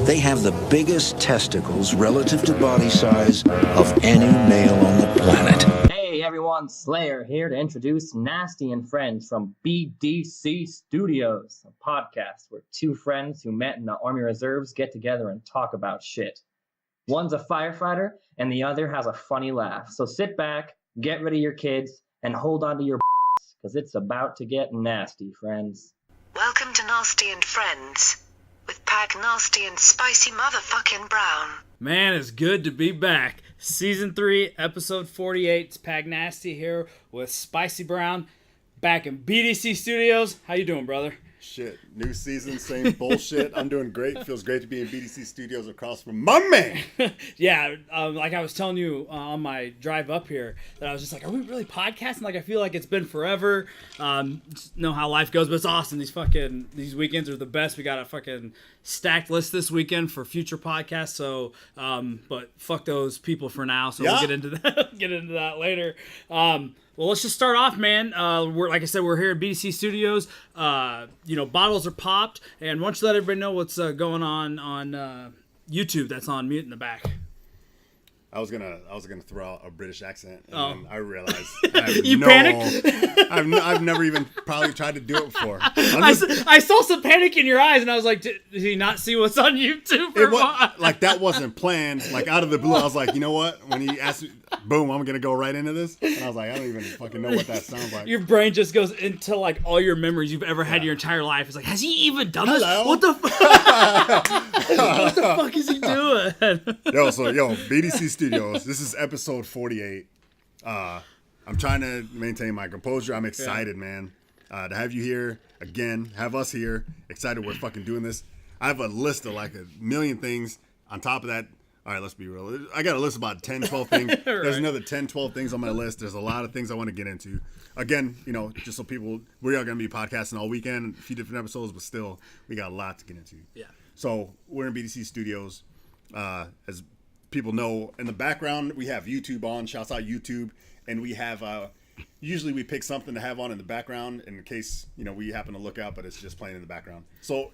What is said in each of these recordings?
They have the biggest testicles relative to body size of any male on the planet. Hey everyone, Slayer here to introduce Nasty and Friends from BDC Studios, a podcast where two friends who met in the Army Reserves get together and talk about shit. One's a firefighter and the other has a funny laugh. So sit back, get rid of your kids, and hold on to your because it's about to get nasty, friends. Welcome to Nasty and Friends with Pagnasty and Spicy Motherfucking Brown. Man, it's good to be back. Season 3, episode 48. It's Pagnasty here with Spicy Brown, back in BDC Studios. How you doing, brother? Shit, new season, same bullshit. I'm doing great. Feels great to be in BDC Studios across from my man. Yeah, like I was telling you on my drive up here, that I was just like, are we really podcasting? Like, I feel like it's been forever. Just know how life goes, but it's awesome. These weekends are the best. We got a fucking stacked list this weekend for future podcasts. So, but fuck those people for now. So We'll get into that later. Well, let's just start off, man. Like I said, we're here at BDC Studios. Bottles are popped, and why don't you let everybody know what's going on YouTube? That's on mute in the back. I was gonna throw out a British accent, and then I realized panicked. I've never even probably tried to do it before. I saw some panic in your eyes, and I was like, did he not see what's on YouTube? Like that wasn't planned. Like out of the blue, I was like, you know what? When he asked me, boom, I'm gonna go right into this, and I was like, I don't even fucking know what that sounds like. Your brain just goes into like all your memories you've ever had your entire life. It's like, has he even done this? What the fuck is he doing? Yo, BDC Studios. This is episode 48. I'm trying to maintain my composure. I'm excited, man, to have you here again. Have us here. Excited we're fucking doing this. I have a list of like a million things. On top of that, all right, let's be real. I got a list of about 10, 12 things. Right. There's another 10, 12 things on my list. There's a lot of things I want to get into. Again, just so people, we are going to be podcasting all weekend, a few different episodes, but still, we got a lot to get into. Yeah. So we're in BDC Studios. As people know, in the background, we have YouTube on. Shouts out YouTube. And we have, usually we pick something to have on in the background in case, we happen to look out, but it's just playing in the background. So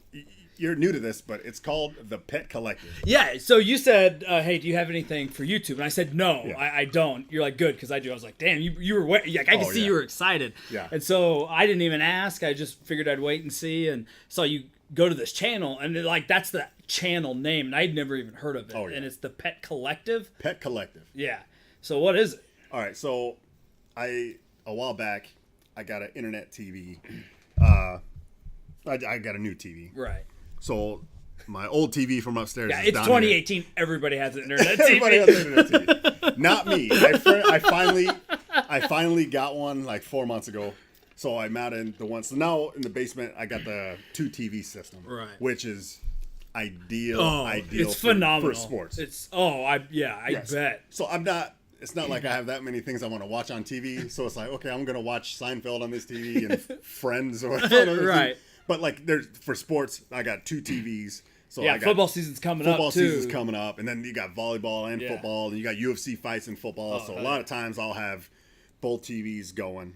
you're new to this, but it's called The Pet Collective. Yeah, so you said, hey, do you have anything for YouTube? And I said, no, yeah. I don't. You're like, good, because I do. I was like, damn, you were waiting. Like, I could see you were excited. Yeah. And so I didn't even ask. I just figured I'd wait and see, and saw you go to this channel, and that's the channel name, and I'd never even heard of it. And it's The Pet Collective? Pet Collective. Yeah. So what is it? All right, so a while back, I got an internet TV. I got a new TV. Right. So my old TV from upstairs. Yeah, is it's down 2018. Here. Everybody has an internet TV. Everybody has an internet TV. Not me. I finally got one like 4 months ago. So I mounted the one. So now in the basement, I got the 2 TV system, right? Which is ideal. It's phenomenal for sports. I bet. So I'm not. It's not like I have that many things I want to watch on TV. So it's like, okay, I'm gonna watch Seinfeld on this TV and Friends or whatever. Right. But like, for sports, I got 2 TVs. So yeah, football season's coming up too. Football season's coming up, and then you got volleyball and football, and you got UFC fights and football. So a lot of times I'll have both TVs going.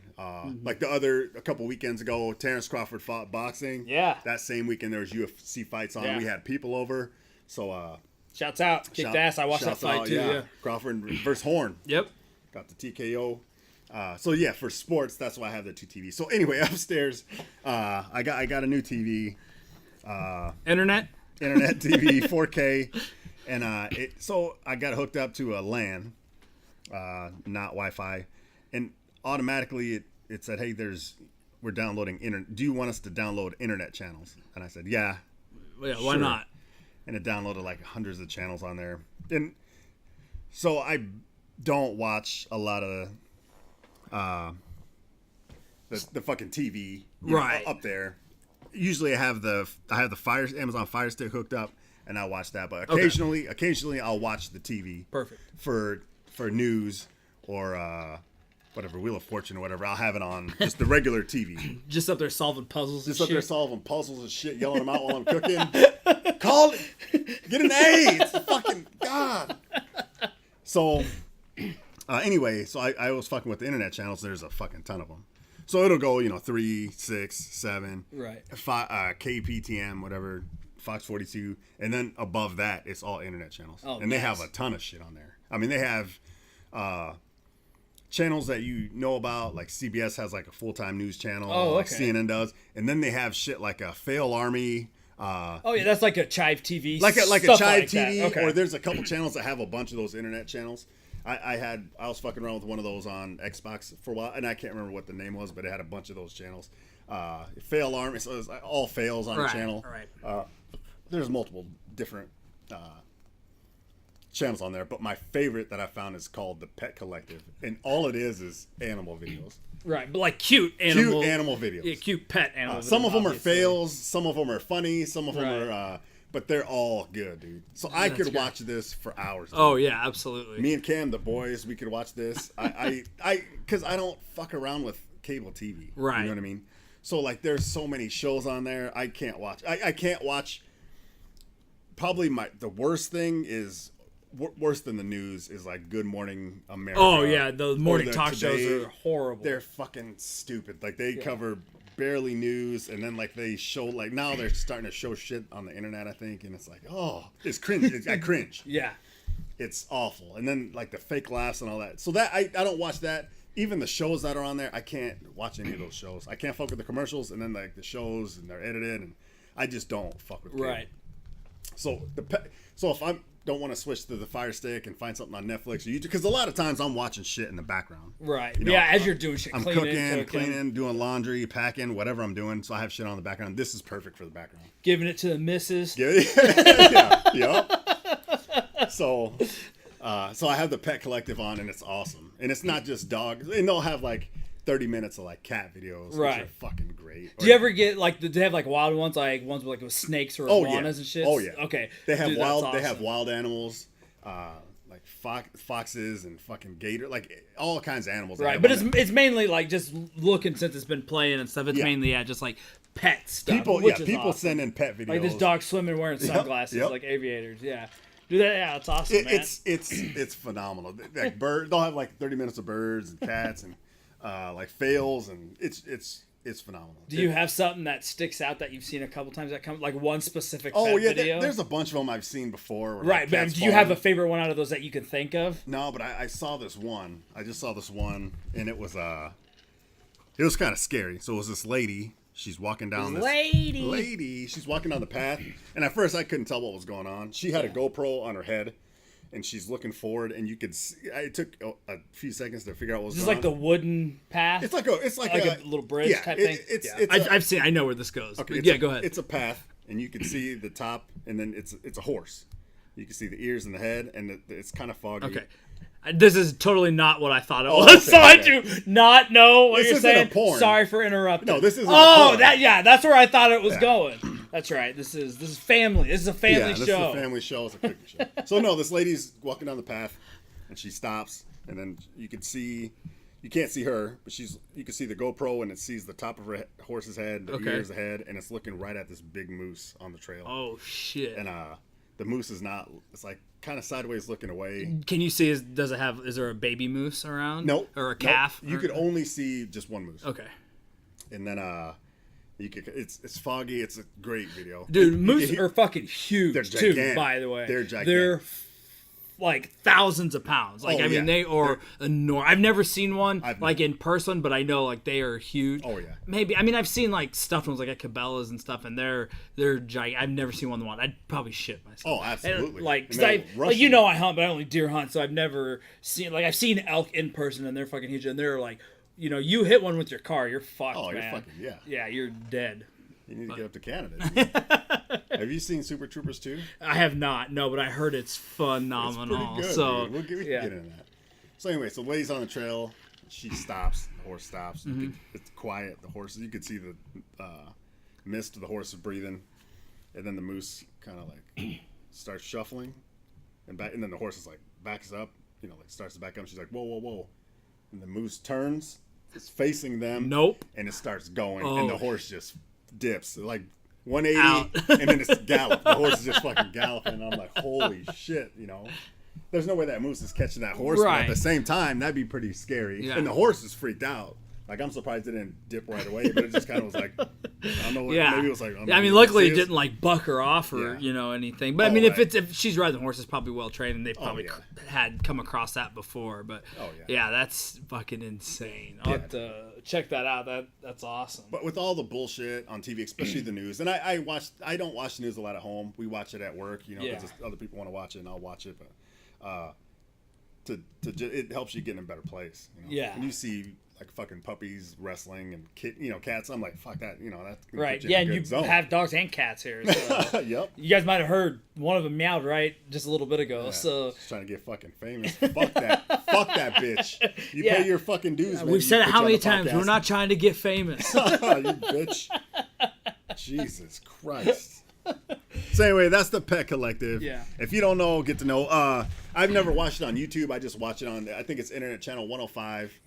Like a couple weekends ago, Terrence Crawford fought boxing. Yeah. That same weekend there was UFC fights on. Yeah. We had people over. So shouts out, kicked ass. I watched that fight too. Yeah. Crawford versus Horn. Yep. Got the TKO. For sports, that's why I have the 2 TVs. So anyway, upstairs, I got a new TV. Internet TV, 4K, and so I got hooked up to a LAN, not Wi-Fi, and automatically it said, hey, we're downloading internet. Do you want us to download internet channels? And I said, yeah. Yeah, why not? And it downloaded like hundreds of channels on there, and so I don't watch a lot of the fucking TV right up there. Usually I have the Amazon Fire Stick hooked up, and I watch that. But occasionally I'll watch the TV. Perfect. For news or whatever, Wheel of Fortune or whatever. I'll have it on just the regular TV. Just up there solving puzzles. Just up there solving puzzles and shit, yelling them out while I'm cooking. Call it. Get an A. It's fucking God. So anyway, so I was fucking with the internet channels. There's a fucking ton of them. So it'll go, 3, 6, 7, right? 5, KPTM, whatever, Fox 42, and then above that, it's all internet channels. Oh, and they have a ton of shit on there. I mean, they have channels that you know about, like CBS has like a full-time news channel, like CNN does, and then they have shit like a Fail Army. Oh yeah, that's like a Chive TV, like a stuff Chive like TV, that. Okay. or there's a couple channels that have a bunch of those internet channels. I was fucking around with one of those on Xbox for a while, and I can't remember what the name was, but it had a bunch of those channels. Fail Army, so it's all fails on the channel. Right. There's multiple different channels on there, but my favorite that I found is called the Pet Collective, and all it is animal videos. Right, but like cute animal videos. Yeah, cute pet animal videos. Some of them are fails, some of them are funny, some of them are, but they're all good, dude. So I could watch this for hours. Dude. Oh yeah, absolutely. Me and Cam, the boys, we could watch this. Because I don't fuck around with cable TV. Right. You know what I mean? So like, there's so many shows on there. I can't watch. I can't watch. Probably the worst thing is worse than the news is like Good Morning America. Oh yeah, the morning talk Today. shows are horrible. They're fucking stupid. Like they cover barely news, and then like they show like now they're starting to show shit on the internet, I think, and it's like, oh, it's cringe. I cringe. Yeah, it's awful. And then like the fake laughs and all that. So that I don't watch that. Even the shows that are on there, I can't watch any of those shows. I can't fuck with the commercials, and then like the shows and they're edited, and I just don't fuck with cable. Right. So if I don't want to switch to the Fire Stick and find something on Netflix or YouTube, because a lot of times I'm watching shit in the background. Right. You know, yeah, as you're doing shit, I'm cleaning, doing laundry, packing, whatever I'm doing. So I have shit on the background. This is perfect for the background. Giving it to the missus. Yeah. So I have the Pet Collective on, and it's awesome. And it's not just dogs. And they'll have like 30 minutes of like cat videos, right? Which are fucking great. Do you ever get like? Do they have like wild ones, like ones with like with snakes or iguanas and shit? Oh yeah. Okay. They have wild. Awesome. They have wild animals, like foxes and fucking gator, like all kinds of animals. Right, but it's mainly like just looking since it's been playing and stuff. It's mainly just like pet stuff. People awesome. send in pet videos. Like this dog swimming wearing sunglasses, like aviators. Yeah. Do that? Yeah, it's awesome, man. It's phenomenal. Like they'll have like 30 minutes of birds and cats and like fails, and it's phenomenal. Do you have something that sticks out that you've seen a couple times that comes like one specific video? There's a bunch of them I've seen before. Right, but do you have a favorite one out of those that you can think of? No, but I saw this one. I just saw this one, and it was kind of scary. So it was this lady. She's walking down She's walking down the path, and at first I couldn't tell what was going on. She had a GoPro on her head, and she's looking forward, and you could see. It took a few seconds to figure out what was going on. Is this like the wooden path? It's like a little bridge type thing. I've seen. I know where this goes. Okay, go ahead. It's a path, and you can see the top, and then it's a horse. You can see the ears and the head, and it's kind of foggy. Okay. This is totally not what I thought it was, so I do not know what you're saying. Sorry for interrupting. No, this isn't. That's where I thought it was going. That's right. This is family. This is a family show. This is a family show. It's a cooking show. So no, this lady's walking down the path, and she stops, and then you can't see her, but you can see the GoPro, and it sees the top of her horse's head, the ears ahead, and it's looking right at this big moose on the trail. Oh shit! And the moose is not. It's like kind of sideways looking away. Can you see? Is there a baby moose around? Nope. Or a calf? Nope. You could only see just one moose. Okay. And then it's foggy. It's a great video. Dude, moose are fucking huge. They're gigantic. Too, by the way. They're gigantic. They're like thousands of pounds. Like they are enormous. I've never seen one in person, but I know like they are huge. Oh yeah. Maybe I've seen like stuffed ones like at Cabela's and stuff, and they're gigantic. I've never seen one. I'd probably shit myself. Oh, absolutely. And, I hunt, but I only deer hunt, so I've never seen I've seen elk in person, and they're fucking huge, and they're like, you hit one with your car, you're fucked, man. You're fucking yeah, you're dead. You need to get up to Canada. Have you seen Super Troopers 2? I have not, no, but I heard it's phenomenal. It's pretty good, so dude. We can get into that. So anyway, so the lady's on the trail. She stops. The horse stops. Mm-hmm. It's quiet. The horse. You can see the mist of the horse is breathing, and then the moose kind of like starts shuffling, and then the horse is like backs up. Starts to back up. She's like, whoa, whoa, whoa, and the moose turns. It's facing them. Nope. And it starts going, and the horse just dips. Like 180, and then it's gallop. The horse is just fucking galloping. And I'm like, holy shit, There's no way that moose is catching that horse. Right. But at the same time, that'd be pretty scary. Yeah. And the horse is freaked out. Like, I'm surprised it didn't dip right away, but it just kind of was like, I don't know. Yeah. Maybe it was like. I mean, luckily it didn't like buck her off or anything. But I mean, right. if she's riding horses, probably well trained, and they probably had come across that before. But yeah, that's fucking insane. I'll have to check that out. That's awesome. But with all the bullshit on TV, especially the news, and I don't watch the news a lot at home. We watch it at work, because other people want to watch it, and I'll watch it. But it helps you get in a better place. Yeah. When you see like fucking puppies wrestling and cats, I'm like, fuck that. That's right. Yeah, and you have dogs and cats here. So. Yep. You guys might have heard one of them meowed right just a little bit ago. Yeah, so just trying to get fucking famous. Fuck that. Fuck that bitch. You pay your fucking dues. Man. We've said it how many times? We're not trying to get famous. You bitch. Jesus Christ. So anyway, that's the Pet Collective. Yeah. If you don't know, get to know. I've never watched it on YouTube. I just watch it on, I think it's Internet Channel 105.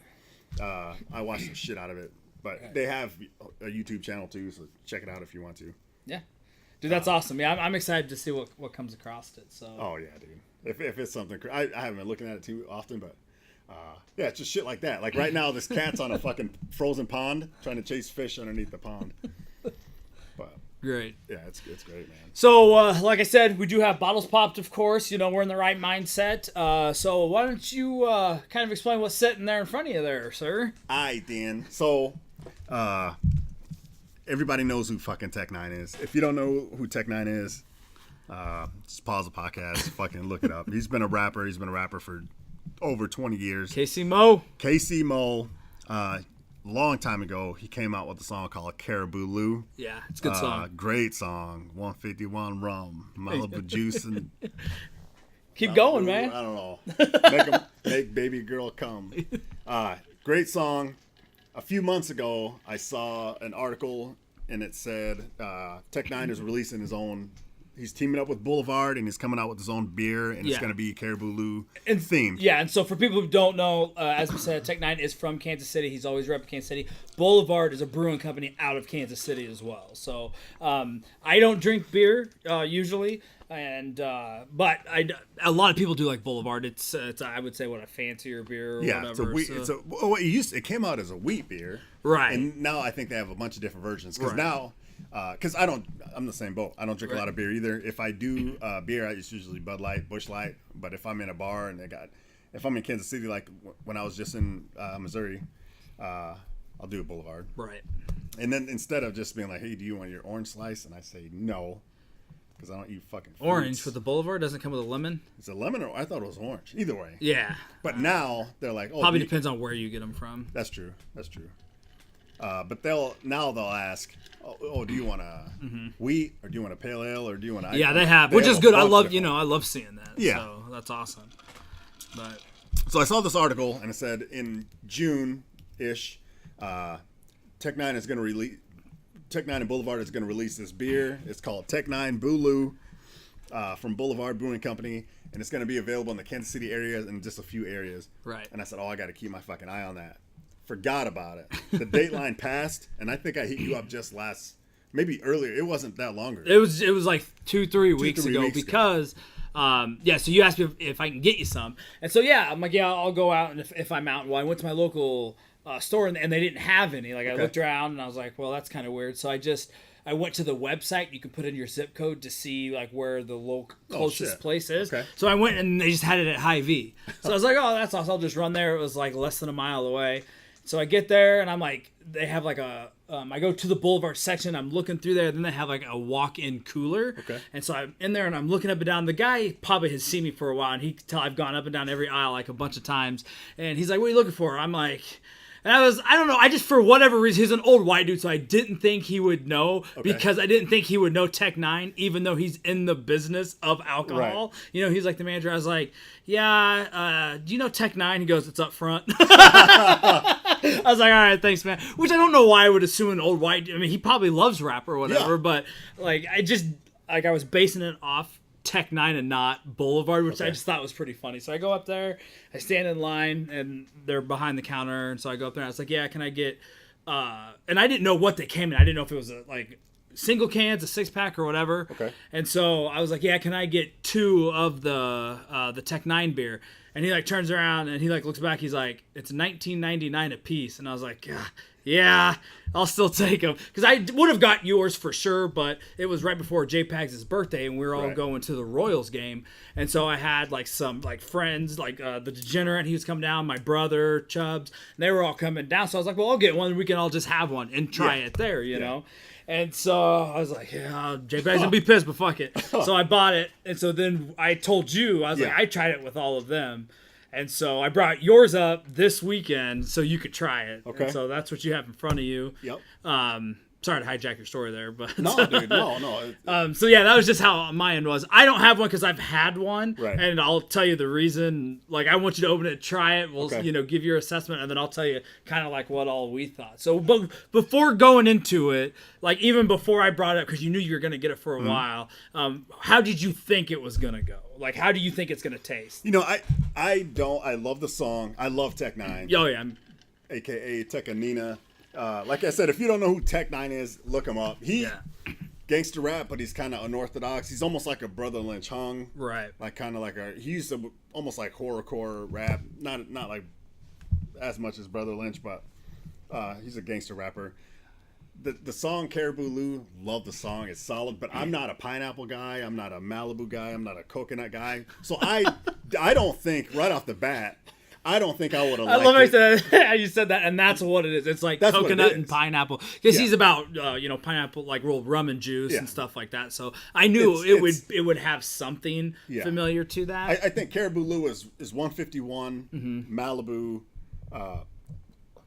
I watch the shit out of it. But they have a YouTube channel too, so check it out if you want to. Yeah. Dude, that's awesome. Yeah, I'm excited to see what comes across it. So. Oh, yeah, dude. If it's something... I haven't been looking at it too often, but... yeah, it's just shit like that. Like right now, this cat's on a fucking frozen pond trying to chase fish underneath the pond. But... Great. Yeah, it's great, man. So, like I said, we do have bottles popped, of course. We're in the right mindset. So why don't you kind of explain what's sitting there in front of you there, sir? Aye, Dan. So, everybody knows who fucking Tech9 is. If you don't know who Tech9 is, just pause the podcast, fucking look it up. He's been a rapper. He's been a rapper for over 20 years. Casey Mo. Long time ago, he came out with a song called Caribou Lou. Yeah, it's a good song. Great song. 151 rum, Malibu juice, and keep going, man. I don't know. Make baby girl come. Great song. A few months ago, I saw an article, and it said Tech9 is releasing his own. He's teaming up with Boulevard, and he's coming out with his own beer, and it's going to be Caribou Lou themed. Yeah, and so for people who don't know, as we said, Tech9 is from Kansas City. He's always repped Kansas City. Boulevard is a brewing company out of Kansas City as well. So I don't drink beer usually, and but a lot of people do like Boulevard. It's I would say a fancier beer or whatever. It came out as a wheat beer, right? And now I think they have a bunch of different versions because now. Because I'm the same boat. I don't drink a lot of beer either. If I do beer, it's usually Bud Light, Busch Light. But if I'm in a bar and if I'm in Kansas City, like when I was just in Missouri, I'll do a Boulevard. Right. And then instead of just being like, hey, do you want your orange slice? And I say no, because I don't eat fucking fruits. Orange with the Boulevard doesn't come with a lemon? It's a lemon, or I thought it was orange. Either way. Yeah. But now they're like, oh. Probably depends on where you get them from. That's true. But they'll ask, oh, do you want a wheat, or do you want a pale ale, or do you want a... Yeah, they have, which is good. I love seeing that. Yeah. So that's awesome. But so I saw this article, and it said in June-ish, Tech9 is going to release... Tech9 and Boulevard is going to release this beer. It's called Tech9 Bulu from Boulevard Brewing Company, and it's going to be available in the Kansas City area and just a few areas. Right. And I said, I got to keep my fucking eye on that. Forgot about it. The dateline passed, and I think I hit you up just maybe earlier. It wasn't that long ago. It was like 2-3 weeks ago because, so you asked me if I can get you some. And so, I'm like, I'll go out, and if I'm out, I went to my local store, and they didn't have any. Like, I looked around, and I was like, well, that's kind of weird. So I went to the website. You can put in your zip code to see like where the closest place is. Okay. So I went, and they just had it at Hy-Vee. So I was like, oh, that's awesome. I'll just run there. It was like less than a mile away. So I get there, and I'm like, they have like I go to the Boulevard section. I'm looking through there. Then they have like a walk-in cooler. Okay. And so I'm in there, and I'm looking up and down. The guy probably has seen me for a while, and he can tell I've gone up and down every aisle like a bunch of times. And he's like, what are you looking for? I'm like... And I don't know, I just, for whatever reason, he's an old white dude, so I didn't think he would know, because I didn't think he would know Tech9, even though he's in the business of alcohol. Right. He's like the manager. I was like, do you know Tech9? He goes, it's up front. I was like, all right, thanks, man. Which I don't know why I would assume an old white dude. I mean, he probably loves rap or whatever, but, like, I was basing it off Tech9 and not Boulevard, which I just thought was pretty funny. So I go up there, I stand in line, and they're behind the counter, and so I go up there, and I was like, can I get, and I didn't know what they came in. I didn't know if it was single cans, a 6-pack or whatever. Okay. And so I was like, yeah, can I get 2 of the Tech 9 beer? And he like turns around and he like looks back. He's like, it's $19.99 a piece. And I was like, yeah, I'll still take them. Because I would have got yours for sure, but it was right before J-Pags' birthday and we were all going to the Royals game. And so I had like some like friends, like the Degenerate, he was coming down, my brother, Chubbs, and they were all coming down. So I was like, well, I'll get one. We can all just have one and try it there, you know? And so I was like, yeah, J-Pags gonna be pissed, but fuck it. So I bought it. And so then I told you, I was like, I tried it with all of them. And so I brought yours up this weekend so you could try it. Okay. And so that's what you have in front of you. Yep. Sorry to hijack your story there, but No, dude, no. so yeah, that was just how my end was. I don't have one because I've had one, Right. and I'll tell you the reason. Like, I want you to open it, try it. We'll, Okay. give your assessment, and then I'll tell you kind of like what all we thought. So, but before going into it, like even before I brought it up, because you knew you were gonna get it for a while, how did you think it was gonna go? Like, how do you think it's gonna taste? You know, I love the song. I love Tech 9. Oh yeah, AKA Tekanina. Like I said, if you don't know who Tech 9 is, look him up. He gangster rap, but he's kind of unorthodox. He's almost like a Brother Lynch Hung. right. Like kind of like he used to almost like horrorcore rap. Not like as much as Brother Lynch, but he's a gangster rapper. The song Caribou Lou, love the song. It's solid, but I'm not a pineapple guy. I'm not a Malibu guy. I'm not a coconut guy. So I don't think right off the bat, I don't think I would have liked it. I love how you said that, and that's what it is. It's like coconut and pineapple. Because he's about, pineapple, like real rum and juice and stuff like that. So I knew it would have something familiar to that. I think Caribou Lou is 151, Malibu,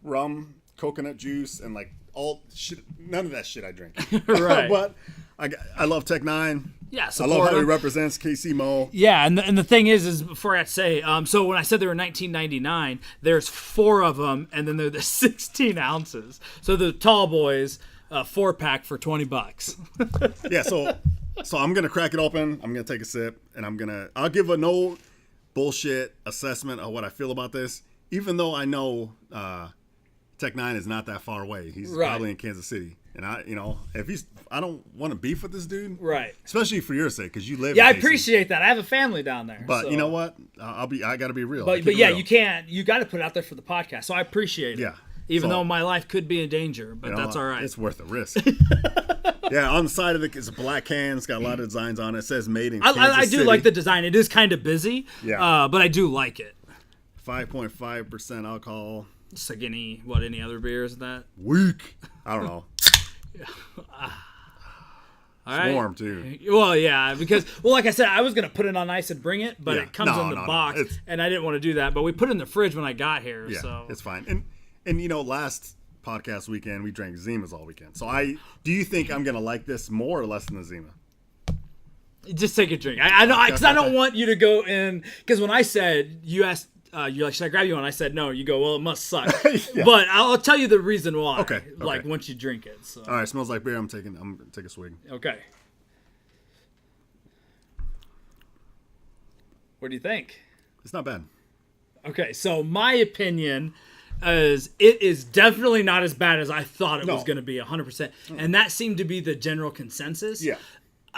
rum, coconut juice, and like all shit. None of that shit I drink. Right. But I love Tech 9. Yeah, I love how he represents KC Mo. Yeah, and the thing is before I say, so when I said they were $19.99, there's 4 of them, and then they're the 16 ounces. So the tall boys, 4-pack for $20. Yeah, so I'm gonna crack it open. I'm gonna take a sip, and I'll give a no bullshit assessment of what I feel about this, even though I know Tech 9 is not that far away. He's probably in Kansas City. And I don't want to beef with this dude, Right. Especially for your sake, because you live. Yeah, I in KC. appreciate that. I have a family down there. But so. you know what? I got to be real. But yeah, you can't. You got to put it out there for the podcast. So I appreciate it. Yeah. Even though my life could be in danger, but that's all right. It's worth the risk. Yeah, on the side of it's a black can. It's got a lot of designs on it. It says made in Kansas I do City. like the design. It is kind of busy. Yeah. But I do like it. 5.5% alcohol. It's like any other beers that. Weak. I don't know. All right. Warm too. Well, yeah, because like I said, I was gonna put it on ice and bring it, but it comes in the box, and I didn't want to do that. But we put it in the fridge when I got here, so it's fine. And last podcast weekend we drank Zimas all weekend. So do you think I'm gonna like this more or less than the Zima? Just take a drink. I know because I don't want you to go in. Because when I said you asked. You're like, should I grab you one? I said no. You go, well, it must suck. But I'll tell you the reason why. Okay. Like once you drink it. So. All right, smells like beer. I'm gonna take a swig. Okay. What do you think? It's not bad. Okay, so my opinion is it is definitely not as bad as I thought it was going to be, 100%. And that seemed to be the general consensus. Yeah.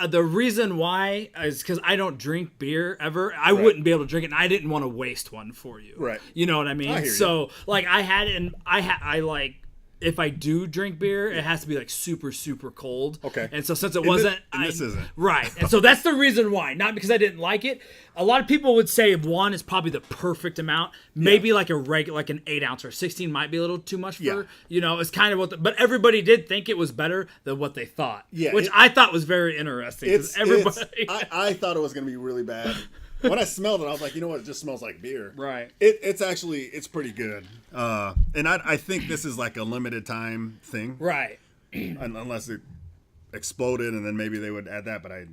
The reason why is because I don't drink beer ever. I wouldn't be able to drink it, and I didn't want to waste one for you. Right. You know what I mean? I hear you. So, like, I had it, and I like, if I do drink beer, it has to be, like, super, super cold. Okay. And so since it wasn't... this isn't. Right. And so that's the reason why. Not because I didn't like it. A lot of people would say 1 is probably the perfect amount. Maybe like like an 8 ounce or 16 might be a little too much for, it's kind of what, but everybody did think it was better than what they thought. Yeah. Which I thought was very interesting. I thought it was going to be really bad. When I smelled it, I was like, you know what? It just smells like beer. Right. It's pretty good. And I think this is like a limited time thing. Right. Unless it exploded and then maybe they would add that, but I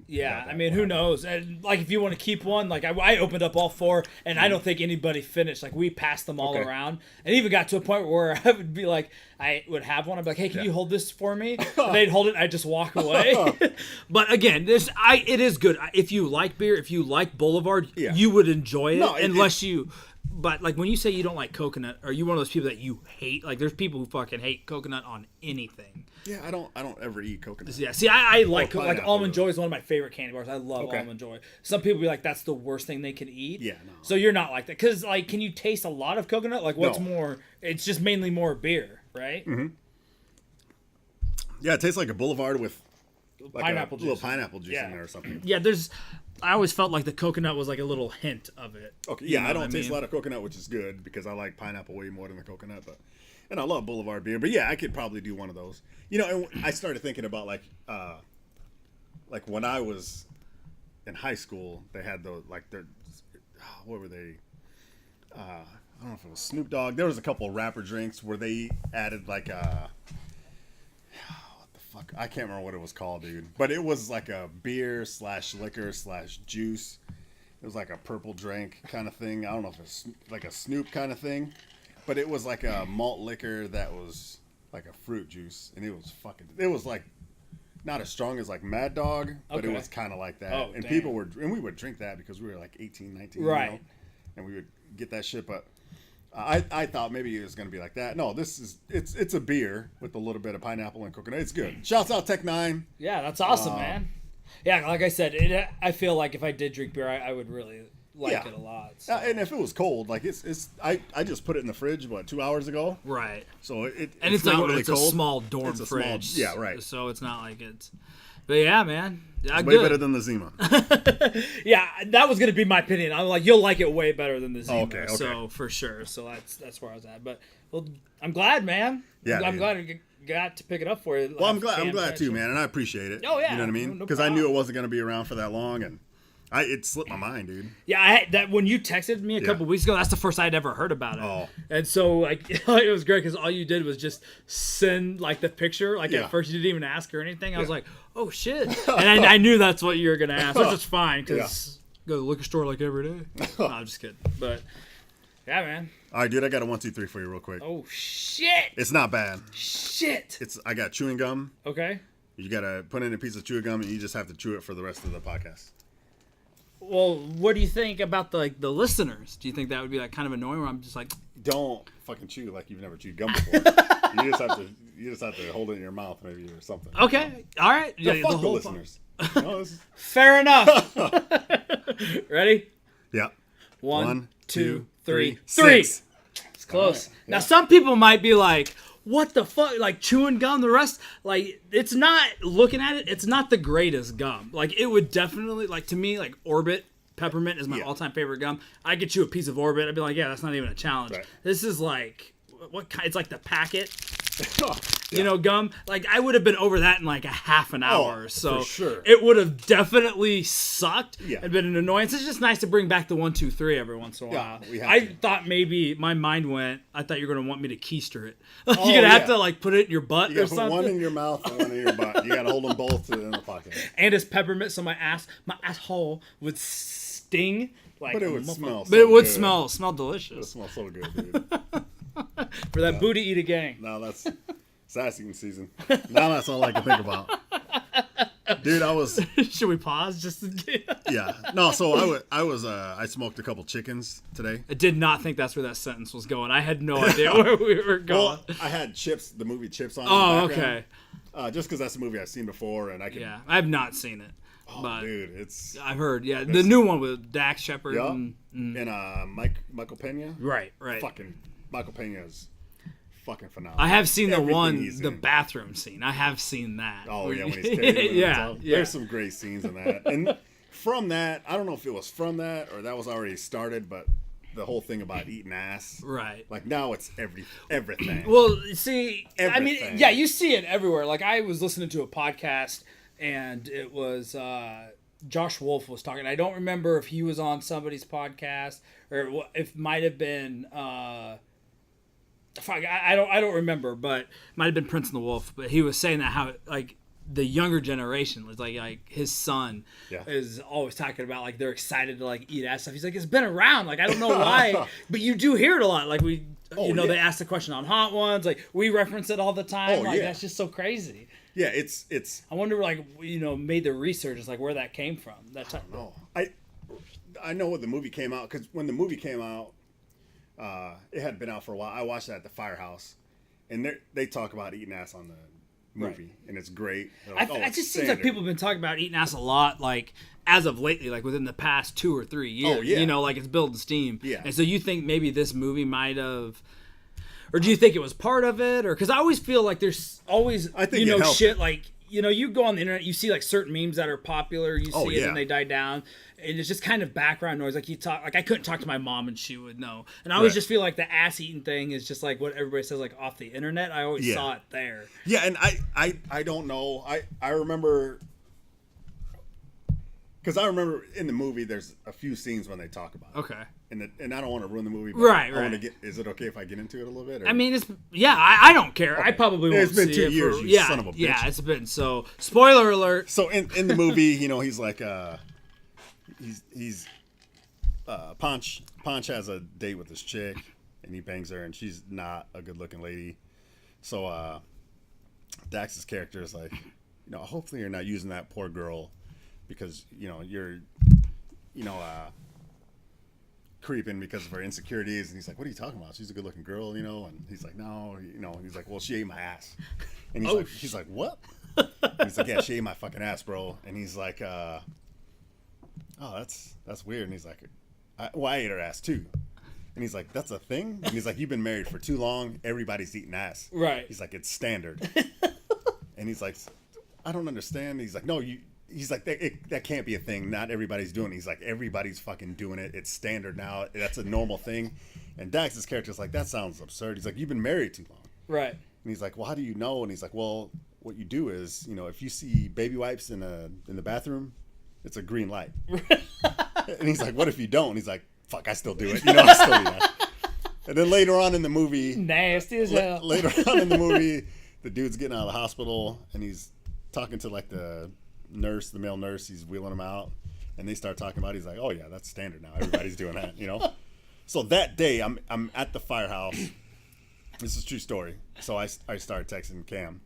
mean, who knows? And like, if you want to keep one, like I opened up all 4 and I don't think anybody finished. Like, we passed them all around, and even got to a point where I would be like, I would have one. I'd be like, hey, can you hold this for me? And they'd hold it. I'd just walk away. But again, it is good. If you like beer, if you like Boulevard, you would enjoy it, unless you But like when you say you don't like coconut, are you one of those people that you hate? Like there's people who fucking hate coconut on anything. Yeah, I don't ever eat coconut. Yeah, see, I like pineapple, Almond Joy is one of my favorite candy bars. I love Almond Joy. Some people be like, that's the worst thing they can eat. Yeah, no. So you're not like that, because like, can you taste a lot of coconut? Like, what's No. more? It's just mainly more beer, right? Mm-hmm. Yeah, it tastes like a Boulevard with like Pineapple a little juice. pineapple juice in there or something. Yeah, I always felt like the coconut was like a little hint of it. Okay, You yeah, know I don't what taste mean? a lot of coconut, which is good because I like pineapple way more than the coconut. And I love Boulevard beer, but yeah, I could probably do one of those. You know, and I started thinking about like when I was in high school, they had those like what were they? I don't know if it was Snoop Dogg. There was a couple of rapper drinks where they added like what the fuck? I can't remember what it was called, dude. But it was like a beer / liquor / juice. It was like a purple drink kind of thing. I don't know if it's like a Snoop kind of thing, but it was like a malt liquor that was like a fruit juice, and it was like not as strong as like Mad Dog, but it was kind of like that. Oh, and damn. we would drink that because we were like 18, 19, Right. you know? And we would get that shit, but I thought maybe it was going to be like that. No, it's a beer with a little bit of pineapple and coconut. It's good. Shouts out Tech 9. Yeah, that's awesome, man. Yeah, like I said, I feel like if I did drink beer, I would really like it a lot. So. And if it was cold, like I just put it in the fridge 2 hours ago. Right. So it's It's not like really it's cold. a small dorm It's a fridge. yeah, right. So it's not like it's. But yeah, man. Yeah, It's way good. better than the Zima. Yeah, that was gonna be my opinion. I'm like, you'll like it way better than the Zima. Okay. So for sure. So that's where I was at. But well, I'm glad, man. Yeah, I'm dude. glad I got to pick it up for you. Well, I'm glad too, man, and I appreciate it. Oh, yeah. You know what I mean? No Because I knew problem. it wasn't going to be around for that long, and it slipped my mind, dude. Yeah, I had that when you texted me a couple weeks ago. That's the first I'd ever heard about it. Oh. And so like it was great because all you did was just send like the picture. Like Yeah. at first you didn't even ask or anything. I was like, oh shit, and I knew that's what you were gonna ask, which is fine because go to the liquor store like every day. No, I'm just kidding. But yeah, man. All right, dude, I got a 1, 2, 3 for you real quick. Oh shit. It's not bad. Shit. I got chewing gum. Okay. You got to put in a piece of chewing gum, and you just have to chew it for the rest of the podcast. Well, what do you think about the listeners? Do you think that would be like kind of annoying? Where I'm just like, Don't fucking chew like you've never chewed gum before. you just have to hold it in your mouth maybe or something. okay, all right. Yeah, Yeah, fuck the whole listeners. No, this is- Fair enough. Ready? yeah. 1, 2, 3, 6. It's close. All right, Now, yeah. some people might be like, what the fuck? Like, chewing gum, the rest, like, it's not, looking at it, it's not the greatest gum. Like, it would definitely, like, to me, like, Orbit Peppermint is my all-time favorite gum. I could chew a piece of Orbit. I'd be like, yeah, that's not even a challenge. Right. This is like, what kind? It's like the packet. Oh, You know, gum. Like, I would have been over that in like a half an hour. So for sure. it would have definitely sucked Yeah. and been an annoyance. It's just nice to bring back the 1, 2, 3 every once in a Yeah, while. we have I to. thought maybe my mind went, I thought you were going to want me to keister it. Oh, You're going to have yeah. to like put it in your butt You or got to put one something. in your mouth and one in your butt. You got to hold them both in the pocket. And it's peppermint, so my asshole would sting. Like, But it would a motherfucker. smell But so it would good. smell It delicious. smells so good, dude. For that booty eater gang. Now that's sass eating season. Now that's all I can think about. Dude, I was Should we pause just to get... yeah. No, so I smoked a couple chickens today. I did not think that's where that sentence was going. I had no idea where we were going. Well, I had Chips, the movie Chips on. Oh, in the background. okay. Just because that's a movie I've seen before, and I can. Yeah, I have not seen it. Oh, but dude, it's I've heard, yeah, the new one with Dax Shepard. yeah. And, Michael Pena. right. Fucking Michael Pena is fucking phenomenal. I have seen the Everything one, he's the in. bathroom scene. I have seen that. Oh yeah, when he's caving. yeah. There's some great scenes in that, and from that, I don't know if it was from that or that was already started, but the whole thing about eating ass. Right. Like now it's everything. Well, see, I mean, Everything. yeah, you see it everywhere. Like I was listening to a podcast, and it was Josh Wolf was talking. I don't remember if he was on somebody's podcast or if it might have been. Fuck, I don't remember, but it might have been Prince and the Wolf. But he was saying that how like the younger generation was like his son Yeah. is always talking about like they're excited to like eat ass stuff. He's like, it's been around. Like I don't know why, but you do hear it a lot. Like we. Oh, You know, yeah. they ask the question on Hot Ones. Like, we reference it all the time. Oh, like, yeah. that's just so crazy. Yeah, it's. I wonder, like, you know, made the research. It's like where that came from. That type. No, I know when the movie came out because when the movie came out, it had been out for a while. I watched it at the Firehouse, and they talk about eating ass on the movie, and it's great. Like, it just seems like people have been talking about eating ass a lot, like as of lately, like within the past 2 or 3 years. Oh, yeah. You know, like it's building steam. Yeah. And so you think maybe this movie might have, or do you think it was part of it? Or because I always feel like there's always, I think it helped. shit like, you go on the internet, you see like certain memes that are popular, you see it and they die down, and it's just kind of background noise. Like I couldn't talk to my mom and she would know. And I always just feel like the ass eating thing is just like what everybody says like off the internet. I always saw it there. Yeah, and I don't know. I remember, because I remember in the movie there's a few scenes when they talk about it. Okay. And I don't want to ruin the movie. But Right. I want to get. Is it okay if I get into it a little bit? Or? I mean, I don't care. Okay. I probably won't. It's been see 2 it years. For, You son of a bitch. Yeah, it's been so. Spoiler alert. So in the movie, he's like, Ponch has a date with this chick, and he bangs her, and she's not a good-looking lady. So Dax's character is like, hopefully you're not using that poor girl, because you're, creeping because of her insecurities. And he's like, what are you talking about? She's a good-looking girl, And he's like, no, He's like, well, she ate my ass. And he's like, what? And he's like, yeah, she ate my fucking ass, bro. And he's like, oh, that's weird. And he's like, I ate her ass too. And he's like, that's a thing? And he's like, you've been married for too long. Everybody's eating ass. Right. He's like, it's standard. And he's like, I don't understand. He's like, no, he's like, that can't be a thing. Not everybody's doing it. He's like, everybody's fucking doing it. It's standard now. That's a normal thing. And Dax's character's like, that sounds absurd. He's like, you've been married too long. Right. And he's like, well, how do you know? And he's like, well, what you do is, if you see baby wipes in the bathroom, it's a green light. And he's like, what if you don't? And he's like, fuck, I still do it. I still do that. And then later on in the movie, nasty as hell. Later on in the movie, the dude's getting out of the hospital, and he's talking to like the male nurse. He's wheeling him out, and they start talking about it. He's like, oh yeah, that's standard now. Everybody's doing that, So that day, I'm at the Firehouse. This is a true story. So I started texting Cam,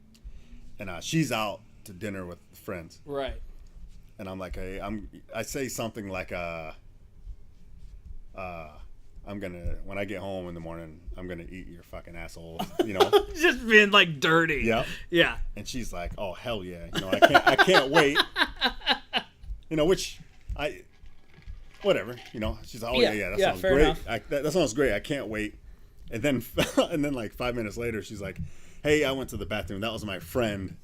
and she's out to dinner with friends. Right. And I'm like, hey, I say something like, I'm gonna, when I get home in the morning, I'm gonna eat your fucking asshole, Just being like dirty. Yep. Yeah. And she's like, oh hell yeah, I can't wait. Which whatever, she's like, oh yeah, that sounds great. That sounds great. I can't wait. And then like 5 minutes later, she's like, hey, I went to the bathroom. That was my friend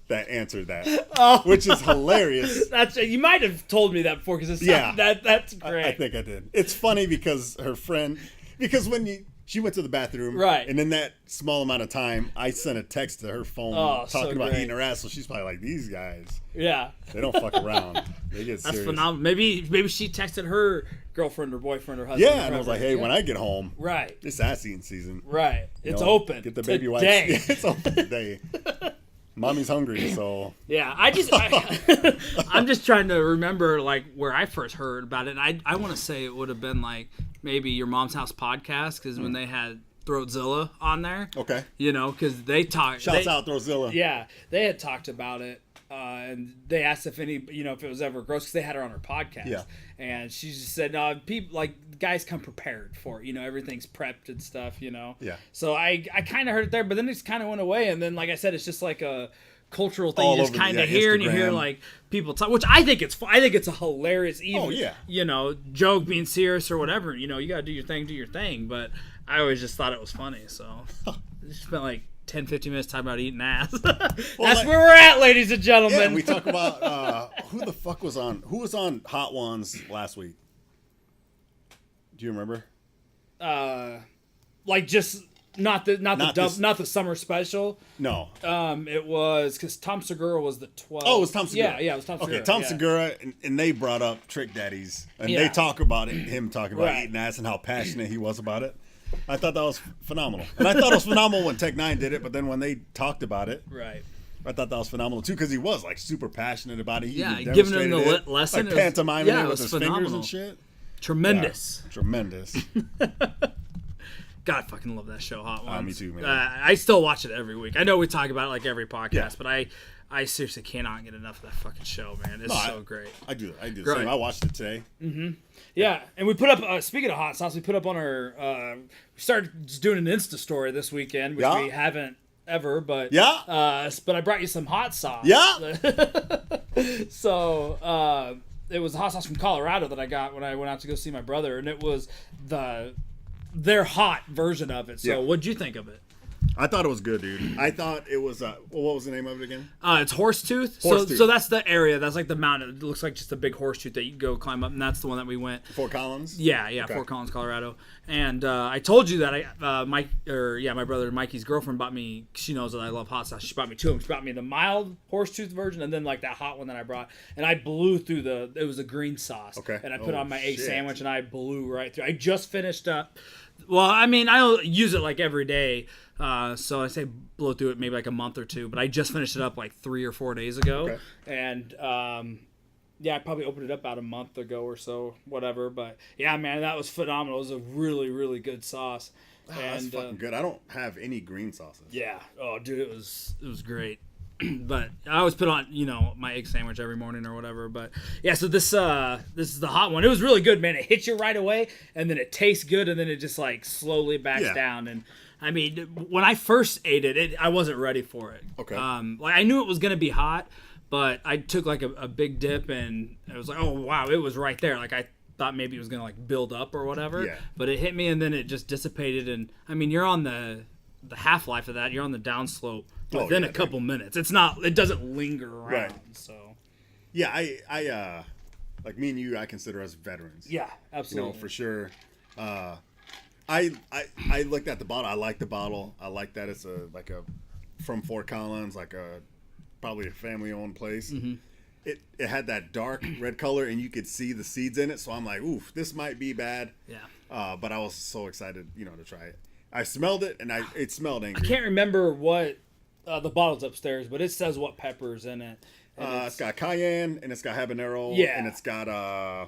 that answered that, which is hilarious. You might have told me that before, because that's great. I think I did. It's funny because her friend, when she went to the bathroom, right, and in that small amount of time, I sent a text to her phone talking about eating her ass. So she's probably like, these guys, they don't fuck around. They get serious. That's phenomenal. Maybe she texted her girlfriend or boyfriend or husband. Yeah, and I was like, hey, when I get home, right, it's ass eating season. Right, it's open. Get the baby wipes. Yeah, it's open today. Mommy's hungry, so yeah. I'm just trying to remember like where I first heard about it. And I want to say it would have been like maybe your Mom's House podcast, because when they had Throatzilla on there, okay, because they talked. Shouts out Throatzilla. Yeah, they had talked about it. And they asked if if it was ever gross, because they had her on her podcast. Yeah. And she just said, no, people, like, guys come prepared for it. Everything's prepped and stuff, Yeah. So I kind of heard it there, but then it just kind of went away. And then, like I said, it's just like a cultural thing. You just kind of hear, and you hear, like, people talk, which I think it's a hilarious, joke, being serious or whatever. You got to do your thing. But I always just thought it was funny. So I spent, like, 10-15 minutes talking about eating ass. That's where we're at, ladies and gentlemen. Yeah, we talk about who was on Hot Ones last week. Do you remember? Like just not the summer special. No. It was because Tom Segura was the 12th. Oh, it was Tom Segura. Yeah, it was Tom Segura. Okay, Tom Segura, and they brought up Trick Daddies, and they talk about him talking about eating ass and how passionate he was about it. I thought that was phenomenal. And I thought it was phenomenal when Tech 9 did it, but then when they talked about it, right, I thought that was phenomenal too, because he was like super passionate about it. He giving him the lesson. Like pantomiming it with his fingers and shit. Tremendous. Yeah, tremendous. God, I fucking love that show, Hot Ones. Me too, man. I still watch it every week. I know we talk about it like every podcast, but I seriously cannot get enough of that fucking show, man. It's so great. I do the Great. same. I watched it today. Yeah, and we put up. Speaking of hot sauce, we put up on our. We started just doing an Insta story this weekend, which we haven't ever. But but I brought you some hot sauce. Yeah. So it was hot sauce from Colorado that I got when I went out to go see my brother, and it was their hot version of it. So what'd you think of it? I thought it was good, dude. I thought it was. What was the name of it again? It's Horsetooth. So that's the area. That's like the mountain. It looks like just a big horseshoe that you can go climb up, and that's the one that we went. Fort Collins. Yeah, okay. Fort Collins, Colorado. And I told you that my brother Mikey's girlfriend bought me. She knows that I love hot sauce. She brought me two of them. She brought me the mild Horsetooth version, and then like that hot one that I brought. And I blew through it was a green sauce. Okay. And I put on my egg sandwich, and I blew right through. I just finished up. Well, I mean, I don't use it like every day. So I say blow through it maybe like a month or two, but I just finished it up like 3 or 4 days ago. Okay. And I probably opened it up about a month ago or so, whatever. But yeah, man, that was phenomenal. It was a really, really good sauce. Wow, that's fucking good. I don't have any green sauces. Yeah. Oh, dude, it was great. But I always put on, my egg sandwich every morning or whatever. But yeah, so this is the hot one. It was really good, man. It hits you right away, and then it tastes good, and then it just like slowly backs down. And I mean, when I first ate it, I wasn't ready for it. Okay. Like I knew it was gonna be hot, but I took like a big dip, and it was like, oh wow, it was right there. Like I thought maybe it was gonna like build up or whatever. Yeah. But it hit me, and then it just dissipated. And I mean, you're on the half-life of that. You're on the downslope within a couple minutes. It doesn't linger around. Right. So. Yeah, I like me and you, I consider us veterans. Yeah, absolutely. For sure. I looked at the bottle. I like the bottle. I like that it's from Fort Collins, probably a family-owned place. Mm-hmm. It had that dark red color, and you could see the seeds in it. So I'm like, oof, this might be bad. Yeah. But I was so excited, to try it. I smelled it, and it smelled angry. I can't remember what the bottle's upstairs, but it says what pepper's in it. It's got cayenne, and it's got habanero, and it's got yeah,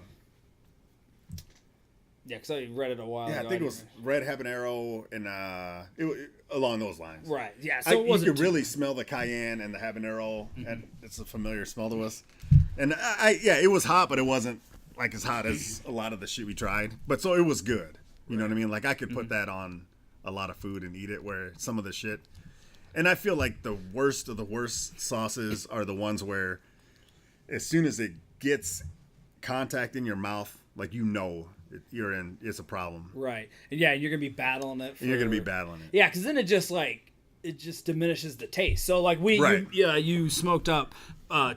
because I read it a while ago. I think it was red habanero and along those lines. Right. Yeah. So you could really smell the cayenne and the habanero, and it's a familiar smell to us. And it was hot, but it wasn't like as hot as a lot of the shit we tried. But so it was good. You know what I mean? Like I could put that on a lot of food and eat it. Where some of the shit, and I feel like the worst of the worst sauces are the ones where, as soon as it gets contact in your mouth, like it's a problem. Right. And yeah, you're gonna be battling it. You're gonna be battling it. Yeah, because then it just diminishes the taste. So like you smoked up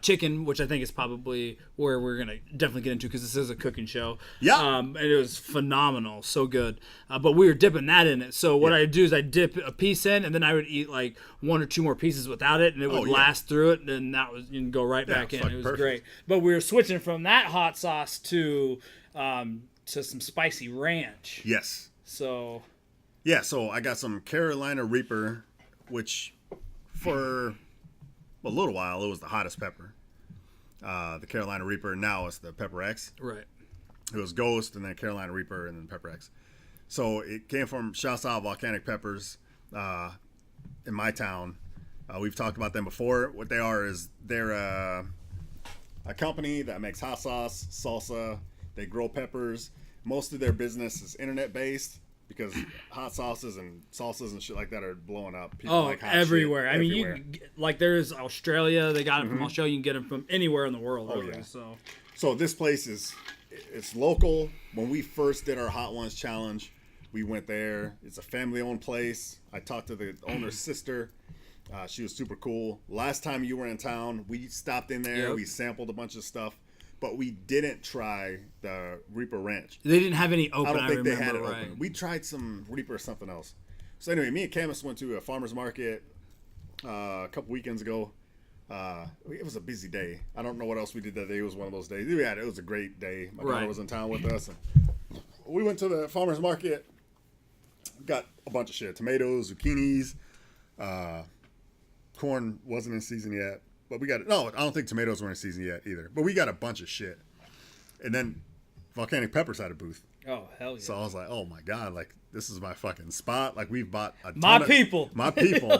chicken, which I think is probably where we're gonna definitely get into because this is a cooking show. Yeah. And it was phenomenal, so good. But we were dipping that in it. So what I do is I dip a piece in, and then I would eat like 1 or 2 more pieces without it, and it would last through it. And that was you can go right back in. It was perfect. Great. But we were switching from that hot sauce to some spicy ranch. Yes. So. Yeah. So I got some Carolina Reaper, which for a little while it was the hottest pepper. The Carolina Reaper, now it's the Pepper X. Right. It was Ghost, and then Carolina Reaper, and then Pepper X. So it came from Shasta Volcanic Peppers in my town. We've talked about them before. What they are is they're a company that makes hot sauce, salsa. They grow peppers. Most of their business is internet-based. Because hot sauces and salsas and shit like that are blowing up. People like hot everywhere. Shit I mean, everywhere. There's Australia. They got it from Australia. You can get them from anywhere in the world. Oh, really, yeah. So this place it's local. When we first did our Hot Ones challenge, we went there. It's a family-owned place. I talked to the owner's sister. She was super cool. Last time you were in town, we stopped in there. Yep. We sampled a bunch of stuff. But we didn't try the Reaper Ranch. They didn't have any open. I don't think they had it open. We tried some Reaper or something else. So anyway, me and Camus went to a farmer's market a couple weekends ago. It was a busy day. I don't know what else we did that day. It was one of those days. It was a great day. My daughter was in town with us. And we went to the farmer's market. Got a bunch of shit. Tomatoes, zucchinis. Corn wasn't in season yet. But we got it. No, I don't think tomatoes were in season yet either. But we got a bunch of shit. And then Volcanic Peppers had a booth. Oh, hell yeah. So I was like, oh my God, like this is my fucking spot. Like we've bought a ton My of, people.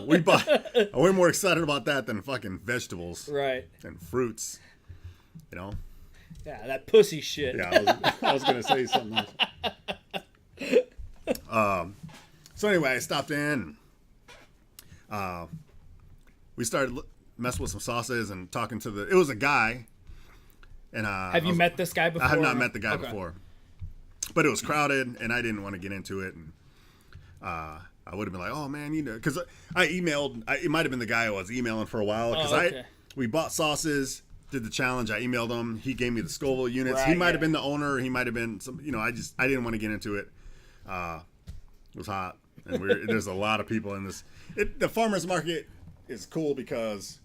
We bought, I'm way more excited about that than fucking vegetables. Right. And fruits, you know? Yeah, that pussy shit. Yeah, I was going to say something else. So anyway, I stopped in. We started messing with some sauces and talking to it was a guy. And have you met this guy before? I have not met the guy before. But it was crowded, and I didn't want to get into it. And I would have been like, oh, man, you know, because I emailed. It might have been the guy I was emailing for a while. Because we bought sauces, did the challenge. I emailed him. He gave me the Scoville units. Right, he might have been the owner. He might have been some, you know, I didn't want to get into it. It was hot. And there's a lot of people in this. The farmer's market is cool because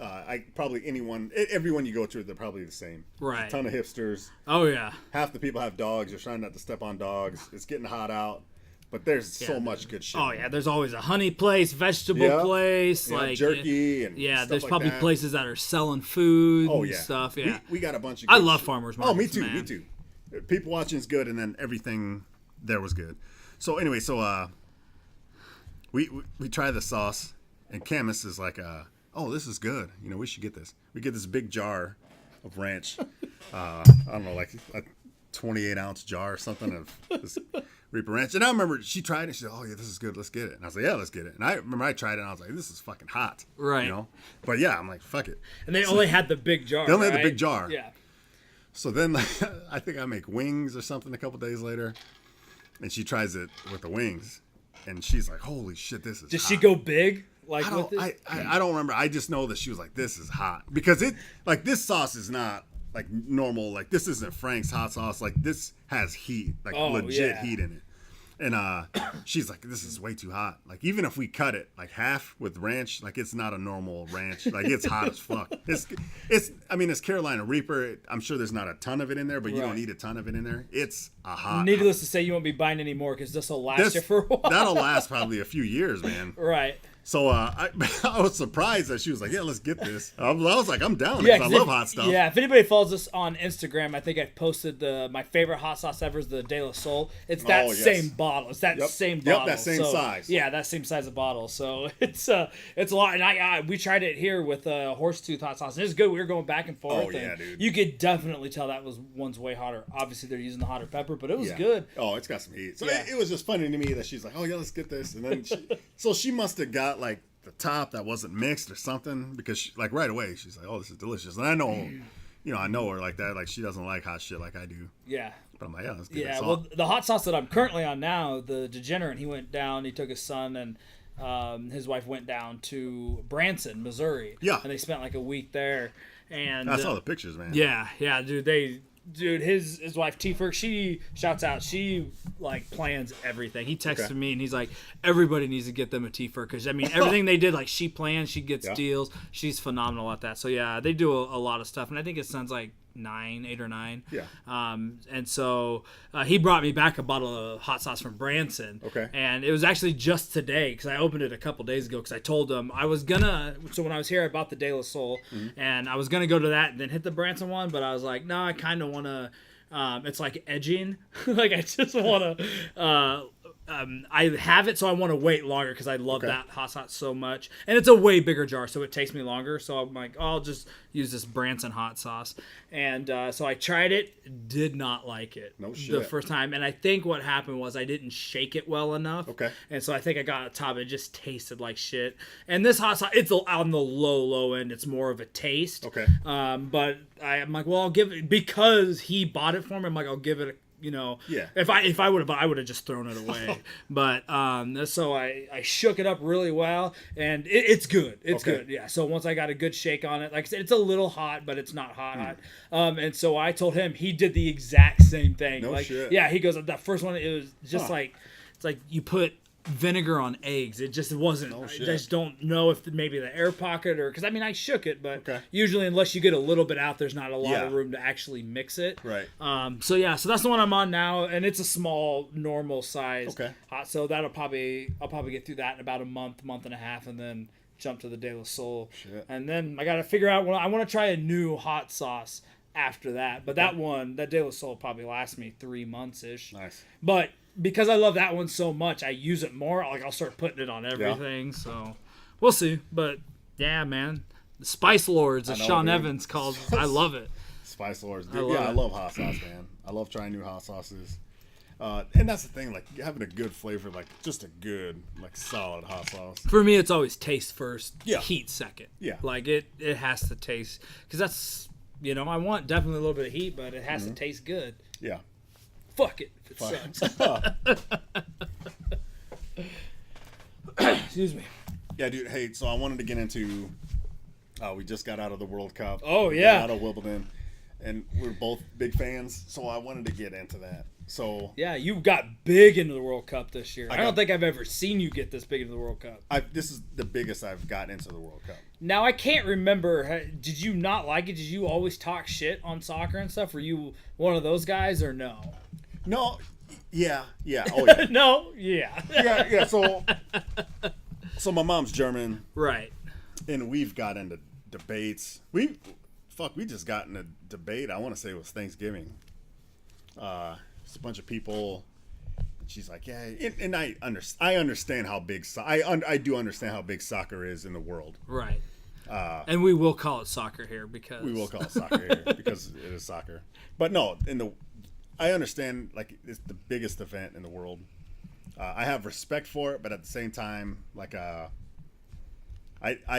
everyone you go to, they're probably the same. Right. There's a ton of hipsters. Oh yeah. Half the people have dogs. They're trying not to step on dogs. It's getting hot out, but there's so much good shit. Oh yeah, there's always a honey place, vegetable place, like jerky and there's stuff like probably that. places that are selling food. Oh and yeah, stuff. Yeah, we got a bunch of. I love farmers markets. Oh, me too. Man. Me too. People watching is good, and then everything there was good. So anyway, we try the sauce, and Camus is like, oh, this is good. You know, we should get this. We get this big jar of ranch. I don't know, like a 28-ounce jar or something of this Reaper Ranch. And I remember she tried it. She said, oh, yeah, this is good. Let's get it. And I was like, yeah, let's get it. And I remember I tried it, and I was like, this is fucking hot. Right. You know? But yeah, I'm like, fuck it. And they only had the big jar. They only had right? the big jar. Yeah. So then I think I make wings or something a couple days later. And she tries it with the wings. And she's like, holy shit, this is Did hot. she go big? Like I don't remember. I just know that she was like, this is hot. Because this sauce is not like normal. Like this isn't Frank's hot sauce. Like this has heat, like legit heat in it. And she's like, this is way too hot. Like even if we cut it like half with ranch, like it's not a normal ranch. Like it's hot as fuck. It's Carolina Reaper. I'm sure there's not a ton of it in there, but you don't need a ton of it in there. It's a hot. Needless to say, you won't be buying any more because this will last you for a while. That'll last probably a few years, man. Right. So I was surprised that she was like, yeah, let's get this. I was like, I'm down because I love hot stuff. Yeah, if anybody follows us on Instagram, I think I posted my favorite hot sauce ever is the De La Soul. It's that same bottle. It's that same bottle. Yep, that same size. Yeah, that same size of bottle. So it's a lot. And we tried it here with Horsetooth hot sauce. And it's good. We were going back and forth. Oh, yeah, dude. You could definitely tell that one's way hotter. Obviously, they're using the hotter pepper, but it was good. Oh, it's got some heat. So it was just funny to me that she's like, oh, yeah, let's get this. And then she must have got like the top that wasn't mixed or something because like right away she's like, oh, this is delicious. And I know, I know her like that. Like she doesn't like hot shit like I do. Yeah. But I'm like, yeah, let's get Yeah, this well, the hot sauce that I'm currently on now, the Degenerate, he went down, he took his son and his wife went down to Branson, Missouri. Yeah. And they spent like a week there. And I saw the pictures, man. Yeah, dude, his wife Tifer, she shouts out, she like plans everything. He texted me and he's like, everybody needs to get them a Tifer because I mean everything they did, like she plans, she gets deals, she's phenomenal at that. So yeah, they do a lot of stuff, and I think his son's like 8 or 9. Yeah. And so he brought me back a bottle of hot sauce from Branson. Okay. And it was actually just today because I opened it a couple days ago because I told him I was gonna. So when I was here, I bought the De La Soul, and I was gonna go to that and then hit the Branson one, but I was like, no, I kind of wanna. It's like edging. Like I just wanna. I have it, so I want to wait longer because I love that hot sauce so much. And it's a way bigger jar, so it takes me longer. So I'm like, I'll just use this Branson hot sauce. And so I tried it, did not like it the first time. And I think what happened was I didn't shake it well enough. Okay. And so I think I got on top. It just tasted like shit. And this hot sauce, it's on the low end. It's more of a taste. Okay. But I'm like, well, I'll give it, because he bought it for me, I'm like, I'll give it a, if I would have, I would have just thrown it away. But so I shook it up really well, and it's good. It's good. Yeah. So once I got a good shake on it, like I said, it's a little hot, but it's not hot. And so I told him, he did the exact same thing. No shit. Yeah. He goes, that first one, it was just like, it's like you put vinegar on eggs. It just wasn't. I just don't know if maybe the air pocket or because I mean I shook it, but usually unless you get a little bit out, there's not a lot of room to actually mix it. Right. So that's the one I'm on now, and it's a small normal size. Hot. So I'll probably get through that in about a month and a half, and then jump to the De La Soul. And then I got to figure out I want to try a new hot sauce after that. But that De La Soul probably lasts me 3 months ish. Nice. But because I love that one so much, I use it more. Like I'll start putting it on everything. So we'll see. But yeah, man, the Spice Lords, as Sean Evans calls, I love it. Spice Lords, dude. I love hot sauce, man. I love trying new hot sauces. And that's the thing, like having a good flavor, like just a good, like solid hot sauce. For me, it's always taste first, Yeah. heat second. Yeah. Like it has to taste, because that's, I want definitely a little bit of heat, but it has to taste good. Yeah. Fuck it if it sucks. Excuse me. Yeah, dude. Hey, so I wanted to get into. We just got out of the World Cup. Oh, We yeah. got out of Wimbledon, and we're both big fans. So I wanted to get into that. So Yeah, you got big into the World Cup this year. I don't think I've ever seen you get this big into the World Cup. this is the biggest I've gotten into the World Cup. Now, I can't remember. Did you not like it? Did you always talk shit on soccer and stuff? Were you one of those guys or no? No. Yeah. Oh yeah. No? Yeah. yeah. So my mom's German, Right. and we've got into debates. We just got in a debate. I want to say it was Thanksgiving. It's a bunch of people. And she's like, yeah, and I understand how big I do understand how big soccer is in the world. Right. And we will call it soccer here because We will call it soccer here because it is soccer. But no, I understand, like, it's the biggest event in the world. I have respect for it, but at the same time, like, I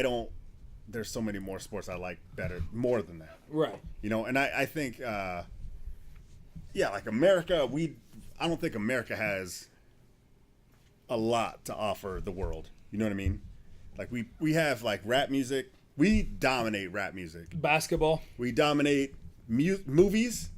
don't. There's so many more sports I like more than that. Right. And I think, like America, I don't think America has a lot to offer the world. You know what I mean? Like we have like rap music. We dominate rap music. Basketball. We dominate movies.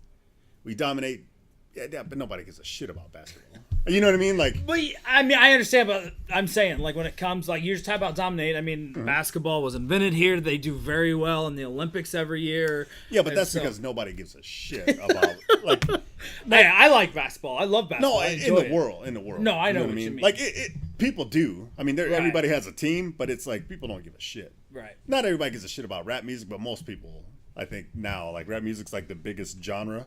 We dominate. Yeah, but nobody gives a shit about basketball. You know what I mean? Like, But I mean, I understand, but I'm saying, like, when it comes, like, you're just talking about dominate. I mean, basketball was invented here. They do very well in the Olympics every year. yeah, but that's because nobody gives a shit about like. Hey, I like basketball. I love basketball. No, I in enjoy the it. world, in the world. No, I know what what you mean. Like people do. I mean, Right. everybody has a team, but it's like people don't give a shit. Right. Not everybody gives a shit about rap music, but most people, I think now, like rap music's like the biggest genre,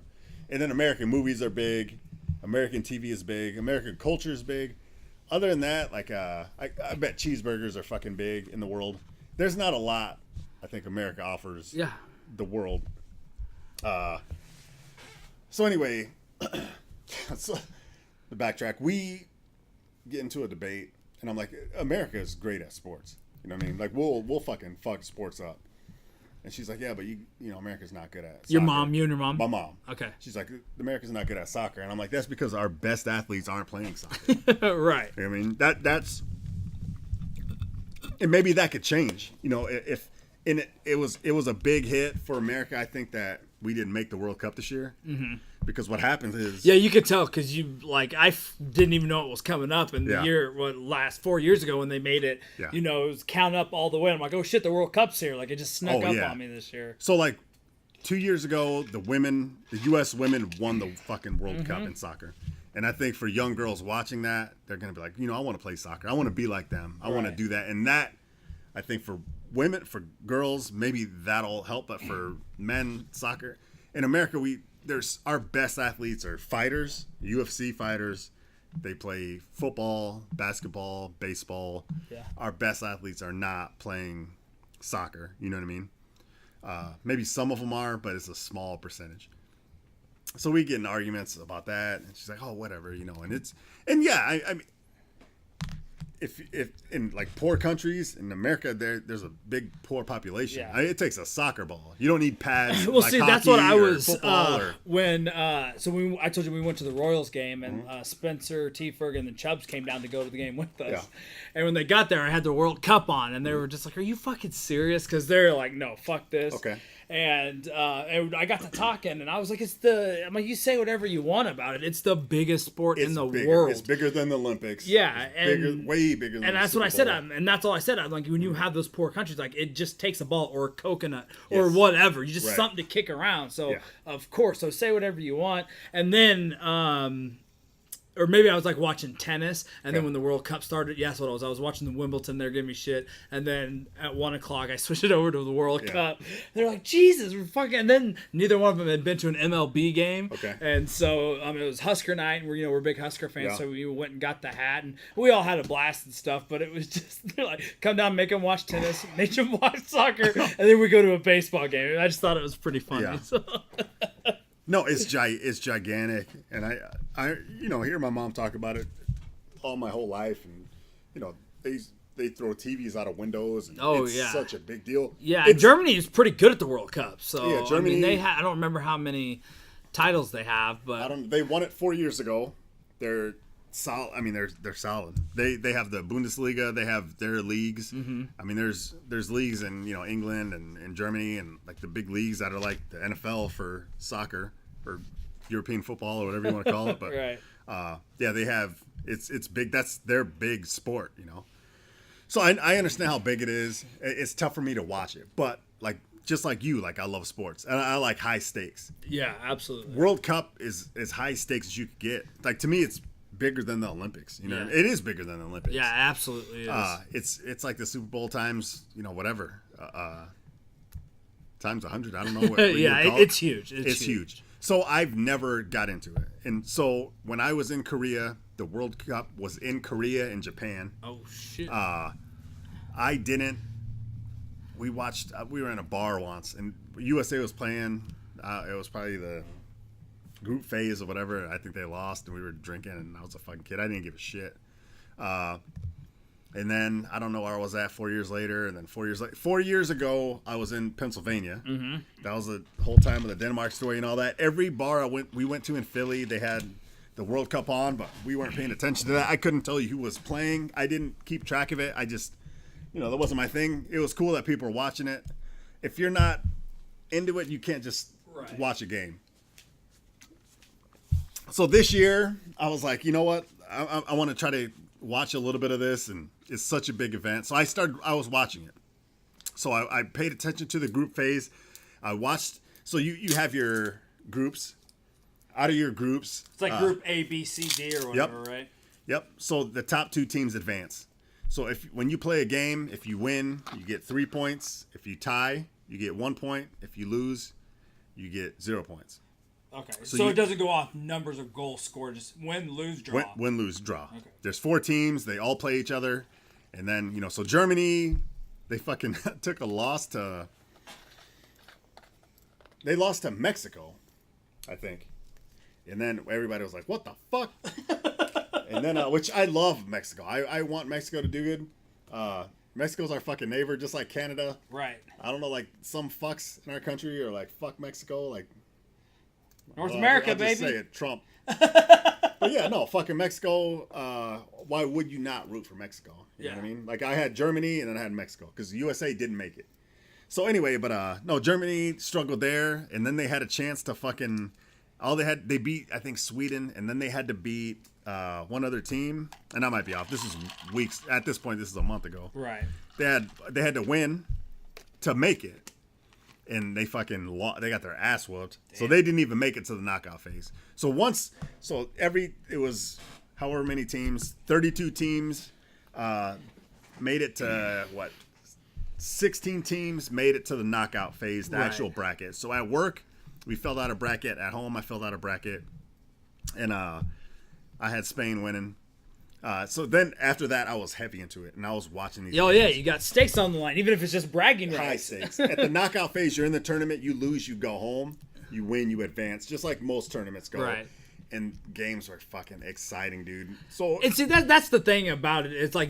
and then American movies are big, American TV is big, American culture is big. Other than that, like I bet cheeseburgers are fucking big in the world. There's not a lot I think America offers Yeah. the world. So anyway, so the backtrack, we get into a debate, and I'm like, America is great at sports. You know what I mean? Like we'll fucking fuck sports up. And she's like, yeah, but you know, America's not good at soccer. Your mom, you and your mom? My mom. Okay. She's like, America's not good at soccer. And I'm like, that's because our best athletes aren't playing soccer. Right. You know what I mean? That's and maybe that could change. You know, if it was a big hit for America. I think that we didn't make the World Cup this year. Mm-hmm. Because what happens is... Yeah, you could tell because didn't even know it was coming up. And Yeah. the year, 4 years ago when they made it, Yeah. it was count up all the way. I'm like, oh shit, the World Cup's here. Like, it just snuck up yeah. on me this year. So, like, 2 years ago, the U.S. women won the fucking World Cup in soccer. And I think for young girls watching that, they're going to be like, I want to play soccer. I want to be like them. I want to Right. do that. And that, I think for women, for girls, maybe that'll help. But for men, soccer, in America, our best athletes are fighters, UFC fighters. They play football, basketball, baseball. Yeah. Our best athletes are not playing soccer. You know what I mean? Maybe some of them are, but it's a small percentage. So we get in arguments about that, and she's like, "Oh, whatever," and I mean, if in like poor countries in America, there's a big poor population. Yeah. I mean, it takes a soccer ball. You don't need pads. Well, like see, that's what hockey I or was football or- when. So I told you we went to the Royals game, and Mm-hmm. Spencer, T. Ferg, and the Chubbs came down to go to the game with us. Yeah. And when they got there, I had the World Cup on, and they were just like, "Are you fucking serious?" Because they're like, "No, fuck this." Okay. And I got to talking, and I was like, I'm like, you say whatever you want about it. It's the biggest sport in the bigger. world. It's bigger than the Olympics. Yeah, It's way bigger than and the that's what I Super said. Bowl. And that's all I said. I'm like, when you have those poor countries, like it just takes a ball or a coconut or Yes. whatever. You just Right. something to kick around. So Yeah. of course, so say whatever you want. And then or maybe I was like watching tennis, and then Okay. when the World Cup started, yes, what I was watching the Wimbledon. They're giving me shit, and then at 1:00 I switched it over to the World Cup. They're like, Jesus, we're fucking. And then neither one of them had been to an MLB game, Okay. and so it was Husker night, and we're big Husker fans, Yeah. so we went and got the hat, and we all had a blast and stuff. But it was just they're like, come down, make them watch tennis, make them watch soccer, and then we go to a baseball game. And I just thought it was pretty funny. Yeah. So. No, it's gigantic, and I hear my mom talk about it all my whole life, and they throw TVs out of windows, and it's such a big deal. Yeah, It's- Germany is pretty good at the World Cup. So Yeah, Germany- they I don't remember how many titles they have, but They won it 4 years ago. They're solid. I mean, they're solid. They have the Bundesliga. They have their leagues. Mm-hmm. I mean, there's leagues in England and Germany, and like the big leagues that are like the NFL for soccer or European football or whatever you want to call it. But right. they have it's big. That's their big sport. So I understand how big it is. It's tough for me to watch it, but like just like you, like I love sports and I like high stakes. Yeah, absolutely. World Cup is as high stakes as you could get. Like to me, it's bigger than the Olympics. Yeah. It is bigger than the Olympics. Yeah, absolutely. It is. It's like the Super Bowl times whatever times 100. I don't know what you yeah, would call it. it's huge. It's huge. So I've never got into it, and so when I was in Korea, the World Cup was in Korea and Japan. Oh shit. I didn't. We watched. We were in a bar once, and USA was playing. It was probably the group phase or whatever. I think they lost, and we were drinking, and I was a fucking kid. I didn't give a shit. And then I don't know where I was at 4 years later, and then 4 years 4 years ago, I was in Pennsylvania. Mm-hmm. That was the whole time of the Denmark story and all that. Every bar we went to in Philly, they had the World Cup on, but we weren't paying attention to that. I couldn't tell you who was playing. I didn't keep track of it. I just, that wasn't my thing. It was cool that people were watching it. If you're not into it, you can't just watch a game. So this year, I was like, you know what? I want to try to watch a little bit of this, and it's such a big event. So I was watching it. So I paid attention to the group phase. I watched. So you have your groups. Out of your groups, it's like Group A, B, C, D, or whatever, right? Yep. So the top two teams advance. So when you play a game, if you win, you get 3 points. If you tie, you get 1 point. If you lose, you get 0 points. Okay. So it doesn't go off numbers of goals scored, just win, lose, draw. Win, lose, draw. Okay. There's 4 teams. They all play each other. And then, so Germany, they fucking took a loss to... They lost to Mexico, I think. And then everybody was like, what the fuck? And then, which I love Mexico. I want Mexico to do good. Mexico's our fucking neighbor, just like Canada. Right. I don't know, like some fucks in our country are like, fuck Mexico. Like, North America, I'll baby. just say it, Trump. But yeah, no, fucking Mexico. Why would you not root for Mexico? You know what I mean? Like, I had Germany and then I had Mexico because USA didn't make it. So anyway, but no, Germany struggled there, and then they had a chance to fucking... They beat, I think, Sweden, and then they had to beat one other team, and I might be off. This is weeks. At this point, this is a month ago. Right. They had to win to make it, and they fucking lost. They got their ass whooped. Damn. So they didn't even make it to the knockout phase. It was however many teams, 32 teams, made it to 16 teams made it to the knockout phase, the actual bracket. So at work, we filled out a bracket. At home, I filled out a bracket, and I had Spain winning. So then after that, I was heavy into it, and I was watching these. Oh yeah, you got stakes on the line, even if it's just bragging rights. High stakes. At the knockout phase, you're in the tournament. You lose, you go home. You win, you advance, just like most tournaments go. Right. And games are fucking exciting, dude. So and see, that's the thing about it. It's like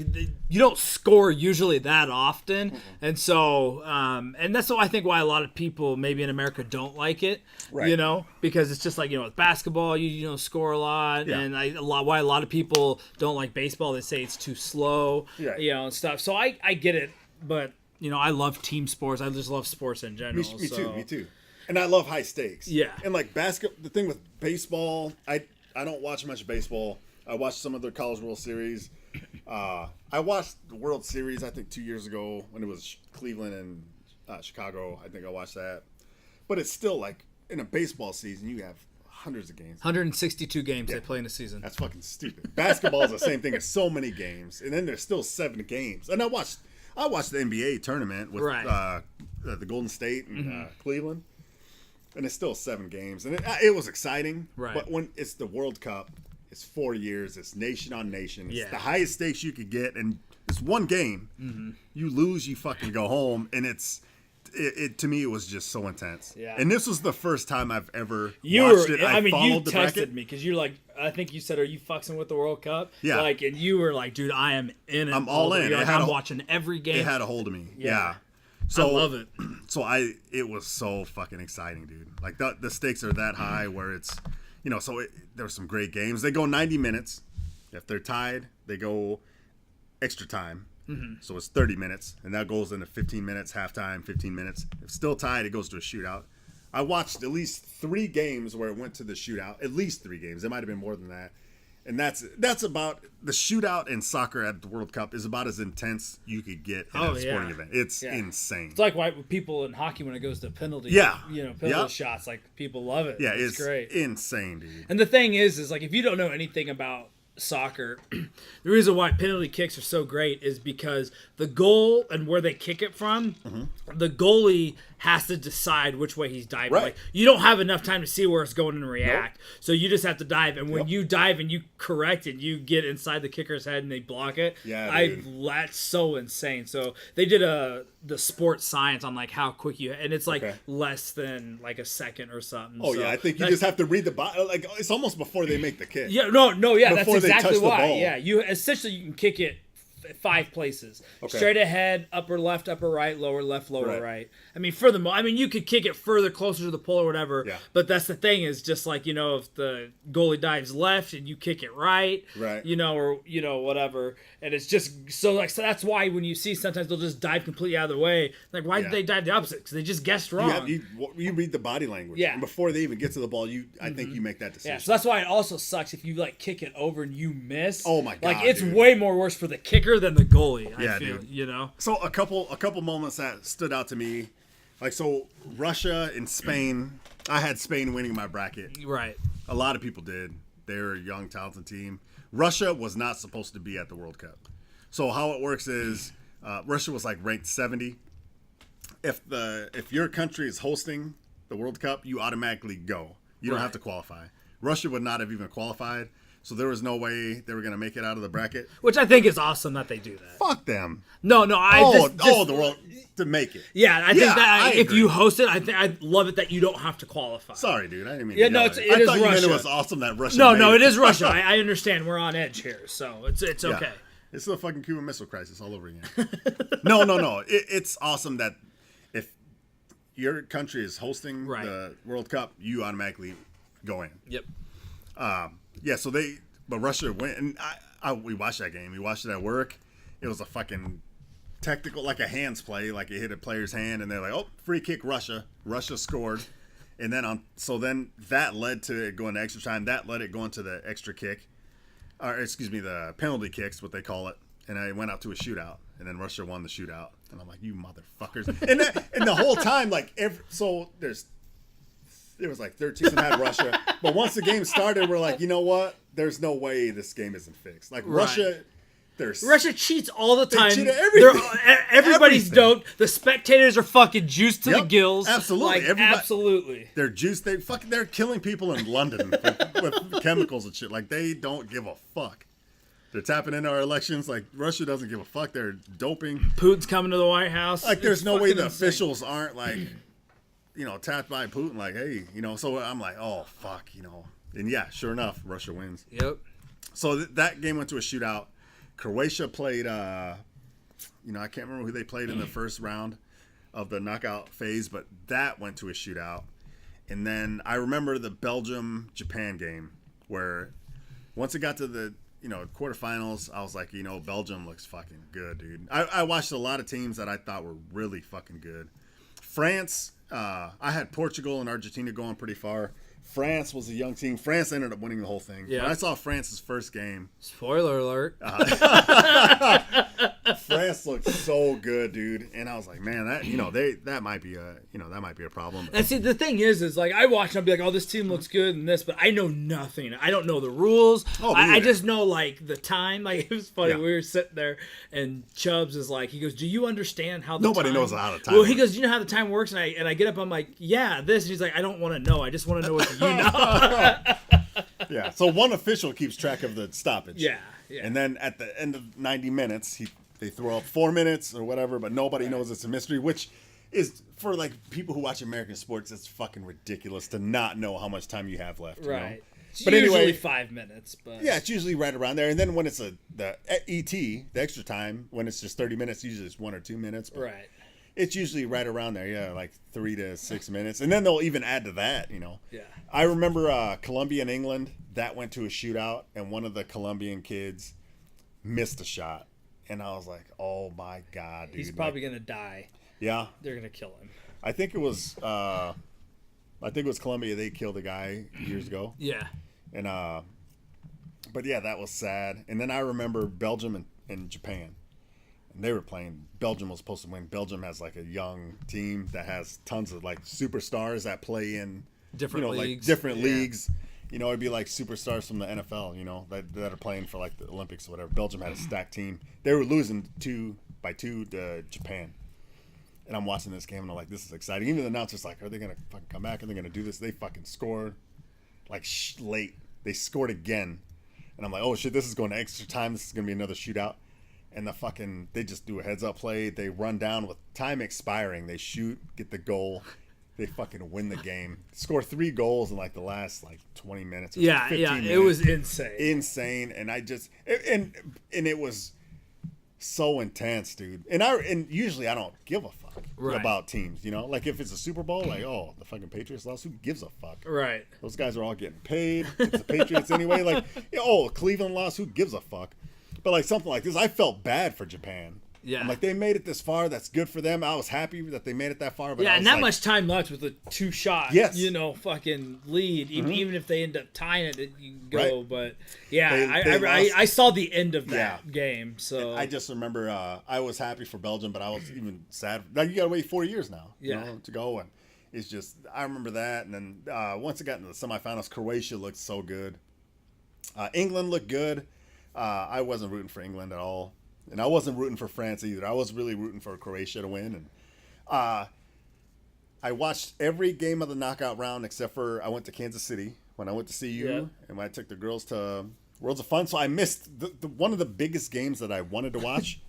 you don't score usually that often, and so and that's I think why a lot of people maybe in America don't like it. Right. Because it's just like with basketball, you don't score a lot, Yeah. and why a lot of people don't like baseball. They say it's too slow, and stuff. So I get it, but I love team sports. I just love sports in general. Me too. And I love high stakes. Yeah. And like basketball, the thing with baseball, I don't watch much baseball. I watched some of their College World Series. I watched the World Series, I think 2 years ago when it was Cleveland and Chicago. I think I watched that. But it's still like in a baseball season, you have hundreds of games. 162 games they play in a season. That's fucking stupid. Basketball is the same thing. It's so many games, and then there's still 7 games. And I watched the NBA tournament with the Golden State and Cleveland, and it's still 7 games, and it was exciting. Right. But when it's the World Cup, it's 4 years. It's nation on nation. It's the highest stakes you could get, and it's one game. Mm-hmm. You lose, you fucking go home, and it to me it was just so intense. Yeah. And this was the first time I've ever watched it. I mean, you texted me because you're like, I think you said, "Are you fucking with the World Cup?" Yeah. Like, and you were like, "Dude, I am in it. I'm all in. Like, I'm watching every game." It had a hold of me. Yeah. So I love it. So it was so fucking exciting, dude. Like the stakes are that high where it's, there were some great games. They go 90 minutes. If they're tied, they go extra time. Mm-hmm. So it's 30 minutes, and that goes into 15 minutes, halftime, 15 minutes. If it's still tied, it goes to a shootout. I watched at least 3 games where it went to the shootout. At least 3 games. It might have been more than that. And that's about the shootout in soccer at the World Cup is about as intense you could get in a sporting event. It's insane. It's like why people in hockey when it goes to penalty, penalty shots, like people love it. Yeah, it's great, insane, dude. And the thing is like if you don't know anything about soccer, the reason why penalty kicks are so great is because the goal and where they kick it from, the goalie has to decide which way he's diving. Right. Like, you don't have enough time to see where it's going and react. Nope. So you just have to dive. And when you dive and you correct it, you get inside the kicker's head and they block it. Yeah, that's so insane. So they did the sports science on like how quick and it's like less than like a second or something. Oh, I think you just have to read the ball. Like it's almost before they make the kick. Yeah, that's exactly why. Yeah, you can kick it 5 places. Straight ahead, upper left, upper right, lower left, lower right. I mean, you could kick it further, closer to the pole or whatever. Yeah. But that's the thing is just like, if the goalie dives left and you kick it right. Or whatever. And it's just so that's why when you see sometimes they'll just dive completely out of the way. Like, why did they dive the opposite? Because they just guessed wrong. You read the body language. Yeah. And before they even get to the ball, I think you make that decision. Yeah. So that's why it also sucks if you like kick it over and you miss. Oh my God. Like it's way more worse for the kicker than the goalie. I feel, dude. So a couple moments that stood out to me, like Russia and Spain. I had Spain winning my bracket. Right. A lot of people did. They're a young, talented team. Russia was not supposed to be at the World Cup. So how it works is Russia was like ranked 70. If your country is hosting the World Cup, you automatically go. You don't have to qualify. Russia would not have even qualified. So there was no way they were going to make it out of the bracket. Which I think is awesome that they do that. Fuck them. No, the world to make it. Yeah, I think that if you host it, I love it that you don't have to qualify. Sorry, dude. I didn't mean. Yeah, no, it is Russia. Russia. It was awesome that Russia. No, it is Russia. I understand. We're on edge here, so it's okay. It's the fucking Cuban Missile Crisis all over again. No. It's awesome that if your country is hosting the World Cup, you automatically go in. Yep. But Russia went, and we watched that game. We watched it at work. It was a fucking technical, like a hands play, like it hit a player's hand, and they're like, "Oh, free kick, Russia." Russia scored, and then then that led to it going to extra time. That led it going to the extra kick, the penalty kicks, what they call it, and I went out to a shootout, and then Russia won the shootout, and I'm like, "You motherfuckers!" and the whole time, like, there was like 13 and had Russia. But once the game started, we're like, you know what? There's no way this game isn't fixed. Like Russia cheats all the time. They cheat at everything. Everybody's dope. The spectators are fucking juiced to the gills. Absolutely. Absolutely. They're juiced. They're killing people in London with chemicals and shit. Like they don't give a fuck. They're tapping into our elections. Like Russia doesn't give a fuck. They're doping. Putin's coming to the White House. Like there's no way the officials aren't like, tapped by Putin, like, hey, so I'm like, oh, fuck, And yeah, sure enough, Russia wins. Yep. So that game went to a shootout. Croatia played, I can't remember who they played in the first round of the knockout phase, but that went to a shootout. And then I remember the Belgium-Japan game where once it got to the, quarterfinals, I was like, Belgium looks fucking good, dude. I watched a lot of teams that I thought were really fucking good. France, I had Portugal and Argentina going pretty far. France was a young team. France ended up winning the whole thing. Yeah. When I saw France's first game. Spoiler alert. France looked so good, dude. And I was like, man, that might be a problem. And see, the thing is like I watch and I'll be like, oh, this team looks good and this, but I know nothing. I don't know the rules. I just know like the time. Like it was funny. Yeah. We were sitting there and Chubbs is like, he goes, do you understand how the Nobody time... knows how the time Well, works. he goes, you know how the time works? And I get up, I'm like, yeah, this. And he's like, I don't want to know. I just want to know what you know. Yeah. So one official keeps track of the stoppage. Yeah. And then at the end of 90 minutes, they throw up 4 minutes or whatever, but nobody knows it's a mystery, which is for like people who watch American sports, it's fucking ridiculous to not know how much time you have left. Right. You know? It's But usually anyway, 5 minutes, but yeah, it's usually right around there. And then when it's the ET, the extra time, when it's just 30 minutes, usually it's 1 or 2 minutes. But right. it's usually right around there, yeah, like 3 to 6 minutes. And then they'll even add to that, Yeah. I remember Colombia and England, that went to a shootout, and one of the Colombian kids missed a shot. And I was like, oh my God, dude. He's probably going to die. Yeah. They're going to kill him. I think it was Colombia. They killed a guy years ago. Yeah. And but yeah, that was sad. And then I remember Belgium and Japan. And they were playing. Belgium was supposed to win. Belgium has like a young team that has tons of like superstars that play in Different leagues. like different leagues. It'd be like superstars from the NFL, that are playing for like the Olympics or whatever. Belgium had a stacked team. They were losing 2-2 to Japan. And I'm watching this game and I'm like, this is exciting. Even the announcer's like, are they going to fucking come back? Are they going to do this? They fucking scored like late. They scored again. And I'm like, oh shit, this is going to extra time. This is going to be another shootout. And they just do a heads up play. They run down with time expiring. They shoot, get the goal. They fucking win the game. Score 3 goals in like the last like 20 minutes. Yeah, 15 minutes. It was insane. Insane. And and it was so intense, dude. And usually I don't give a fuck about teams, Like if it's a Super Bowl, like, oh, the fucking Patriots lost, who gives a fuck? Right. Those guys are all getting paid. It's the Patriots anyway. Like, Cleveland lost, who gives a fuck? But like something like this, I felt bad for Japan. Yeah. I'm like, they made it this far. That's good for them. I was happy that they made it that far. But and that much time left with a 2-shot, yes. Fucking lead. Even if they end up tying it, you can go. Right. But yeah, They I saw the end of that game. So I just remember I was happy for Belgium, but I was even sad. Now you got to wait 4 years now, to go. And it's just, I remember that. And then once it got into the semifinals, Croatia looked so good. England looked good. I wasn't rooting for England at all. And I wasn't rooting for France either. I was really rooting for Croatia to win. And I watched every game of the knockout round except for I went to Kansas City when I went to see you. And when I took the girls to Worlds of Fun. So I missed one of the biggest games that I wanted to watch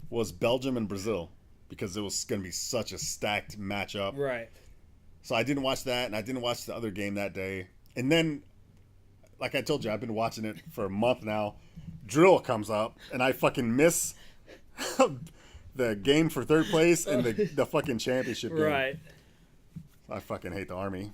was Belgium and Brazil, because it was going to be such a stacked matchup. Right. So I didn't watch that, and I didn't watch the other game that day. And then, like I told you, I've been watching it for a month now. Drill comes up, and I fucking miss the game for third place and the fucking championship game. Right. I fucking hate the Army.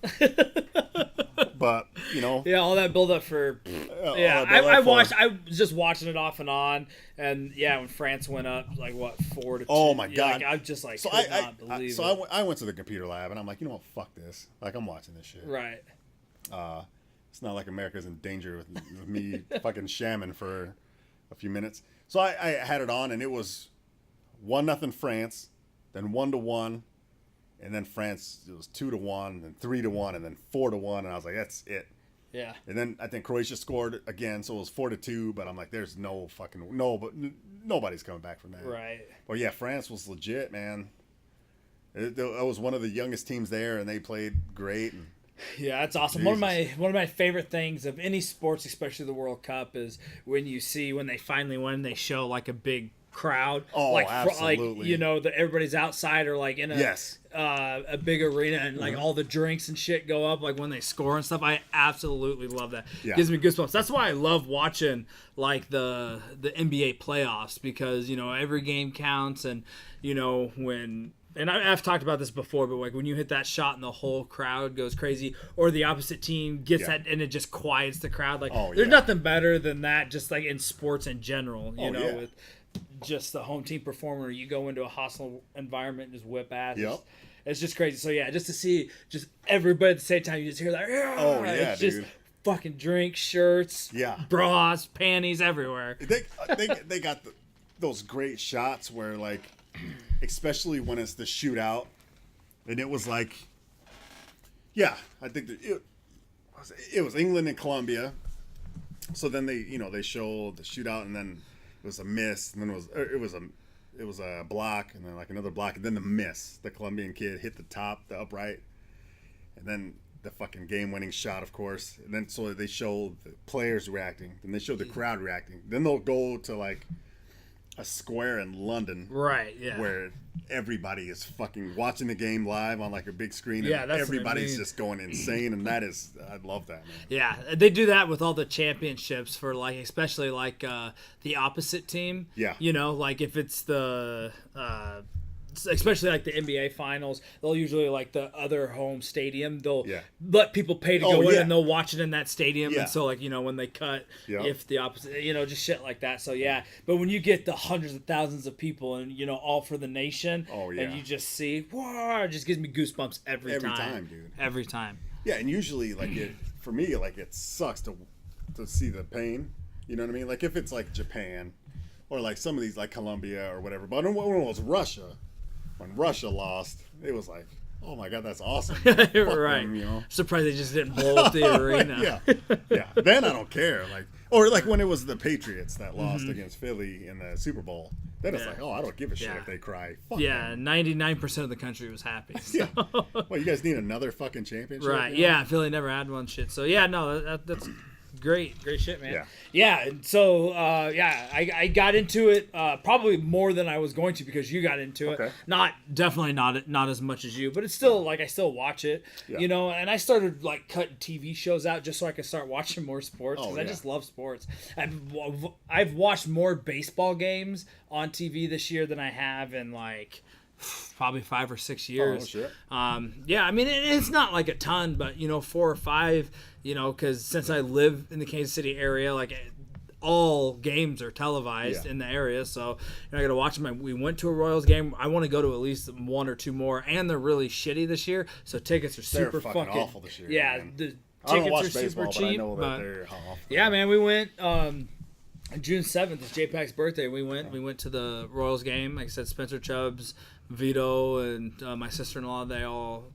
But, Yeah, all that build up for... I watched... I was just watching it off and on. And, when France went up, 4-2. Oh, my God. I just, could not believe it. So I went to the computer lab, and I'm like, you know what? Fuck this. I'm watching this shit. Right. It's not like America's in danger with me fucking shamming for a few minutes. So I had it on, and it was 1-0 France, then 1-1, and then France, it was 2-1, then 3-1, and then 4-1, and I was like, that's it. Yeah. And then I think Croatia scored again, so it was 4-2, but I'm like, there's nobody's coming back from that. Right. Well, yeah, France was legit, man. It was one of the youngest teams there, and they played great. And yeah, that's awesome. Jesus. One of my favorite things of any sports, especially the World Cup, is when they finally win, they show a big crowd. Oh, absolutely. Everybody's outside or in a big arena, and all the drinks and shit go up when they score and stuff. I absolutely love that. Yeah. Gives me goosebumps. That's why I love watching the NBA playoffs, because every game counts, and when. And I've talked about this before, but when you hit that shot and the whole crowd goes crazy, or the opposite team gets that and it just quiets the crowd, there's nothing better than that, just in sports in general, with just the home team performer. You go into a hostile environment and just whip ass. Yep. It's just crazy. So yeah, just to see just everybody at the same time, you just hear that. Oh yeah, it's dude. just fucking drinks, shirts, bras, panties everywhere. They got those great shots where like, especially when it's the shootout, and it was like, yeah, I think that it was England and Colombia. So then they show the shootout, and then it was a miss, and then it was a block, and then like another block, and then the miss. The Colombian kid hit the top, the upright, and then the fucking game-winning shot, of course. And then so they show the players reacting, then they show the crowd reacting. Then they'll go to like a square in London, right? Yeah, where everybody is fucking watching the game live on like a big screen. Yeah, and that's everybody's just going insane, and I love that, man. Yeah, they do that with all the championships for like, especially like the opposite team. Yeah, you know, like if it's the especially like the NBA finals, they'll usually like the other home stadium, they'll let people pay to go in and they'll watch it in that stadium. And so like, you know, when they cut, if the opposite, you know, just shit like that. So yeah, but when you get the hundreds of thousands of people and, you know, all for the nation, and you just see, whoa, it just gives me goosebumps every time, dude. Every time. Yeah, and usually like for me, like it sucks to see the pain. You know what I mean? Like if it's like Japan or like some of these like Colombia or whatever. But when it was Russia, when Russia lost, it was like, oh my God, that's awesome. Right. Them, you know? Surprised they just didn't blow up the arena. Yeah. Then I don't care. Like, or like when it was the Patriots that lost against Philly in the Super Bowl. Then it's like, oh, I don't give a shit if they cry. Fuck them. 99% of the country was happy. So. Well, you guys need another fucking championship? Right. You know? Yeah. Philly never had one. Shit. So yeah, no, that's great shit, man. Yeah. And so I got into it probably more than I was going to because you got into it. Definitely not as much as you, but it's still like I still watch it. You know, and I started like cutting TV shows out just so I could start watching more sports because I just love sports. I've watched more baseball games on TV this year than I have in like probably 5 or 6 years. Oh, shit. Yeah, I mean it's not like a ton, but you know 4 or 5. You know, because since I live in the Kansas City area, like all games are televised in the area, so I got to watch them. We went to a Royals game. I want to go to at least 1 or 2 more, and they're really shitty this year, so tickets are super fucking awful this year. Yeah, man. the I don't tickets watch are baseball, super cheap. But I know that they're awful. Yeah, man, we went June 7th is JPAC's birthday. We went to the Royals game. Like I said, Spencer Chubbs, Vito, and my sister-in-law, they all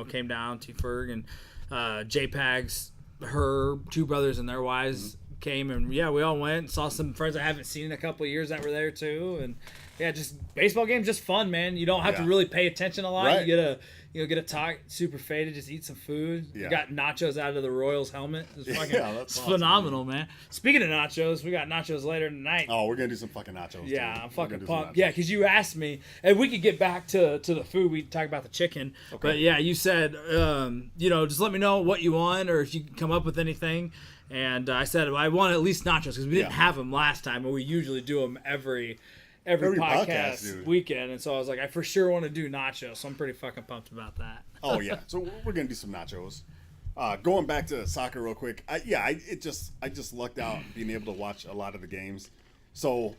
came down. T. Ferg and JPAC's. Her 2 brothers and their wives came, and we all went and saw some friends I haven't seen in a couple of years that were there too. And just baseball games, just fun, man. You don't have to really pay attention a lot. Right. You get a talk, super faded, just eat some food. Yeah. You got nachos out of the Royals helmet. It's fucking that's awesome, phenomenal, man. Speaking of nachos, we got nachos later tonight. Oh, we're gonna do some fucking nachos. Yeah, dude. I'm fucking pumped. Yeah, because you asked me, and we could get back to the food. We talked about the chicken, but yeah, you said, just let me know what you want, or if you can come up with anything. And I said I want at least nachos because we didn't have them last time, and we usually do them every podcast weekend. And so I was like, I for sure want to do nachos, so I'm pretty fucking pumped about that. Oh yeah, so we're gonna do some nachos. Going back to soccer real quick, I just lucked out being able to watch a lot of the games. So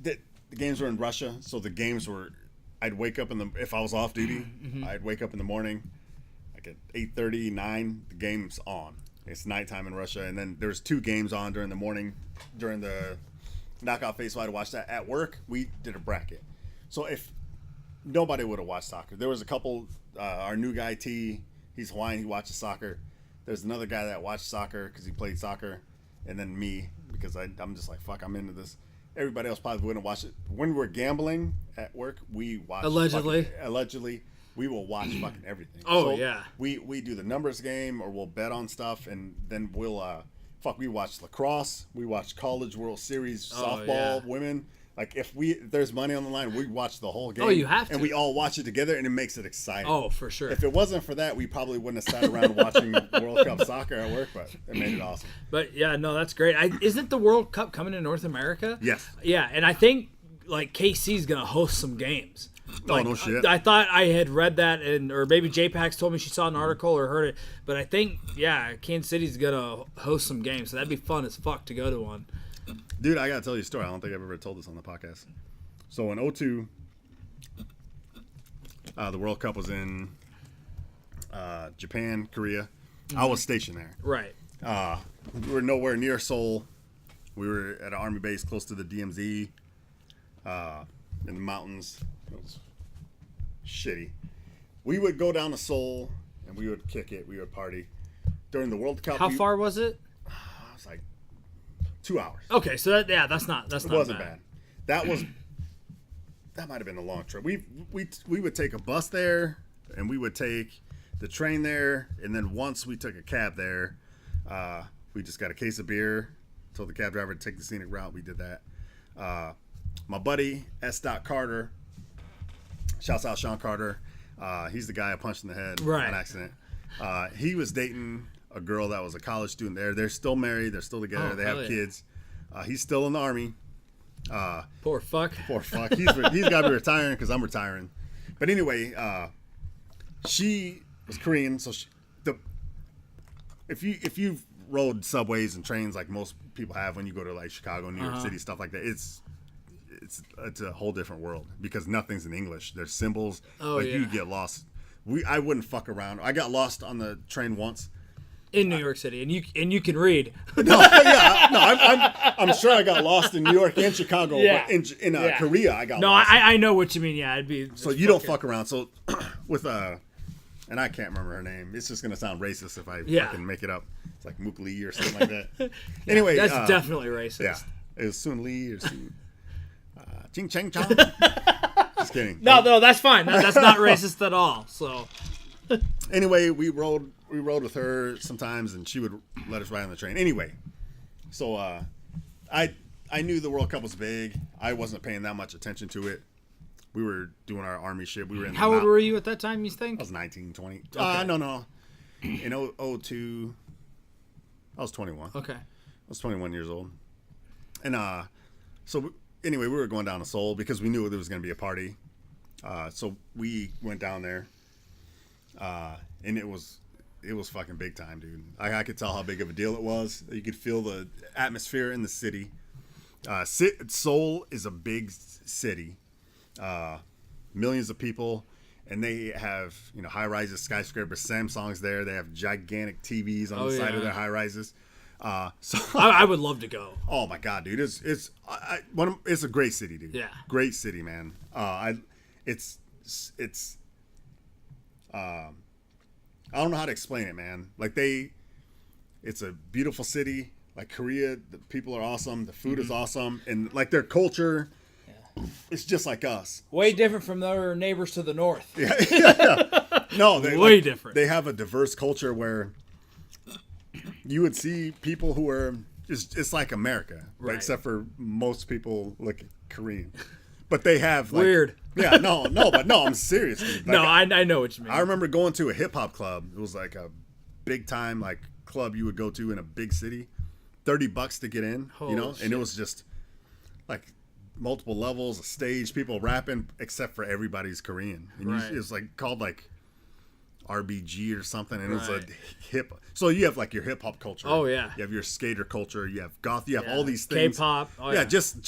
the games were in Russia, so the games were. I'd wake up if I was off duty, I'd wake up in the morning, like at 8:30, 9. The game's on. It's nighttime in Russia, and then there's 2 games on during the morning during the knockout phase. So I'd watch that at work. We did a bracket, so if nobody would have watched soccer, there was a couple. Our new guy T. He's Hawaiian. He watches soccer. There's another guy that watched soccer because he played soccer, and then me because I'm just like fuck. I'm into this. Everybody else probably wouldn't watch it. When we're gambling at work, we watch allegedly. We will watch fucking everything. Oh yeah. We do the numbers game, or we'll bet on stuff, and then we'll we watch lacrosse. We watch College World Series softball, women. Like if there's money on the line, we watch the whole game. Oh, you have to. And we all watch it together, and it makes it exciting. Oh, for sure. If it wasn't for that, we probably wouldn't have sat around watching World Cup soccer at work, but it made it awesome. But yeah, no, that's great. Isn't the World Cup coming to North America? Yes. Yeah, and I think like KC's gonna host some games. Like, no shit. I thought I had read that, or maybe JPAX told me she saw an article or heard it. But I think, Kansas City's gonna host some games, so that'd be fun as fuck to go to one. Dude, I gotta tell you a story. I don't think I've ever told this on the podcast. So in 2002, the World Cup was in Japan, Korea. I was stationed there. Right. We were nowhere near Seoul. We were at an army base close to the DMZ, in the mountains. It was shitty. We would go down to Seoul and we would kick it. We would party during the World Cup. How far was it? It was like 2 hours. Okay, so that's not It wasn't bad. That might have been a long trip. We would take a bus there, and we would take the train there, and then once we took a cab there, we just got a case of beer, told the cab driver to take the scenic route. We did that. My buddy S. Carter, shouts out Sean Carter. He's the guy I punched in the head on accident. He was dating a girl that was a college student there. They're still married. They're still together. They have kids. He's still in the Army. Poor fuck. He's got to be retiring because I'm retiring. But anyway, she was Korean, so if you've rode subways and trains like most people have when you go to like Chicago, New York City, stuff like that, it's a whole different world because nothing's in English. There's symbols. You get lost. I wouldn't fuck around. I got lost on the train once. In New York City, and you can read. I'm sure I got lost in New York and Chicago, but in Korea I got lost. I know what you mean. Yeah, it'd be. So you don't fuck around. So with and I can't remember her name. It's just gonna sound racist if I fucking make it up. It's like Mook Lee or something like that. Anyway, that's definitely racist. Yeah, it was Soon Lee or Soon Ching Chang Chong. Just kidding. No, that's fine. That's not racist at all. So anyway, we rode with her sometimes, and she would let us ride on the train. Anyway, so I knew the World Cup was big. I wasn't paying that much attention to it. We were doing our Army shit. We were in. How old were you at that time, you think? I was 19, 20. Okay. No. In 2002, I was 21. Okay. I was 21 years old. And anyway, we were going down to Seoul because we knew there was going to be a party. So we went down there, and it was fucking big time, dude. I could tell how big of a deal it was. You could feel the atmosphere in the city. Seoul is a big city, millions of people, and they have high rises, skyscrapers, Samsungs there. They have gigantic TVs on the side of their high rises. So I would love to go. Oh my god, dude! It's a great city, dude. Yeah, great city, man. I don't know how to explain it, man. Like it's a beautiful city. Like Korea, the people are awesome. The food is awesome, and like their culture, it's just like us. Way different from their neighbors to the north. Yeah. No, way different. They have a diverse culture where you would see people who are it's like America, right? Except for most people look Korean, but they have like, weird. Yeah, no, I'm serious. Dude. Like, no, I know what you mean. I remember going to a hip hop club. It was like a big time like club you would go to in a big city. $30 to get in, Holy shit. And it was just like multiple levels, a stage, people rapping, except for everybody's Korean. And it was like called like RBG or something, and it was a hip. So you have like your hip hop culture. Oh yeah. You have your skater culture. You have goth. You have all these things. K-pop. Just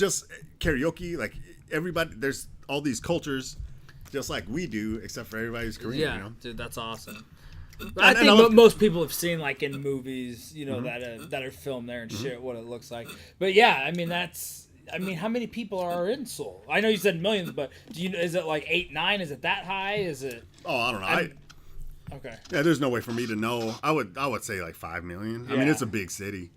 karaoke. Like everybody, there's all these cultures, just like we do, except for everybody's Korean. Yeah, dude, that's awesome. I think most people have seen like in movies, that are filmed there and shit, what it looks like. But yeah, I mean, how many people are in Seoul? I know you said millions, but is it like 8, 9? Is it that high? Is it? Oh, I don't know. Okay. Yeah, there's no way for me to know. I would say like 5 million. I mean, it's a big city.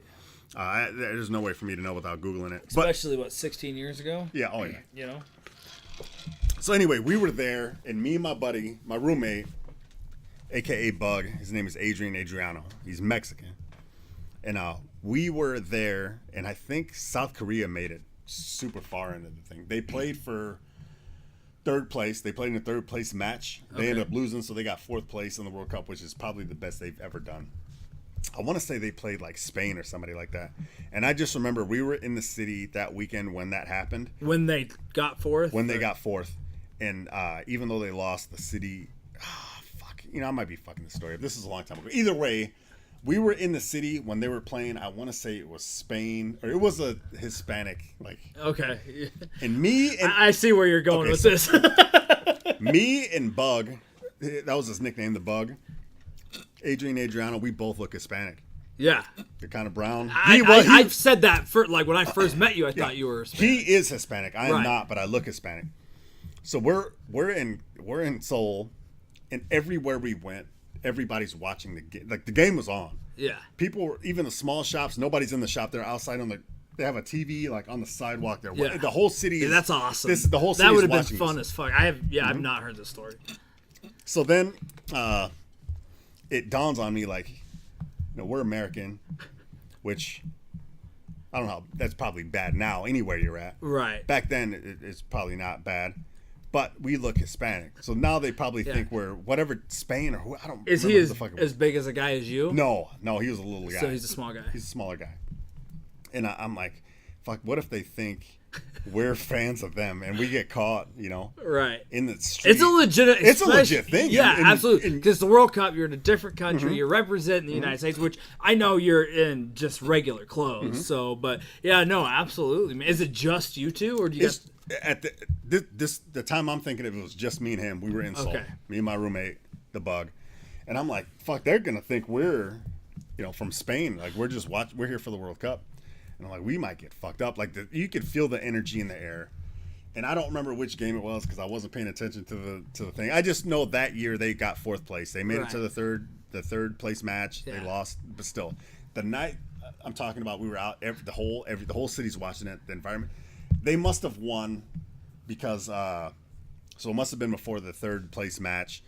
There's no way for me to know without Googling it. Especially 16 years ago? Yeah. Oh yeah. So anyway, we were there, and me and my buddy, my roommate, aka Bug, his name is Adriano. He's Mexican, and we were there, and I think South Korea made it super far into the thing. They played for third place. They played in a third place match. They ended up losing, so they got fourth place in the World Cup, which is probably the best they've ever done. I want to say they played like Spain or somebody like that. And I just remember we were in the city that weekend when that happened. When they got fourth? When they got fourth. And even though they lost, the city... I might be fucking the story up. This is a long time ago. Either way, we were in the city when they were playing. I want to say it was Spain, or it was a Hispanic, like. Okay. And me and I see where you're going with this. Me and Bug, that was his nickname, the Bug. Adriano, we both look Hispanic. Yeah. They're kind of brown. I've said that for like when I first met you. I thought you were Hispanic. He is Hispanic. I am not, but I look Hispanic. So we're in Seoul, and everywhere we went, everybody's watching the game. Like the game was on. Yeah. People, even the small shops, nobody's in the shop. They're outside they have a TV like on the sidewalk there. Yeah. The whole city is, that's awesome. The whole city that would have watching been fun this. as fuck. I've not heard this story. So then it dawns on me like, we're American, which I don't know. That's probably bad now anywhere you're at. Right. Back then it's probably not bad. But we look Hispanic, so now they probably think we're whatever Spain or who I don't. Is he as big as a guy as you? No, he was a little guy. So he's a small guy. He's a smaller guy, and I'm like, fuck. What if they think we're fans of them and we get caught? Right in the street. It's a legit thing. Yeah, absolutely. Because the World Cup, you're in a different country. You're representing the United States, which I know you're in just regular clothes. So, but yeah, no, absolutely. Man. Is it just you two, or do you? At the time I'm thinking it was just me and him. We were in Seoul. Me and my roommate, the bug, and I'm like, fuck, they're gonna think we're, from Spain. Like we're here for the World Cup, and I'm like, we might get fucked up. Like you could feel the energy in the air, and I don't remember which game it was because I wasn't paying attention to the thing. I just know that year they got 4th place. They made it to the third place match. Yeah. They lost, but still, the night I'm talking about, we were out. The whole city's watching it. The environment. They must have won because, so it must have been before the 3rd place match,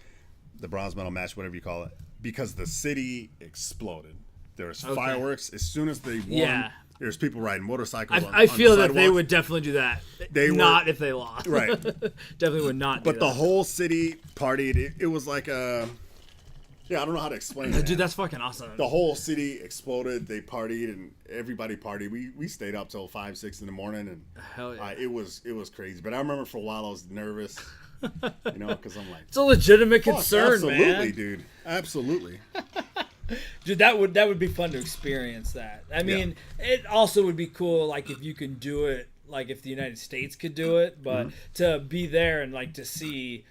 the bronze medal match, whatever you call it, because the city exploded. There was fireworks. As soon as they won, there's people riding motorcycles I feel that they would definitely do that. If they lost. Right. Definitely would not do But the whole city partied. It was like a... Yeah, I don't know how to explain that. Dude, that's fucking awesome. The whole city exploded. They partied, and everybody partied. We stayed up till 5, 6 in the morning, and hell yeah. It was crazy. But I remember for a while I was nervous, because I'm like, it's a legitimate concern, absolutely, dude, absolutely. Dude, that would be fun to experience that. I mean, it also would be cool, like if you can do it, like if the United States could do it, but to be there and like to see.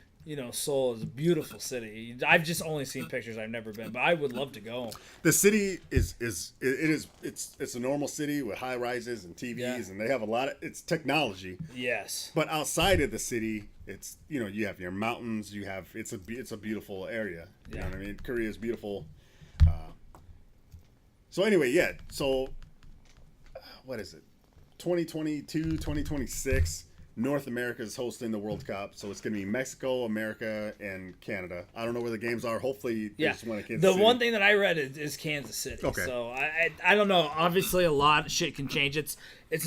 Seoul is a beautiful city. I've just only seen pictures. I've never been, but I would love to go. The city is a normal city with high rises and TVs, and they have a lot of technology. Yes. But outside of the city, it's you have your mountains. It's a beautiful area. You know what I mean? Korea is beautiful. So anyway, So what is it? 2022, 2026. North America is hosting the World Cup, so it's going to be Mexico, America, and Canada. I don't know where the games are. Hopefully, they just win at Kansas City. The one thing that I read is Kansas City. Okay. So I don't know. Obviously, a lot of shit can change. It's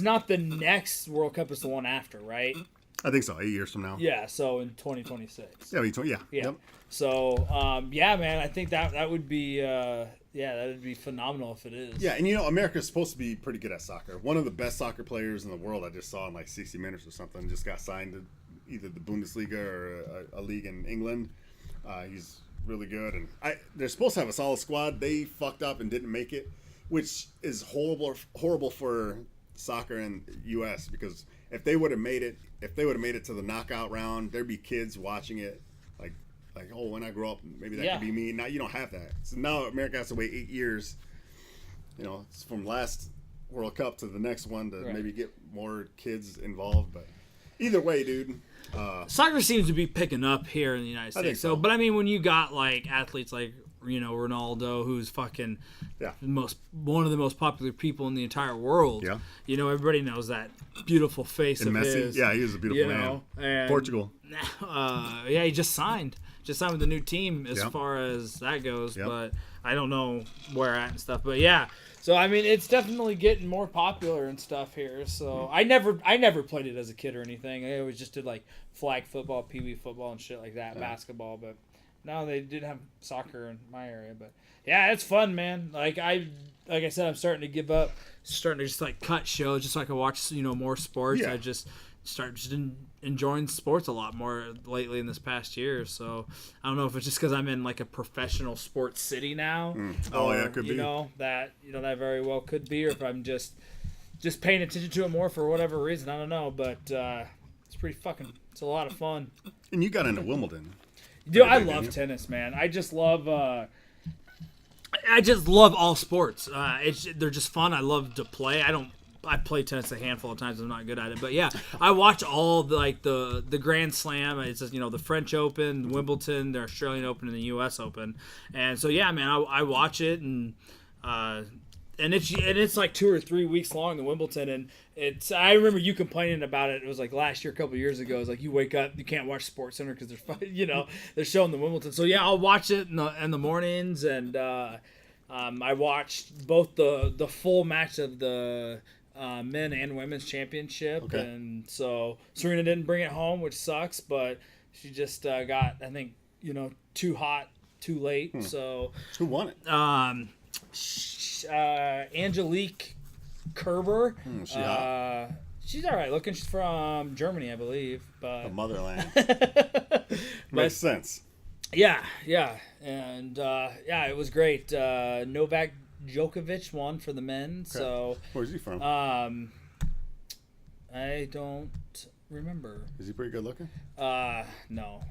not the next World Cup; it's the one after, right? I think so. 8 years from now. Yeah. So in 2026. Yeah. Yep. So man, I think that would be that would be phenomenal if it is. Yeah, and America's supposed to be pretty good at soccer. One of the best soccer players in the world I just saw in like 60 Minutes or something just got signed to either the Bundesliga or a league in England. He's really good, and they're supposed to have a solid squad. They fucked up and didn't make it, which is horrible for soccer in the U.S. because if they would have made it to the knockout round, there'd be kids watching it like, oh, when I grow up, maybe that could be me. Now you don't have that. So now America has to wait 8 years, it's from last World Cup to the next one to maybe get more kids involved. But either way, dude. Soccer seems to be picking up here in the United States. I think so. But I mean, when you got like athletes like, Ronaldo, who's fucking one of the most popular people in the entire world. Yeah. Everybody knows that beautiful face of Messi. his. Yeah, he was a beautiful man. And, Portugal. He just signed with the new team as far as that goes. But I don't know where at and stuff. But yeah. So I mean, it's definitely getting more popular and stuff here. So I never played it as a kid or anything. I always just did like flag football, pee-wee football, and shit like that, basketball. But no, they did have soccer in my area. But yeah, it's fun, man. Like I said, I'm starting to give up, starting to just like cut shows just so I can watch more sports. I just started enjoying sports a lot more lately in this past year. So I don't know if it's just because I'm in like a professional sports city now. It could be. That very well could be, or if I'm just paying attention to it more for whatever reason. I don't know, but it's a lot of fun. And you got into Wimbledon. Dude, I love tennis, man. I just love I just love all sports. They're just fun. I love to play. I play tennis a handful of times. I'm not good at it, but yeah, I watch all the Grand Slam. It's just, the French Open, Wimbledon, the Australian Open, and the U.S. Open. And so yeah, man, I watch it, and it's like 2 or 3 weeks long, the Wimbledon, and I remember you complaining about it. It was like last year, a couple of years ago. It was like you wake up, you can't watch Sports Center because they're showing the Wimbledon. So yeah, I'll watch it in the mornings, and I watched both the full match of the men and women's championship. Okay. And so Serena didn't bring it home, which sucks, but she just got, I think, too hot, too late. So who won it? Angelique Kerber. She hot? She's all right looking. She's from Germany, I believe. But the motherland. Makes sense. Yeah, and it was great. Novak Djokovic won for the men. Okay. So where's he from? I don't remember. Is he pretty good looking? No.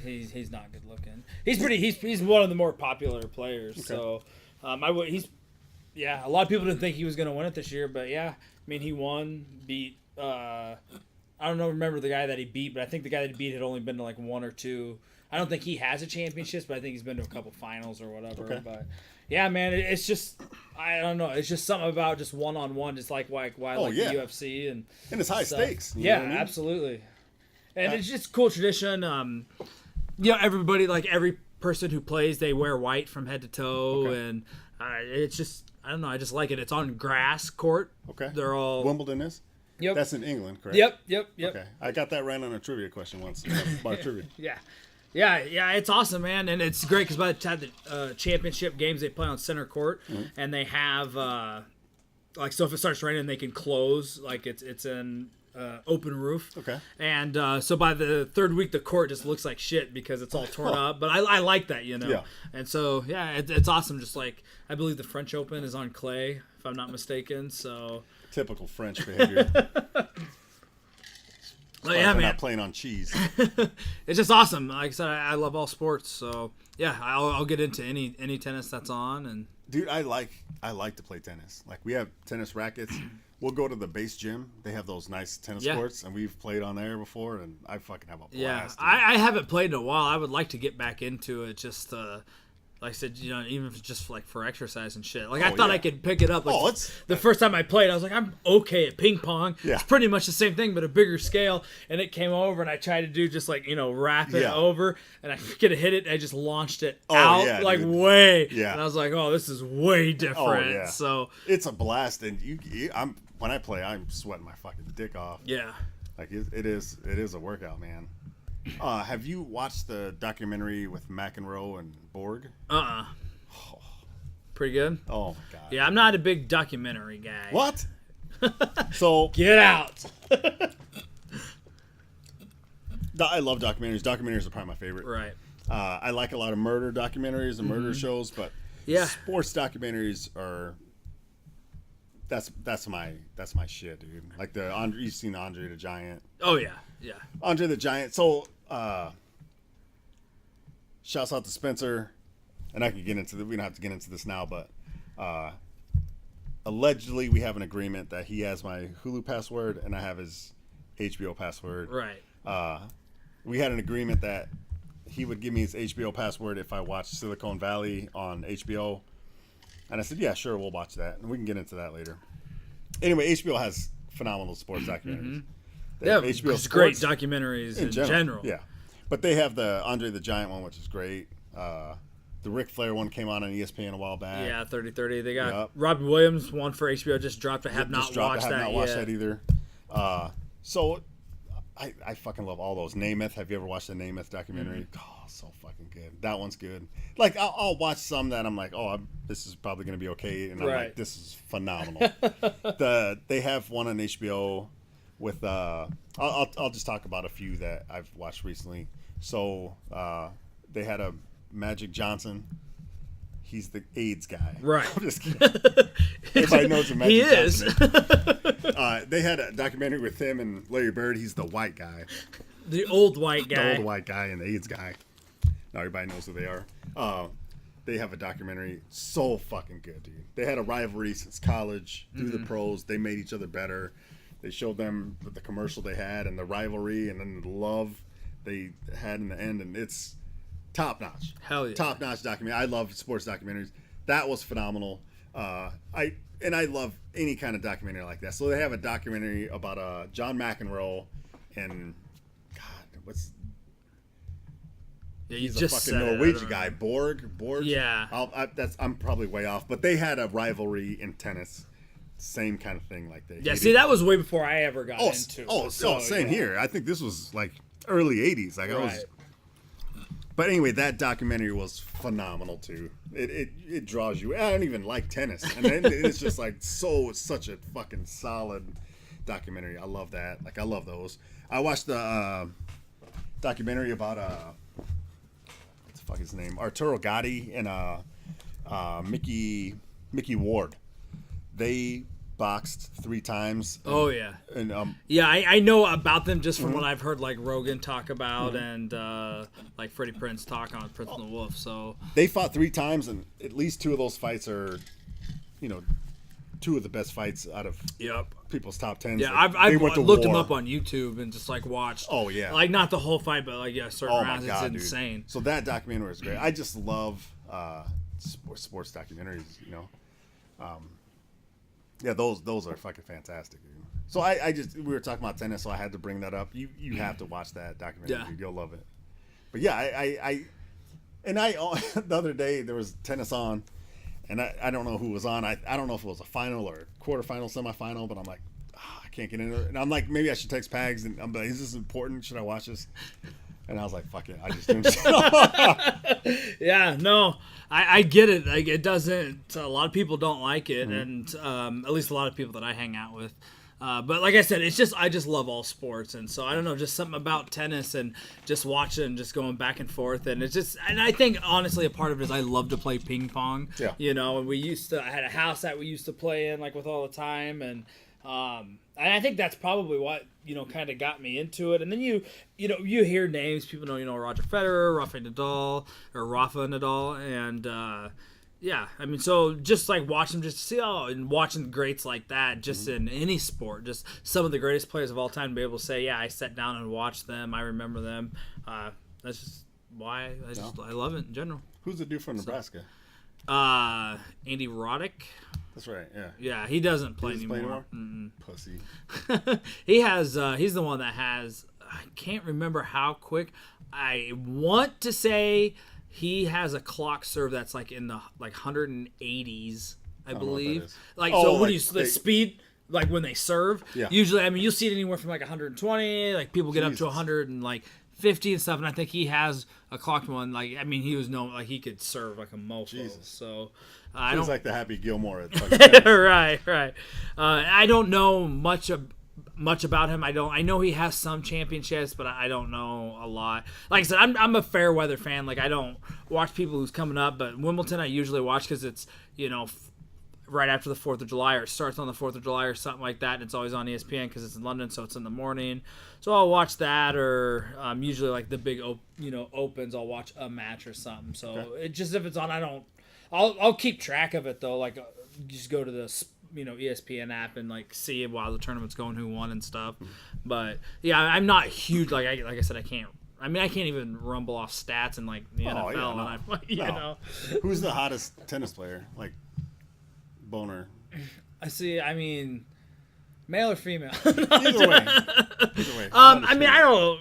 He's not good looking. He's one of the more popular players. Okay. So a lot of people didn't think he was going to win it this year, but yeah, I mean, he won, beat I don't remember the guy that he beat, but I think the guy that he beat had only been to like one or two. I don't think he has a championship, but I think he's been to a couple finals or whatever. Okay. But yeah, man, it's just, I don't know. It's just something about just one-on-one, just like why I like the UFC. And it's high stakes. You know what I mean? Absolutely. And it's just cool tradition. Everybody, like every person who plays, they wear white from head to toe. Okay. And it's just, I don't know, I just like it. It's on grass court. Okay. They're all... Wimbledon is? Yep. That's in England, correct? Yep. Okay. I got that right on a trivia question once about trivia. Yeah, it's awesome, man, and it's great because by the time the championship games, they play on center court, and they have so if it starts raining, they can close, like it's an open roof. Okay. And so by the third week, the court just looks like shit because it's all torn up. But I like that, Yeah. And so yeah, it's awesome. Just like I believe the French Open is on clay, if I'm not mistaken. So typical French behavior. Oh, yeah, man. Not playing on cheese. It's just awesome. Like I said, I love all sports. So yeah, I'll get into any tennis that's on. And dude, I like to play tennis. Like we have tennis rackets. We'll go to the base gym. They have those nice tennis courts, and we've played on there before. And I fucking have a blast. Yeah, I haven't played in a while. I would like to get back into it. Just like I said, even if it's just like for exercise and shit. Like I thought I could pick it up. Like, the first time I played, I was like, I'm okay at ping pong. Yeah. It's pretty much the same thing, but a bigger scale. And it came over, and I tried to do just like wrap it over, and I get to hit it. And I just launched it out way. Yeah. And I was like, oh, this is way different. Oh, yeah. So it's a blast, and when I play, I'm sweating my fucking dick off. Yeah. Like it is a workout, man. Have you watched the documentary with McEnroe and Borg? Oh. Pretty good? Oh, my God. Yeah, I'm not a big documentary guy. What? So... Get out! I love documentaries. Documentaries are probably my favorite. Right. I like a lot of murder documentaries and murder shows, but sports documentaries are... That's my shit, dude. Like you've seen Andre the Giant. Oh yeah. Andre the Giant. So shouts out to Spencer, and I can get into we don't have to get into this now, but allegedly we have an agreement that he has my Hulu password and I have his HBO password. Right. We had an agreement that he would give me his HBO password if I watched Silicon Valley on HBO. And I said, yeah, sure, we'll watch that. And we can get into that later. Anyway, HBO has phenomenal sports documentaries. HBO great documentaries in general. Yeah. But they have the Andre the Giant one, which is great. The Ric Flair one came on ESPN a while back. Yeah, 30-30. They got Robin Williams one for HBO just dropped. I have not watched that either. So I fucking love all those. Namath. Have you ever watched the Namath documentary? Oh, so fucking good. That one's good. Like I'll watch some that I'm like, this is probably gonna be okay, and I'm like, this is phenomenal. They have one on HBO with I'll just talk about a few that I've watched recently. So they had a Magic Johnson. He's the AIDS guy. Right. I'm just kidding. Everybody knows who Magic Johnson is. They had a documentary with him and Larry Bird. He's the white guy. The old white guy. The old white guy and the AIDS guy. Now everybody knows who they are. they have a documentary so fucking good, dude. They had a rivalry since college through the pros. They made each other better. They showed them the commercial they had and the rivalry and then the love they had in the end, and it's top notch. Hell yeah. Top notch documentary. I love sports documentaries. That was phenomenal. I love any kind of documentary like that. So they have a documentary about John McEnroe and he's a fucking Norwegian guy. Borg. Yeah. I'm probably way off, but they had a rivalry in tennis. Same kind of thing like that. Yeah, see, that was way before I ever got into it. Same here. I think this was like early 80s. Like I was. But anyway, that documentary was phenomenal too. It draws you. I don't even like tennis, and it's just like such a fucking solid documentary. I love that. Like I love those. I watched the documentary about what's the fuck his name? Arturo Gatti and Mickey Ward. They boxed 3 times. Oh yeah, and yeah, I know about them just from what I've heard, like Rogan talk about and like Freddie Prinze talk on Prince and the Wolf. So they fought 3 times, and at least 2 of those fights are, 2 of the best fights out of people's top 10s. Yeah, like, I've looked them up on YouTube and just like watched. Oh yeah, like not the whole fight, but like certain rounds. God, it's insane. Dude. So that documentary is great. I just love sports documentaries. Yeah, those are fucking fantastic, dude. So we were talking about tennis, so I had to bring that up. You have to watch that documentary, dude. You'll love it. But yeah, I the other day there was tennis on, and I don't know who was on. I don't know if it was a final or quarterfinal, semifinal, but I'm like, I can't get into it. And I'm like, maybe I should text Pags, and I'm like, is this important? Should I watch this? And I was like, fuck it, I just tuned it. Yeah, no, I get it. Like it doesn't. A lot of people don't like it, and at least a lot of people that I hang out with. But like I said, I just love all sports, and so I don't know, just something about tennis and just watching, just going back and forth, and it's just, and I think honestly a part of it is I love to play ping pong. Yeah. And I had a house that we used to play in like with all the time, and I think that's probably what kind of got me into it. And then you hear names, people know Roger Federer, Rafa Nadal, and yeah, I mean, so just like watching just to see and watching greats like that, just in any sport, just some of the greatest players of all time, to be able to say, yeah, I sat down and watched them, I remember them. That's just why I love it in general. Who's the dude from Nebraska? Andy Roddick. That's right. Yeah. Yeah, he doesn't play anymore. Pussy. He has. He's the one that has. I can't remember how quick. I want to say he has a clock serve that's like in the 180s, I believe. Like so, when the speed. Like when they serve, usually, I mean, you'll see it anywhere from like 120. Like people get up to 150 and stuff, and I think he has a clocked one. Like, I mean, he was known like he could serve like a mofo. Jesus. So I don't like the Happy Gilmore. Right. I don't know much about him. I know he has some championships, but I don't know a lot. Like I said, I'm a fair weather fan. Like I don't watch people who's coming up, but Wimbledon I usually watch because it's right after the 4th of July, or it starts on the 4th of July or something like that, and it's always on ESPN because it's in London, so it's in the morning. So I'll watch that, or usually like the big opens, I'll watch a match or something. So it just, if it's on, I'll keep track of it though. Like just go to the ESPN app and like see while the tournament's going who won and stuff. But yeah, I'm not huge. Like I said, I can't even rumble off stats in like the NFL. Yeah, no. Who's the hottest tennis player? Like boner. I see. I mean, male or female? Either way. I mean, I don't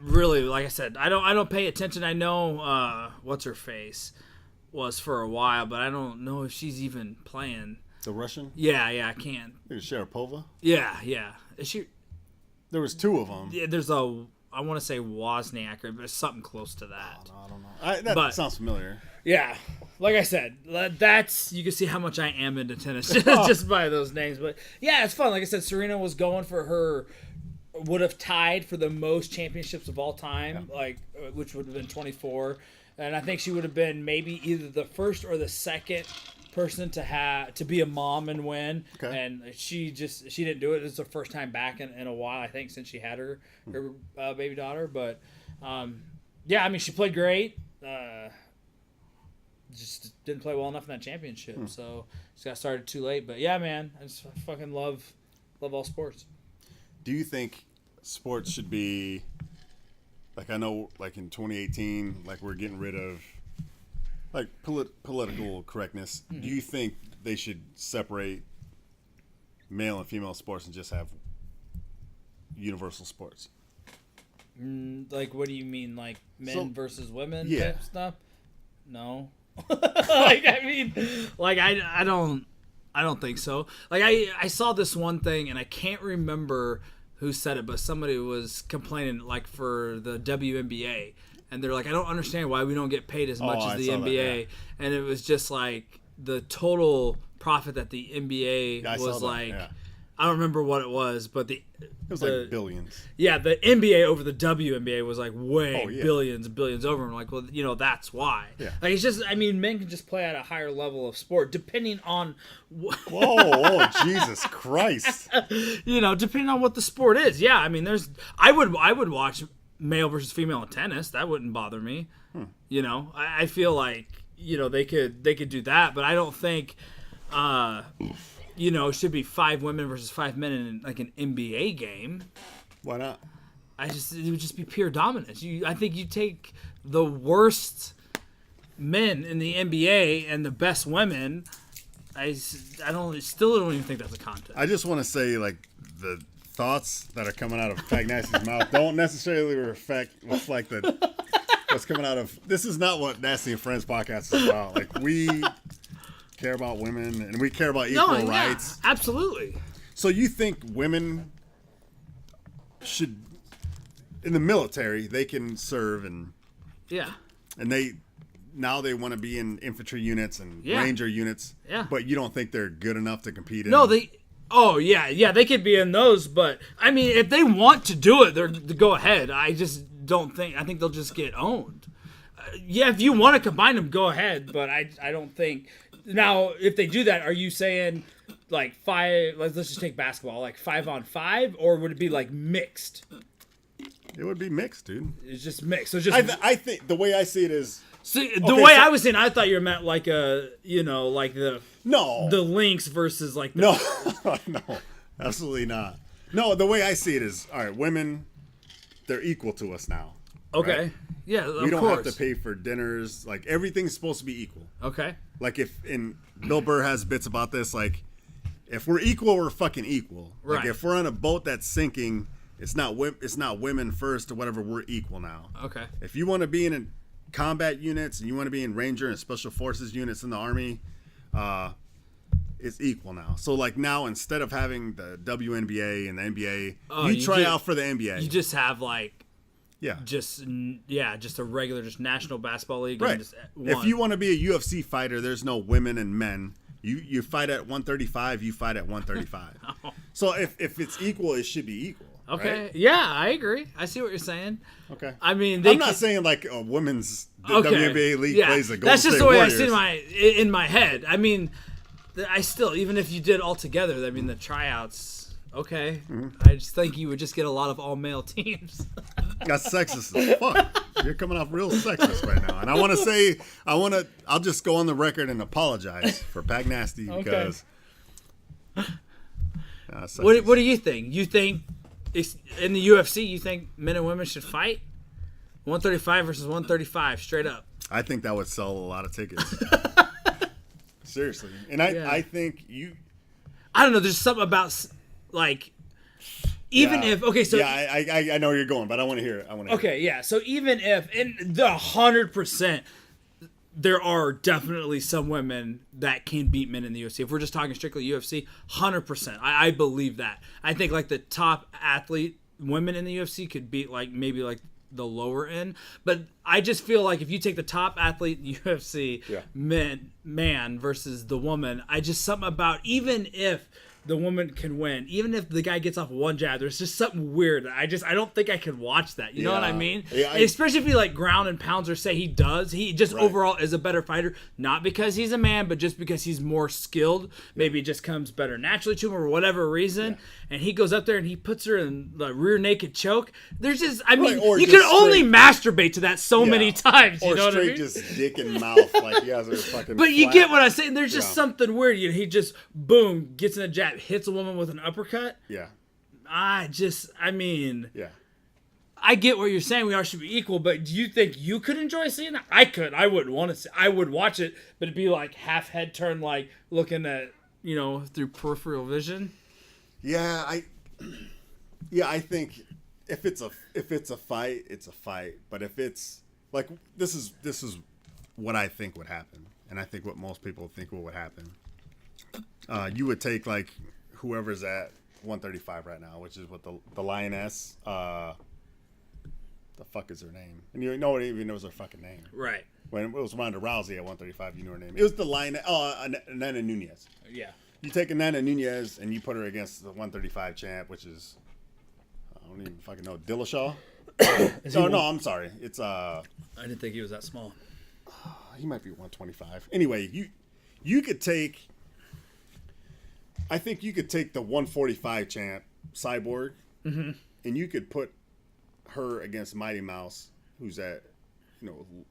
really. Like I said, I don't pay attention. I know what's her face was for a while, but I don't know if she's even playing. The Russian? Yeah, I can't. There's Sharapova? Yeah. Is she? There was 2 of them. Yeah, there's I want to say Wozniak, but something close to that. I don't know. That sounds familiar. Yeah, like I said, that's, you can see how much I am into tennis just by those names. But yeah, it's fun. Like I said, Serena was going for would have tied for the most championships of all time, which would have been 24. And I think she would have been maybe either the first or the second person to be a mom and win. Okay. And she didn't do it. This is the first time back in a while, I think, since she had her baby daughter. But yeah, I mean, she played great. just didn't play well enough in that championship. So just got started too late. But yeah, man, I just fucking love all sports. Do you think sports should be like, I know like in 2018, like we're getting rid of like political correctness. Do you think they should separate male and female sports and just have universal sports? Like, what do you mean, like men versus women type stuff? No. Like, I mean, like I don't think so. Like I saw this one thing and I can't remember who said it, but somebody was complaining like for the WNBA, and they're like, I don't understand why we don't get paid as much as the NBA. And it was just like the total profit that the NBA was like. Yeah. I don't remember what it was, but it was like billions. Yeah, the NBA over the WNBA was like billions over. I'm like, well, that's why. Yeah. Like, it's just, I mean, men can just play at a higher level of sport depending on. Whoa, Jesus Christ! Depending on what the sport is. Yeah, I mean, I would watch male versus female in tennis. That wouldn't bother me. I feel like they could do that, but I don't think. It should be 5 women versus 5 men in like an NBA game. Why not? It would just be pure dominance. I think you take the worst men in the NBA and the best women. I still don't even think that's a contest. I just want to say, like, the thoughts that are coming out of Pagnasty's mouth don't necessarily reflect what's coming out of. This is not what Nasty and Friends podcast is about. Like, we care about women and we care about equal rights. Absolutely. So you think women should, in the military, they can serve and they want to be in infantry units and ranger units, but you don't think they're good enough to compete in? No, they could be in those, but I mean, if they want to do it, they go ahead. I just don't think. I think they'll just get owned. If you want to combine them, go ahead, but I don't think. Now, if they do that, are you saying like 5? Let's just take basketball, like 5-on-5, or would it be like mixed? It would be mixed, dude. It's just mixed. So just I think the way I see it is. See, I was saying, I thought you meant like like the Lynx versus like no, absolutely not. No, the way I see it is, all right, women, they're equal to us now. Okay. Right? Yeah, we don't have to pay for dinners. Like, everything's supposed to be equal. Okay. Like, Bill Burr has bits about this, like, if we're equal, we're fucking equal. Right. Like, if we're on a boat that's sinking, it's not women first or whatever, we're equal now. Okay. If you want to be in combat units and you want to be in Ranger and Special Forces units in the Army, it's equal now. So, like, now, instead of having the WNBA and the NBA, you try out for the NBA. You just have, like, just a regular, just National Basketball League. Right. And just if you want to be a UFC fighter, there's no women and men. You fight at 135, you fight at 135. Oh. So if it's equal, it should be equal. Okay. Right? Yeah, I agree. I see what you're saying. Okay. I mean, I'm not saying like a women's WNBA league plays a Golden State Warriors. That's just the way I see in my head. I mean, I still, even if you did all together, I mean, the tryouts. Okay. Mm-hmm. I just think you would just get a lot of all-male teams. That's sexist as fuck. You're coming off real sexist right now. And I want to say, I'll just go on the record and apologize for Pagnasty because. What do you think? You think in the UFC, you think men and women should fight? 135 versus 135, straight up. I think that would sell a lot of tickets. Seriously. And I think I don't know, there's something about, like, even if, okay, so. Yeah, I know where you're going, but I want to hear it. Okay, yeah, so even if, in the 100%, there are definitely some women that can beat men in the UFC. If we're just talking strictly UFC, 100%. I believe that. I think, like, the top athlete, women in the UFC could beat, like, maybe, like, the lower end. But I just feel like if you take the top athlete in UFC, man versus the woman, something about, even if the woman can win, even if the guy gets off one jab. There's just something weird. I don't think I could watch that. You know what I mean? Yeah, especially if he like ground and pounds or say he does. He just overall is a better fighter, not because he's a man, but just because he's more skilled. Maybe it just comes better naturally to him or whatever reason. And he goes up there and he puts her in the rear naked choke. There's just, I mean, you can only masturbate to that so many times. You know what I mean? Or straight just dick in mouth like he has her fucking. But you get what I'm saying. There's just something weird. You know, he just boom gets in a jab, hits a woman with an uppercut. Yeah. I mean. Yeah. I get what you're saying. We all should be equal, but do you think you could enjoy seeing that? I could. I wouldn't want to see. I would watch it, but it'd be like half head turn, like looking at through peripheral vision. Yeah, I think if it's a fight, it's a fight. But if it's like this is what I think would happen, and I think what most people think would happen. You would take like whoever's at 135 right now, which is what the lioness. The fuck is her name? And no one even knows her fucking name. Right. When it was Ronda Rousey at 135, you know her name. It was the lioness. Nana Nunez. Yeah. You take a Nana Nunez and you put her against the 135 champ, which is I don't even fucking know, Dillashaw. No, I'm sorry. It's I didn't think he was that small. He might be 125. Anyway, you could take. I think you could take the 145 champ Cyborg, and you could put her against Mighty Mouse, who's at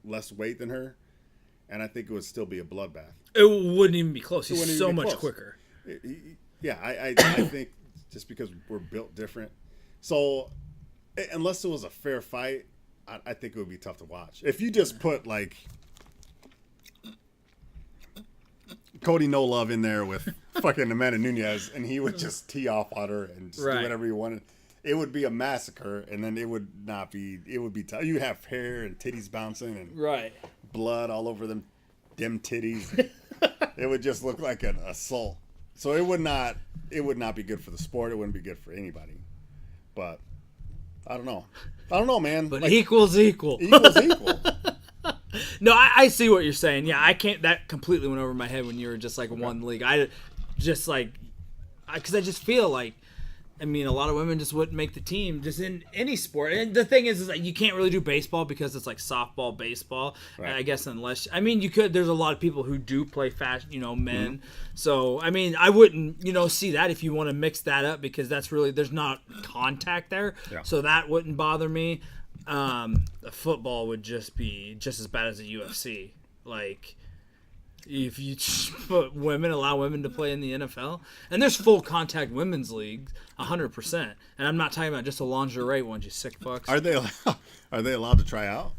less weight than her, and I think it would still be a bloodbath. It wouldn't even be close. He's so much quicker. I think just because we're built different. So unless it was a fair fight, I think it would be tough to watch. If you just put like Cody No Love in there with fucking Amanda Nunez, and he would just tee off on her and just do whatever he wanted, it would be a massacre, and then it would not be. It would be tough. You'd have hair and titties bouncing and blood all over them titties. It would just look like an assault. So it would not be good for the sport. It wouldn't be good for anybody. But I don't know, man. But like, equals equal. Equals equal. No, I see what you're saying. Yeah, I can't. That completely went over my head when you were just like one league. I just like, because I just feel like, I mean, a lot of women just wouldn't make the team just in any sport. And the thing is that you can't really do baseball because it's like softball, baseball. Right. I guess unless, I mean, you could. There's a lot of people who do play fast, men. Mm-hmm. So I mean, I wouldn't, see that if you want to mix that up because that's really there's not contact there. Yeah. So that wouldn't bother me. The football would just be just as bad as the UFC. Like, if you allow women to play in the NFL, and there's full contact women's leagues, 100%. And I'm not talking about just a lingerie ones, you sick fucks. Are they allowed to try out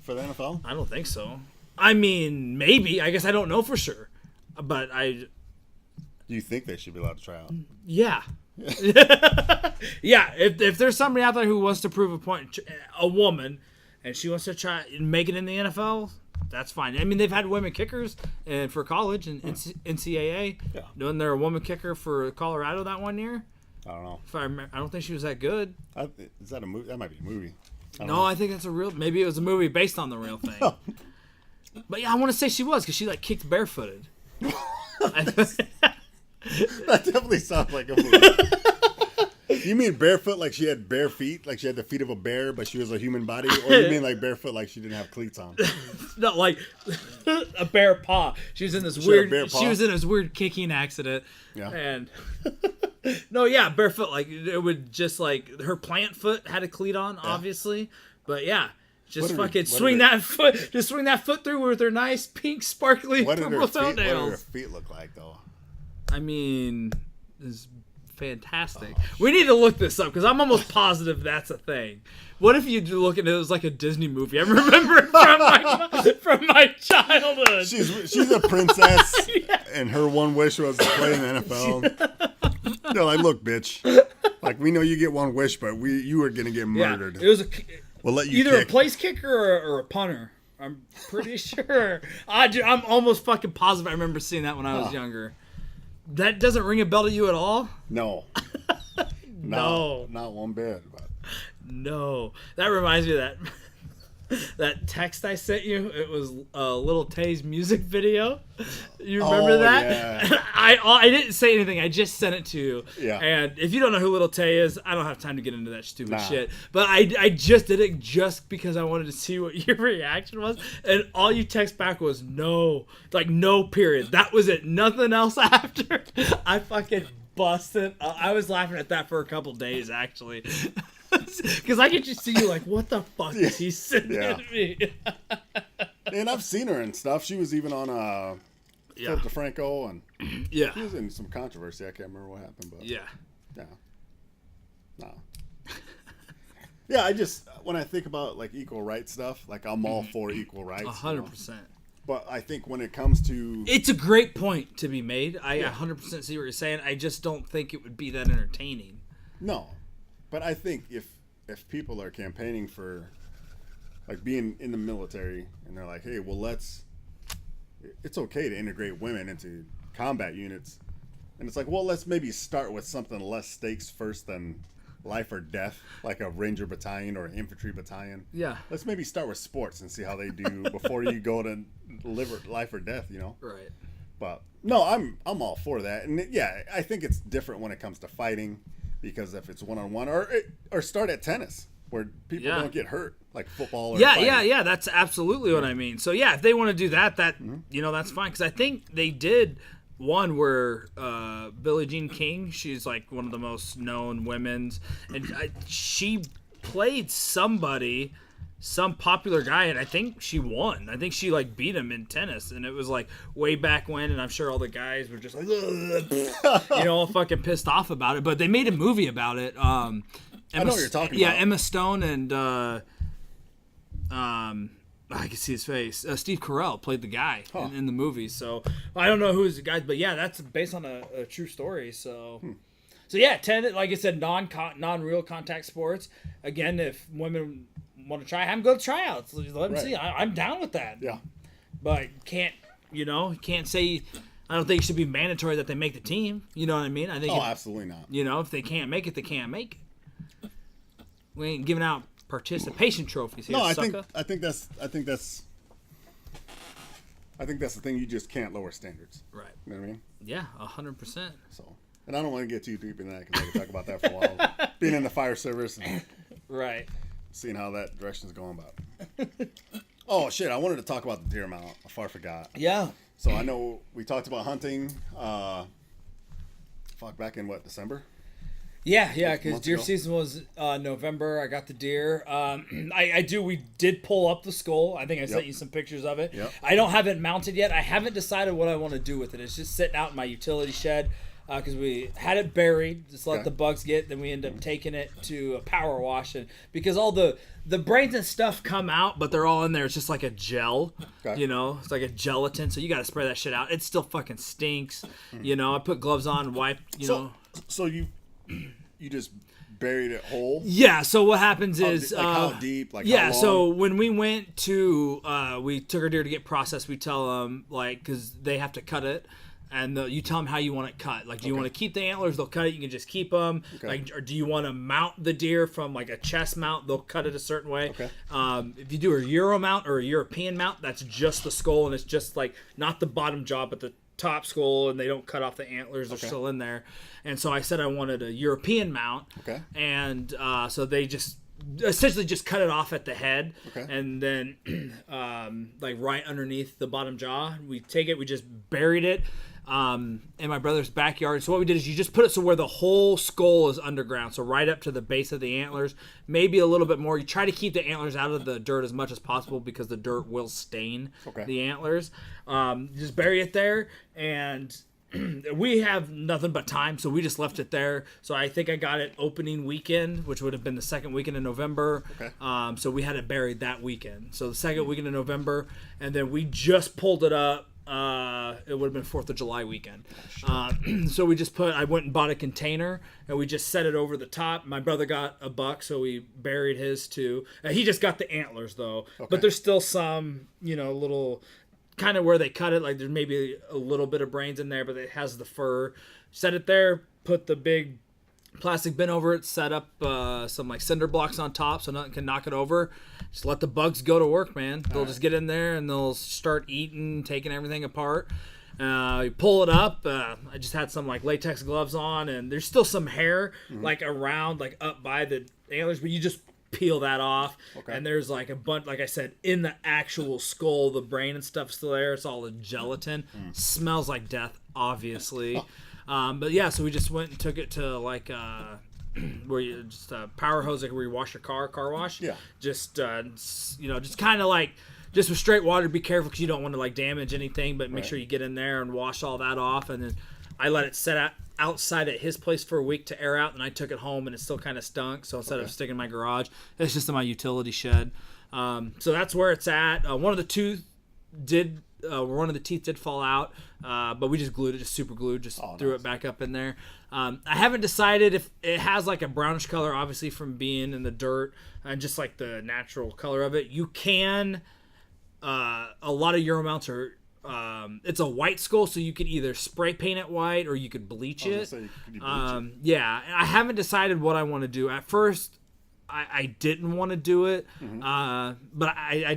for the NFL? I don't think so. I mean, maybe. I guess I don't know for sure, but Do you think they should be allowed to try out? Yeah. Yeah, if there's somebody out there who wants to prove a point, a woman, and she wants to try and make it in the NFL, that's fine. I mean, they've had women kickers and for college and NCAA. Yeah. Wasn't there a woman kicker for Colorado that one year? I don't know. If I remember, I don't think she was that good. Is that a movie? That might be a movie. I think that's a real. Maybe it was a movie based on the real thing. But yeah, I want to say she was because she like kicked barefooted. That definitely sounds like a movie. You mean barefoot like she had bare feet, like she had the feet of a bear, but she was a human body? Or you mean like barefoot like she didn't have cleats on? No, like a bare paw. She was in this weird kicking accident. Yeah. And barefoot, like it would just like her plant foot had a cleat on, obviously. But yeah. Just swing that foot through with her nice pink sparkly purple toenails. What did her feet look like though? I mean, it's fantastic. We need to look this up because I'm almost positive that's a thing. What if you look at it was like a Disney movie? I remember it from my childhood. She's a princess, and her one wish was to play in the NFL. They're like, look, bitch. Like we know you get one wish, but you are gonna get murdered. It was we'll let you either kick. A place kicker or a punter. I'm pretty sure. I'm almost fucking positive. I remember seeing that when I was younger. That doesn't ring a bell to you at all? No. No. Not one bit. But. No. That reminds me of that. that text I sent you, it was Little Tay's music video. You remember that? Yeah. I didn't say anything. I just sent it to you. Yeah. And if you don't know who Little Tay is, I don't have time to get into that stupid shit. But I just did it just because I wanted to see what your reaction was. And all you text back was no. Like, no period. That was it. Nothing else after. I fucking busted. I was laughing at that for a couple days, actually. Because I could just see you like, what the fuck is he sending me? And I've seen her and stuff. She was even on Philip DeFranco, and she was in some controversy. I can't remember what happened, but I just, when I think about like equal rights stuff, like I'm all for equal rights. 100%. But I think when it comes to, it's a great point to be made. I 100% see what you're saying. I just don't think it would be that entertaining. No. But I think if people are campaigning for, like, being in the military, and they're like, hey, well, it's okay to integrate women into combat units. And it's like, well, let's maybe start with something less stakes first than life or death, like a Ranger battalion or an infantry battalion. Yeah. Let's maybe start with sports and see how they do before you go to life or death, you know? Right. But, no, I'm all for that. And, I think it's different when it comes to fighting. Because if it's one-on-one, or start at tennis where people don't get hurt, like football or fighting. That's absolutely what I mean. So if they want to do that that's fine. Because I think they did one where Billie Jean King, she's like one of the most known women's, and she played some popular guy, and I think she won. I think she like beat him in tennis, and it was like way back when, and I'm sure all the guys were just like, all fucking pissed off about it. But they made a movie about it. I know what you're talking about. Yeah, Emma Stone and I can see his face. Steve Carell played the guy in the movie. So I don't know who's the guy, but that's based on a true story. So. So like I said, non-real contact sports. Again, if women want to try, have them go to tryouts. Let them see. I'm down with that. Yeah. But can't say. I don't think it should be mandatory that they make the team. You know what I mean? I think. Absolutely not. If they can't make it, they can't make it. We ain't giving out participation trophies here. No, I sucker. think that's the thing. You just can't lower standards. Right. You know what I mean? Yeah, 100%. So. And I don't want to get too deep in that because I can talk about that for a while. Being in the fire service and seeing how that direction's going about. Oh, shit. I wanted to talk about the deer mount. I far forgot. Yeah. So I know we talked about hunting back in, December? Yeah, because deer season was November. I got the deer. We did pull up the skull. I think I sent you some pictures of it. Yep. I don't have it mounted yet. I haven't decided what I want to do with it. It's just sitting out in my utility shed. Because we had it buried, just let the bugs get, then we end up taking it to a power wash, and because all the brains and stuff come out, but they're all in there. It's just like a gel, it's like a gelatin. So you got to spray that shit out. It still fucking stinks, I put gloves on, and wipe, So you just buried it whole? Yeah. So what happens is, how deep? Like how long? So when we went to, we took our deer to get processed. We tell them because they have to cut it. And you tell them how you want it cut. Like, do you want to keep the antlers? They'll cut it. You can just keep them. Okay. Like, or do you want to mount the deer from like a chest mount? They'll cut it a certain way. Okay. If you do a Euro mount or a European mount, that's just the skull, and it's just like not the bottom jaw, but the top skull, and they don't cut off the antlers. They're still in there. And so I said I wanted a European mount. Okay. And so they just essentially just cut it off at the head, and then like right underneath the bottom jaw. We take it. We just buried it. In my brother's backyard. So what we did is you just put it so where the whole skull is underground, so right up to the base of the antlers, maybe a little bit more. You try to keep the antlers out of the dirt as much as possible because the dirt will stain the antlers. Just bury it there, and we have nothing but time, so we just left it there. So I think I got it opening weekend, which would have been the second weekend in November. So we had it buried that weekend. So the second weekend in November, and then we just pulled it up. It would have been 4th of July weekend. So we just I went and bought a container, and we just set it over the top. My brother got a buck, so we buried his too. He just got the antlers though, but there's still some, little kind of where they cut it, like there's maybe a little bit of brains in there, but it has the fur. Set it there, put the big plastic bin over it, set up some like cinder blocks on top so nothing can knock it over. Just let the bugs go to work, man. They'll just get in there and they'll start eating, taking everything apart. You pull it up. I just had some like latex gloves on, and there's still some hair like around, like up by the antlers, but you just peel that off. Okay. And there's like a bunch, like I said, in the actual skull, the brain and stuff's still there. It's all the gelatin. Smells like death, obviously. But yeah, so we just went and took it to like where you just power hose, like where you wash your car wash. Yeah. Just just kind of like just with straight water. Be careful because you don't want to like damage anything, but make sure you get in there and wash all that off. And then I let it set outside at his place for a week to air out, and I took it home and it still kind of stunk. So instead of sticking in my garage, it's just in my utility shed. So that's where it's at. One of the teeth did fall out, but we just glued it, just super glued, threw it back up in there. I haven't decided if it has like a brownish color, obviously from being in the dirt and just like the natural color of it. You can, a lot of Euro mounts are, it's a white skull, so you could either spray paint it white or you could bleach it. Yeah, I haven't decided what I want to do. At first, I didn't want to do it, but I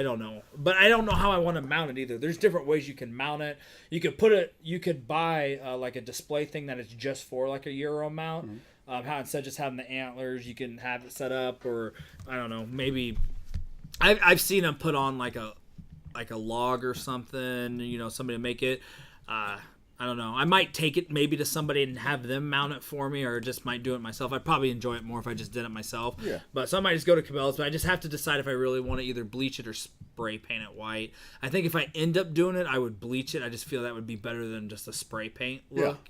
don't know. But I don't know how I want to mount it either. There's different ways you can mount it. You could buy like a display thing that is just for like a Euro mount. How instead of just having the antlers, you can have it set up, or I don't know, maybe I've seen them put on like a log or something. Somebody make it. I don't know. I might take it maybe to somebody and have them mount it for me, or just might do it myself. I'd probably enjoy it more if I just did it myself. Yeah. But so I might just go to Cabela's, but I just have to decide if I really want to either bleach it or spray paint it white. I think if I end up doing it, I would bleach it. I just feel that would be better than just a spray paint look,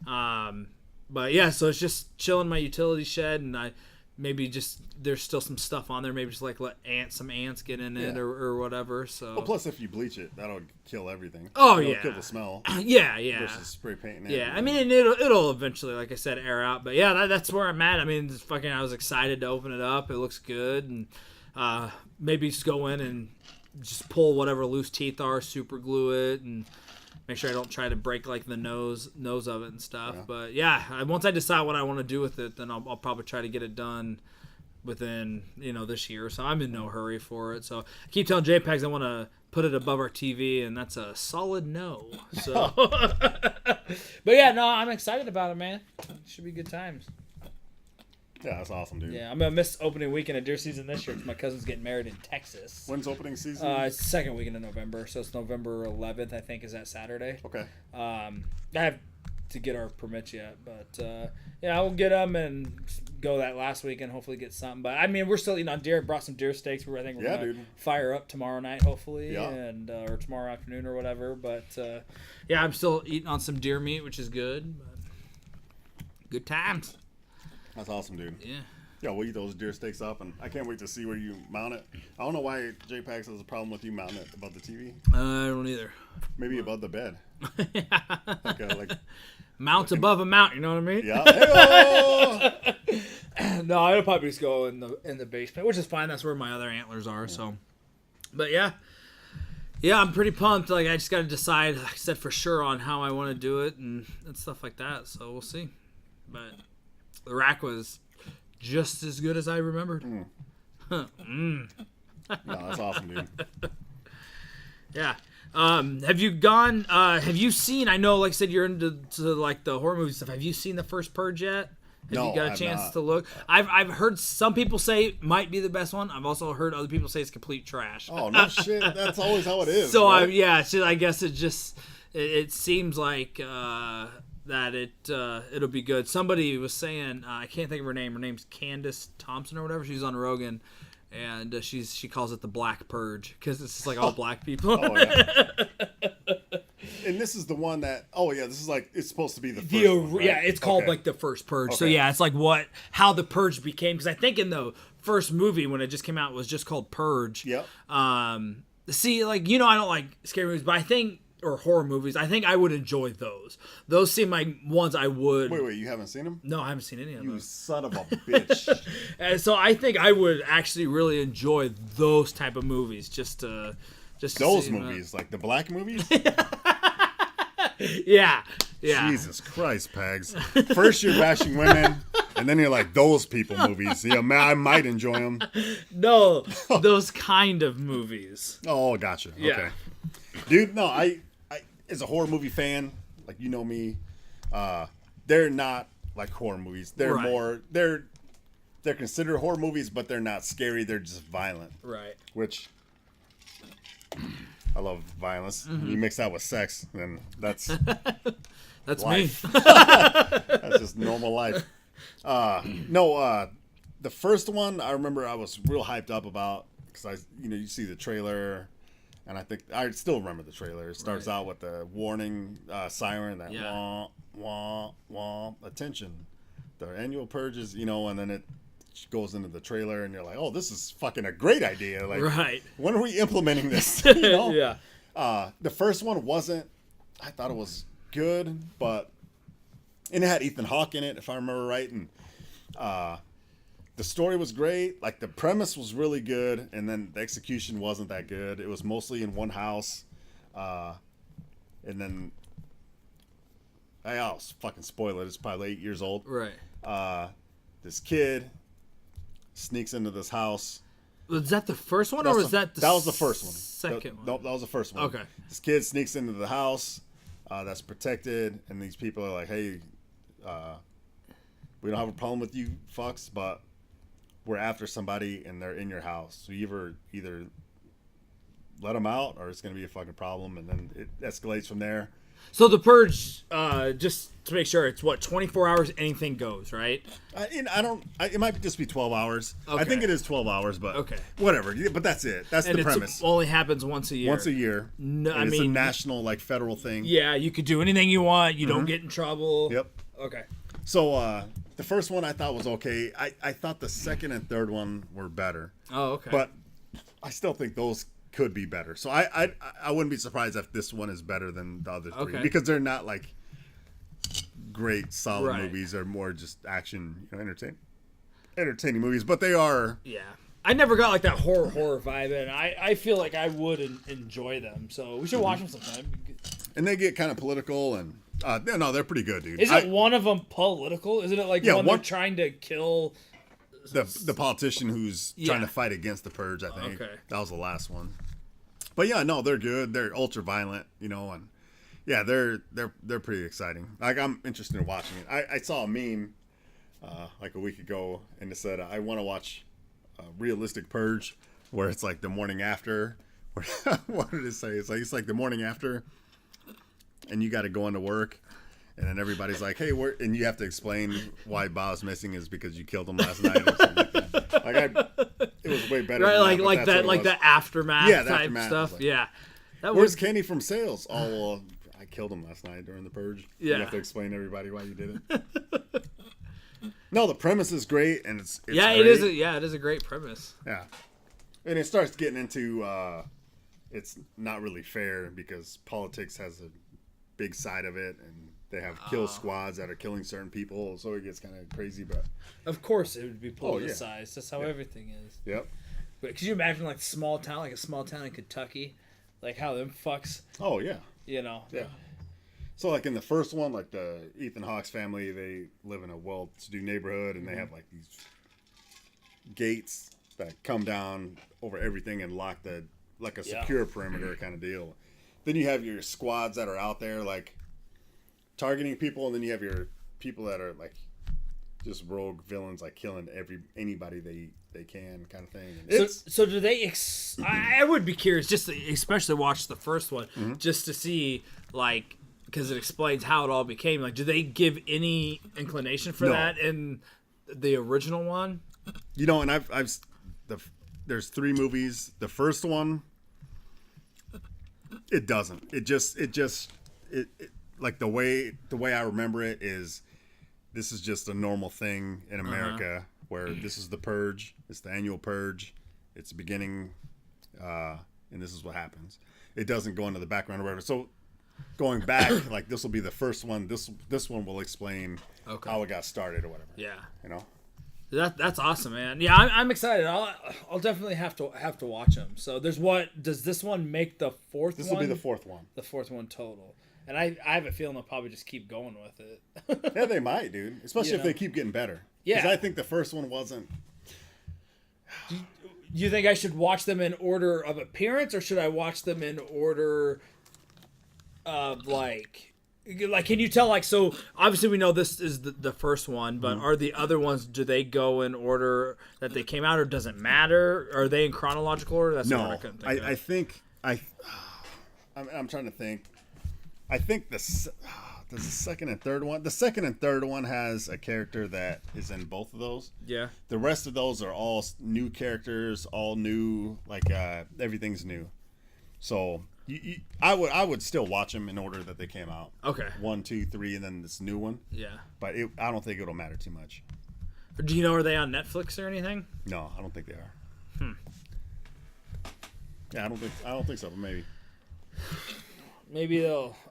But yeah, so it's just chilling in my utility shed, and maybe just there's still some stuff on there. Maybe just like let some ants get in it or whatever. So. Well, plus if you bleach it, that'll kill everything. Oh it'll kill the smell. Yeah. Versus spray painting it. Yeah, I mean it'll eventually, like I said, air out. But yeah, that's where I'm at. I mean, I was excited to open it up. It looks good, and maybe just go in and just pull whatever loose teeth are, super glue it, and make sure I don't try to break like the nose of it and stuff. Yeah. But yeah, once I decide what I want to do with it, then I'll probably try to get it done within this year. So I'm in no hurry for it. So I keep telling JPEGs I want to put it above our TV, and that's a solid no. So, but yeah, no, I'm excited about it, man. It should be good times. Yeah, that's awesome, dude. Yeah, I'm gonna miss opening weekend of deer season this year because my cousin's getting married in Texas. When's opening season? It's the second weekend of November, so it's November 11th, I think, is that Saturday. Okay. I have to get our permits yet, but yeah, I'll get them and go that last weekend. Hopefully, get something. But I mean, we're still eating on deer. Brought some deer steaks. I think we're gonna fire up tomorrow night, hopefully, and or tomorrow afternoon or whatever. But yeah, I'm still eating on some deer meat, which is good. But good times. That's awesome, dude. Yeah. Yeah, we'll eat those deer steaks up, and I can't wait to see where you mount it. I don't know why JPEGs has a problem with you mounting it above the TV. I don't either. Maybe above the bed. like Mount above a mount, you know what I mean? Yeah. No, it'll probably just go in the basement, which is fine. That's where my other antlers are. So, but yeah, I'm pretty pumped. Like I just got to decide, like I said, for sure on how I want to do it and stuff like that. So we'll see. But the rack was just as good as I remembered. No, that's awesome, dude. Yeah. Have you seen, I know, like I said, you're into like the horror movie stuff. Have you seen the first Purge yet? Have you got a chance to look? I've heard some people say it might be the best one. I've also heard other people say it's complete trash. Oh, no shit. That's always how it is. So, right? I guess it seems like that it'll be good. Somebody was saying, I can't think of her name. Her name's Candace Thompson or whatever. She's on Rogan. And she calls it the Black Purge because it's just like all black people. Oh, yeah. And this is the one that, this is like, it's supposed to be the first one, right? Yeah, it's called like the first Purge. Okay. So yeah, it's like how the Purge became. Because I think in the first movie when it just came out, it was just called Purge. Yep. See, like, I don't like scary movies, but I think, or horror movies, I think I would enjoy those. Those seem like ones I would. Wait, you haven't seen them? No, I haven't seen any of them. You son of a bitch. And so I think I would actually really enjoy those type of movies. Just those movies, like the black movies. Yeah. Yeah. Jesus Christ, Pags. First you're bashing women, and then you're like, those people movies. Yeah, man, I might enjoy them. No, those kind of movies. Oh, gotcha. Yeah. Okay. Dude, no, I as a horror movie fan, like you know me, they're not like horror movies. They're Right. more they're considered horror movies, but they're not scary. They're just violent. Right. Which I love violence. Mm-hmm. You mix that with sex, then that's That's life. me. That's just normal life. The first one I remember I was real hyped up about because you see the trailer, and I think I still remember the trailer. It starts out with the warning siren that wah wah wah, attention, the annual purges, and then it goes into the trailer, and you're like, oh, this is fucking a great idea. Like, Right. when are we implementing this? Yeah. The first one wasn't. I thought it was good, and it had Ethan Hawke in it, if I remember right, and the story was great. Like, the premise was really good, and then the execution wasn't that good. It was mostly in one house, and then I'll fucking spoil it. It's probably 8 years old. Right. This kid sneaks into this house. Was that the first one, or was that the that was the first one? second one? Nope, that was the first one. Okay. This kid sneaks into the house that's protected, and these people are like, "Hey, we don't have a problem with you fucks, but we're after somebody, and they're in your house. So you either let them out, or it's gonna be a fucking problem." And then it escalates from there. So the Purge, just to make sure, it's 24 hours, anything goes, right? It might just be 12 hours. Okay. I think it is 12 hours, but Okay. whatever. Yeah, but that's it. That's And the it premise. only happens once a year. Once a year. No, And it's a national, like, federal thing. Yeah, you could do anything you want. You don't get in trouble. Yep. Okay. So the first one I thought was okay. I thought the second and third one were better. Oh, okay. But I still think those could be better. So I wouldn't be surprised if this one is better than the other three. Okay. Because they're not like great solid Right. movies. They're more just action, entertaining movies. But they are. Yeah. I never got like that horror vibe, and I feel like I would enjoy them. So we should watch them sometime. And they get kind of political, and no, they're pretty good, dude. Isn't one of them political? Isn't it like one they're trying to kill? The politician who's trying to fight against the purge, I think. Okay. That was the last one. But yeah, no, they're good. They're ultra violent, and yeah, they're pretty exciting. Like, I'm interested in watching it. I saw a meme like a week ago, and it said, I want to watch a realistic purge where it's like the morning after. What did it say? It's like the morning after, and you got to go into work. And then everybody's like, "Hey, and you have to explain why Bob's missing is because you killed him last night or something like that." It was way better. Right, than like the aftermath Yeah, the type aftermath stuff. was like- Yeah. Where's Kenny from Sales? Oh, well, I killed him last night during the purge. Yeah. You have to explain to everybody why you did it. No, the premise is great, and it's yeah, great. it is a great premise. Yeah, and it starts getting into it's not really fair because politics has a big side of it, and they have kill squads that are killing certain people, so it gets kind of crazy. But of course, it would be Oh, yeah. politicized. That's how everything is. yep. But could you imagine like a small town in Kentucky, like how them fucks, Oh yeah. Yeah. So like in the first one, like the Ethan Hawke's family, they live in a well-to-do neighborhood, and they have like these gates that come down over everything and lock like a secure perimeter kind of deal. Then you have your squads that are out there like targeting people, and then you have your people that are like just rogue villains, like killing anybody they can, kind of thing. So do they? I would be curious, just to especially watch the first one, just to see like, because it explains how it all became. Like, do they give any inclination for that in the original one? And there's 3 movies. The first one, it doesn't. It just like the way I remember it is, this is just a normal thing in America where this is the purge. It's the annual purge. It's the beginning, and this is what happens. It doesn't go into the background or whatever. So going back, like this will be the first one. This one will explain how it got started or whatever. Yeah. That's awesome, man. Yeah, I'm excited. I'll definitely have to watch them. So does this one make the fourth one? This will be the fourth one. The fourth one total. And I have a feeling they'll probably just keep going with it. Yeah, they might, dude. Especially if they keep getting better. Yeah. Because I think the first one wasn't. You think I should watch them in order of appearance, or should I watch them in order of like can you tell, like, so obviously we know this is the first one, but are the other ones, do they go in order that they came out, or does it matter? Are they in chronological order? That's what I couldn't think of. I think I'm trying to think. I think does the second and third one? The second and third one has a character that is in both of those. Yeah. The rest of those are all new characters, all new. Like everything's new. So I would still watch them in order that they came out. Okay. 1, 2, 3, and then this new one. Yeah. But I don't think it'll matter too much. Do you know, are they on Netflix or anything? No, I don't think they are. Yeah, I don't think so. But maybe. Maybe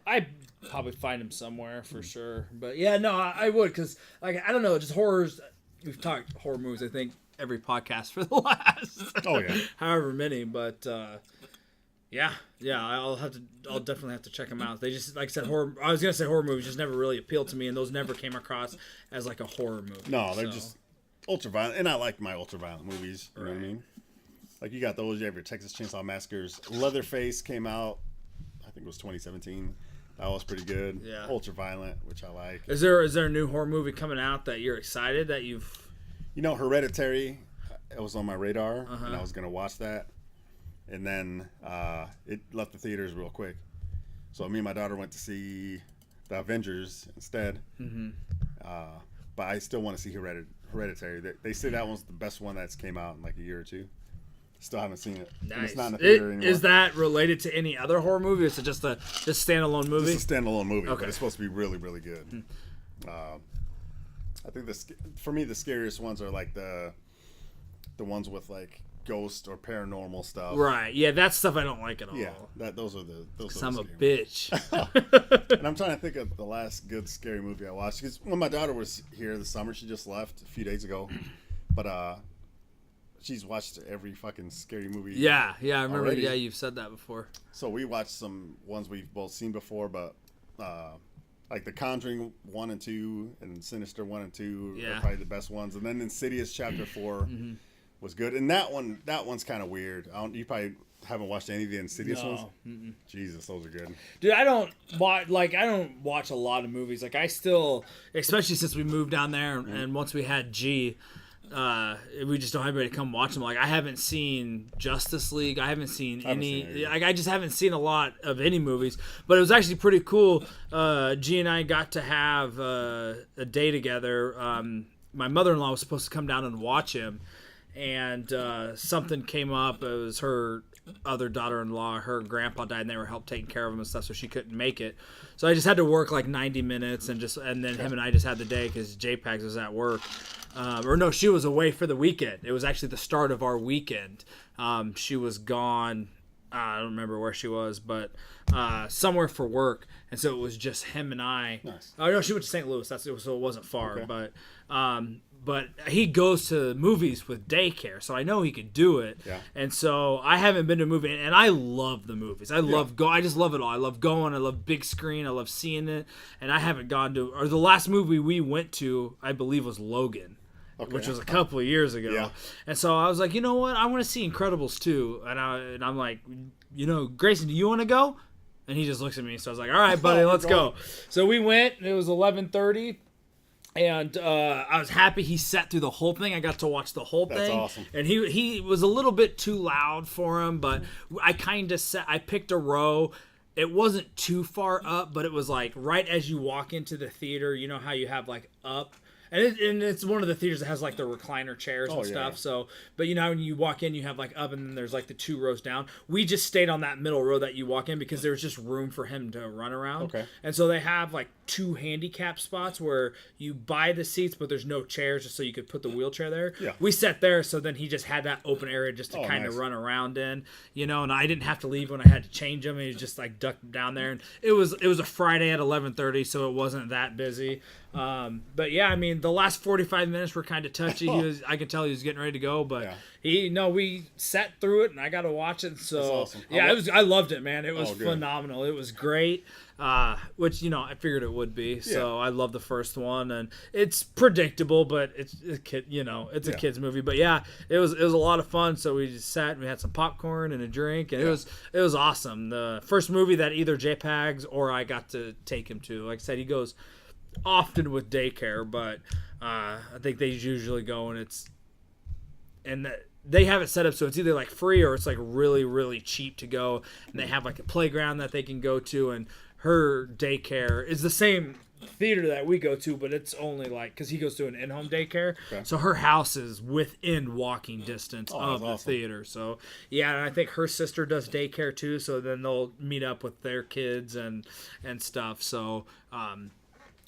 I'd probably find them somewhere for sure. But yeah, no, I would, because like, I don't know, just horrors. We've talked horror movies, I think, every podcast for the last however many. But yeah, I'll definitely have to check them out. They just, like I said, I was gonna say horror movies just never really appealed to me, and those never came across as like a horror movie. No, they're just ultra violent, and I like my ultra violent movies. You know what I mean? Like, you got those. You have your Texas Chainsaw Massacres. Leatherface came out, I think it was 2017. That was pretty good. Yeah. Ultra violent, which I like. Is there a new horror movie coming out that you're excited that you've? You know, Hereditary. It was on my radar, and I was gonna watch that, and then it left the theaters real quick. So me and my daughter went to see the Avengers instead. But I still want to see Hereditary. They say that one's the best one that's came out in like a year or two. Still haven't seen it. Nice. And it's not in the theater anymore. Is that related to any other horror movie, or is it just a standalone movie? It's a standalone movie, Okay. but it's supposed to be really, really good. I think for me, the scariest ones are like the ones with like ghost or paranormal stuff. Right. Yeah, that's stuff I don't like at all. Yeah, those are the. Those are I'm the a scary bitch. And I'm trying to think of the last good scary movie I watched, because when my daughter was here this summer, she just left a few days ago, but she's watched every fucking scary movie. Yeah, I remember. Already. Yeah, you've said that before. So we watched some ones we've both seen before, but like The Conjuring 1 and 2 and Sinister 1 and 2 are probably the best ones. And then Insidious Chapter 4 was good. And that one's kind of weird. You probably haven't watched any of the Insidious ones? Jesus, those are good. Dude, I don't watch a lot of movies. Like, I still, especially since we moved down there and once we had G, we just don't have anybody to come watch them. Like, I haven't seen Justice League. I haven't seen any. Like, I just haven't seen a lot of any movies. But it was actually pretty cool. G and I got to have a day together. My mother-in-law was supposed to come down and watch him, and something came up. It was her other daughter-in-law. Her grandpa died, and they were helping taking care of him and stuff, so she couldn't make it. So I just had to work like 90 minutes, and then him and I just had the day because JPEGs was at work. Or no, she was away for the weekend. It was actually the start of our weekend. She was gone. I don't remember where she was, but somewhere for work. And so it was just him and I. Nice. Oh no, she went to St. Louis. So it wasn't far. Okay. But he goes to movies with daycare, so I know he could do it. Yeah. And so I haven't been to a movie, and I love the movies. I just love it all. I love going. I love big screen. I love seeing it. And I haven't gone to, or the last movie we went to, I believe, was Logan. Okay. Which was a couple of years ago. Yeah. And so I was like, you know what? I want to see Incredibles 2. And I'm like, Grayson, do you want to go? And he just looks at me. So I was like, all right, buddy, let's go. So we went. It was 11:30. And I was happy he sat through the whole thing. I got to watch the whole thing. That's awesome. And he was a little bit too loud for him, but I picked a row. It wasn't too far up, but it was like right as you walk into the theater, you know how you have like up. And it's one of the theaters that has like the recliner chairs and stuff. Yeah. So, but when you walk in, you have like up, and then there's like the 2 rows down. We just stayed on that middle row that you walk in because there's just room for him to run around. Okay. And so they have like 2 handicap spots where you buy the seats, but there's no chairs, just so you could put the wheelchair there. Yeah. We sat there, so then he just had that open area just to kind of run around in, and I didn't have to leave when I had to change him. And he was just like ducked down there, and it was a Friday at 11:30, so it wasn't that busy. But yeah, I mean, the last 45 minutes were kind of touchy. I could tell he was getting ready to go, but we sat through it, and I got to watch it. So awesome. Yeah, I loved it, man. It was phenomenal. It was great. which I figured it would be. So I love the first one, and it's predictable, but it's a kid, it's a kids movie. But yeah, it was a lot of fun. So we just sat and we had some popcorn and a drink, and it was awesome. The first movie that either JPEGs or I got to take him to. Like I said, he goes often with daycare, but I think they usually go and they have it set up so it's either like free or it's like really, really cheap to go, and they have like a playground that they can go to, and her daycare is the same theater that we go to, but it's only like, because he goes to an in-home daycare, so her house is within walking distance of the theater. So yeah, and I think her sister does daycare too, so then they'll meet up with their kids and stuff. So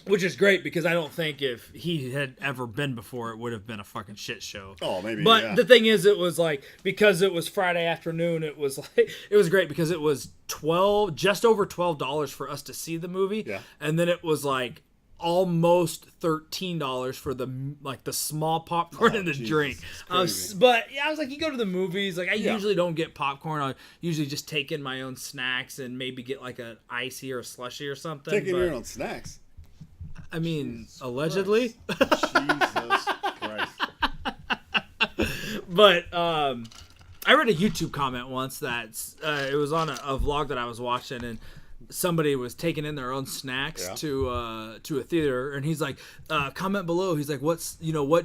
which is great, because I don't think if he had ever been before, it would have been a fucking shit show. Oh, maybe. But the thing is, it was like, because it was Friday afternoon, it was like, it was great because it was just over $12 for us to see the movie. Yeah. And then it was like almost $13 for the small popcorn and the drink. But yeah, I was like, you go to the movies, like I usually don't get popcorn. I usually just take in my own snacks and maybe get like an icy or a slushy or something. Taking your own snacks. I mean, Jesus allegedly. Jesus Christ. But I read a YouTube comment once that it was on a vlog that I was watching, and somebody was taking in their own snacks to a theater, and he's like, comment below. He's like, what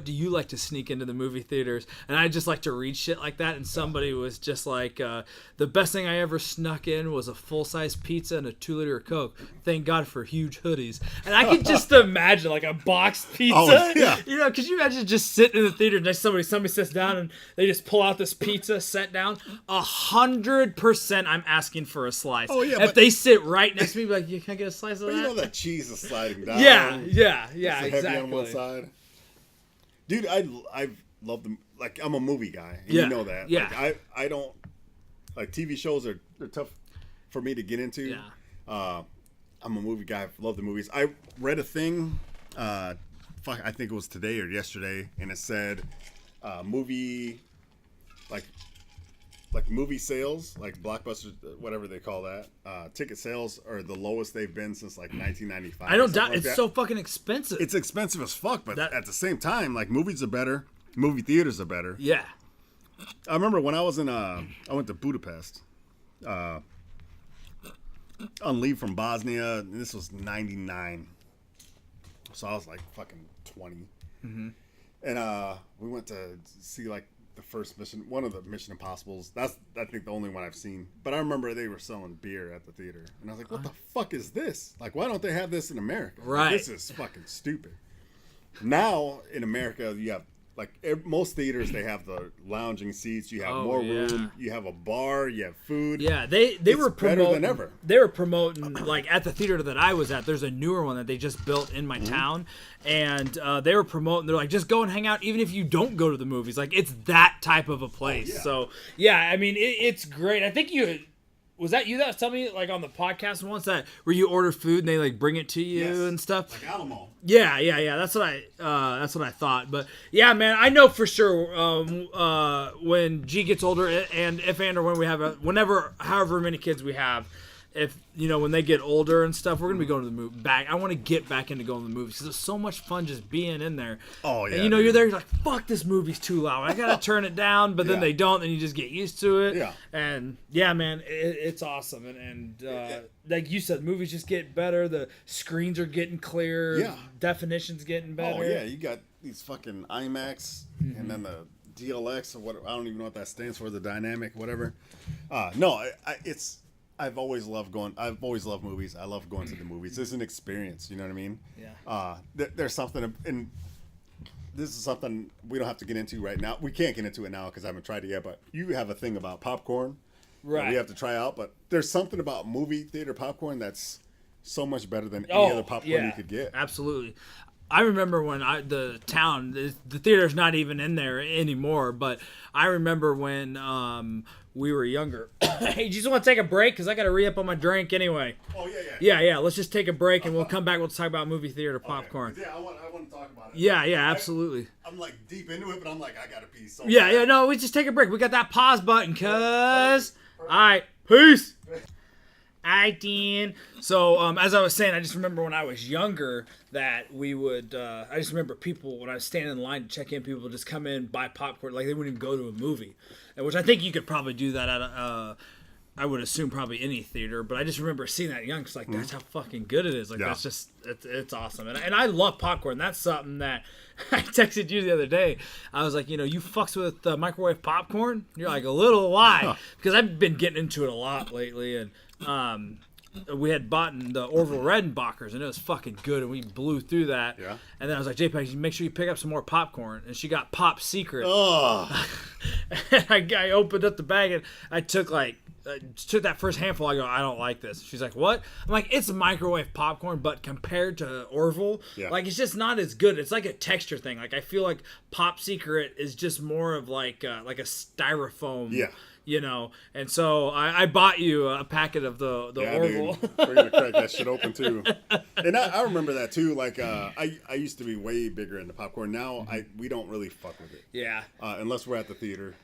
do you like to sneak into the movie theaters? And I just like to read shit like that. And somebody was just like, the best thing I ever snuck in was a full-size pizza and a 2-liter Coke. Thank God for huge hoodies. And I could just imagine like a boxed pizza. Oh, yeah. Could you imagine just sitting in the theater next to somebody sits down and they just pull out this pizza, set down? 100% I'm asking for a slice. Oh, yeah, if they sit right next to me, be like, you can't get a slice of that? You know that cheese is sliding down. Yeah, it's exactly. heavy on one side. Dude, I love them. Like, I'm a movie guy. And you know that. Yeah. Like, I don't, like, TV shows are tough for me to get into. Yeah. I'm a movie guy. I love the movies. I read a thing, I think it was today or yesterday, and it said movie, like movie sales, like Blockbuster, whatever they call that, ticket sales are the lowest they've been since like 1995. I don't doubt it's so fucking expensive. It's expensive as fuck, but at the same time, like, movies are better, movie theaters are better. Yeah. I remember when I was in, I went to Budapest, on leave from Bosnia, and this was 99. So I was like fucking 20. Mm-hmm. And we went to see like the first mission, one of the Mission Impossibles. That's, I think, the only one I've seen. But I remember they were selling beer at the theater, and I was like, "What the fuck is this? Like, why don't they have this in America? Right? Like, this is fucking stupid." Now in America, you have most theaters, they have the lounging seats. You have more room. You have a bar. You have food. Yeah, they were promoting better than ever. They were promoting, like, at the theater that I was at. There's a newer one that they just built in my town, and they were promoting. They're like, just go and hang out, even if you don't go to the movies. Like, it's that type of a place. Oh, yeah. So yeah, I mean, it's great. I think was that you that was telling me, like, on the podcast once, that where you order food and they like bring it to you and stuff? Like Alamo. Yeah. That's what I thought. But yeah, man, I know for sure when G gets older, and if and or when we have however many kids we have, if when they get older and stuff, we're gonna be going to the movie back. I want to get back into going to the movies because it's so much fun just being in there. Oh yeah. And you're there, you're like, fuck, this movie's too loud. I gotta turn it down, but then they don't, and you just get used to it. Yeah. And yeah, man, it's awesome. And like you said, movies just get better. The screens are getting clearer. Yeah. Definition's getting better. Oh yeah, you got these fucking IMAX and then the DLX or what, I don't even know what that stands for. The dynamic, whatever. I've always loved movies. I love going to the movies. It's an experience. You know what I mean? Yeah. There's something, and this is something we don't have to get into right now. We can't get into it now because I haven't tried it yet. But you have a thing about popcorn, right? That we have to try out. But there's something about movie theater popcorn that's so much better than any other popcorn you could get. Absolutely. I remember when the theater's not even in there anymore, but I remember when we were younger. Hey, do you just want to take a break? Because I got to re-up on my drink anyway. Oh, yeah. Yeah, let's just take a break, and we'll come back. We'll talk about movie theater popcorn. Okay. Yeah, I want to talk about it. Yeah, absolutely. I'm like deep into it, but I'm like, I got to pee so Yeah, no, we just take a break. We got that pause button, cuz. All right, peace. So, as I was saying, I just remember when I was younger that we would, I just remember people, when I was standing in line to check in, people would just come in, buy popcorn, like they wouldn't even go to a movie. Which I think you could probably do that at I would assume probably any theater, but I just remember seeing that young, cause like that's how fucking good it is. Like that's just it's awesome, and I love popcorn. That's something that I texted you the other day. I was like, you fucks with microwave popcorn. You're like, a little why? Because I've been getting into it a lot lately, and we had bought the Orville Redenbachers, and it was fucking good, and we blew through that. Yeah. And then I was like, JPEG, make sure you pick up some more popcorn. And she got Pop Secret. Oh. And I opened up the bag, and I took that first handful. I go, I don't like this. She's like, what? I'm like, it's microwave popcorn, but compared to Orville, like it's just not as good. It's like a texture thing. Like I feel like Pop Secret is just more of like a styrofoam. Yeah. And so I bought you a packet of the Orville. Dude. We're gonna crack that shit open too. And I remember that too. Like I used to be way bigger into popcorn. Now we don't really fuck with it. Yeah. Unless we're at the theater.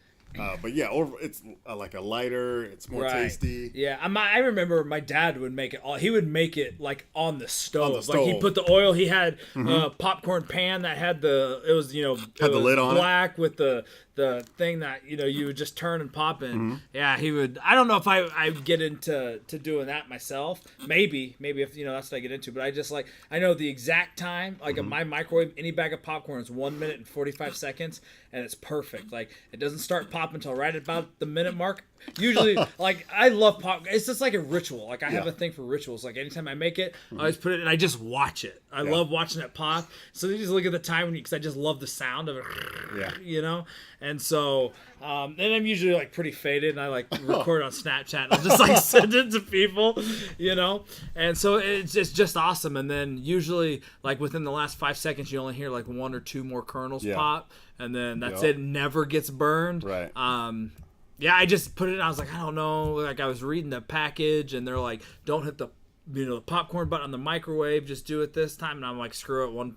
But yeah, it's like a lighter. It's more tasty. Yeah, I remember my dad would make it. He would make it like on the stove. Like he put the oil. He had a popcorn pan that had the lid on black with the thing that you would just turn and pop in. Yeah, he would. I don't know if I get into doing that myself. Maybe if that's what I get into. But I know the exact time. Like my microwave, any bag of popcorn is 1 minute and 45 seconds, and it's perfect. Like it doesn't start popping until right about the minute mark. Usually, like I love pop. It's just like a ritual. Like I have a thing for rituals. Like anytime I make it, I always put it and I just watch it. I love watching it pop. So you just look at the time because I just love the sound of it. Yeah. And so, and I'm usually like pretty faded, and I like record on Snapchat. And I'll just like send it to people, And so it's just awesome. And then usually, like within the last 5 seconds, you only hear like one or two more kernels pop, and then that's it. Never gets burned. Right. Yeah, I just put it in. I was like, I don't know. Like I was reading the package, and they're like, don't hit the the popcorn button on the microwave. Just do it this time. And I'm like, screw it.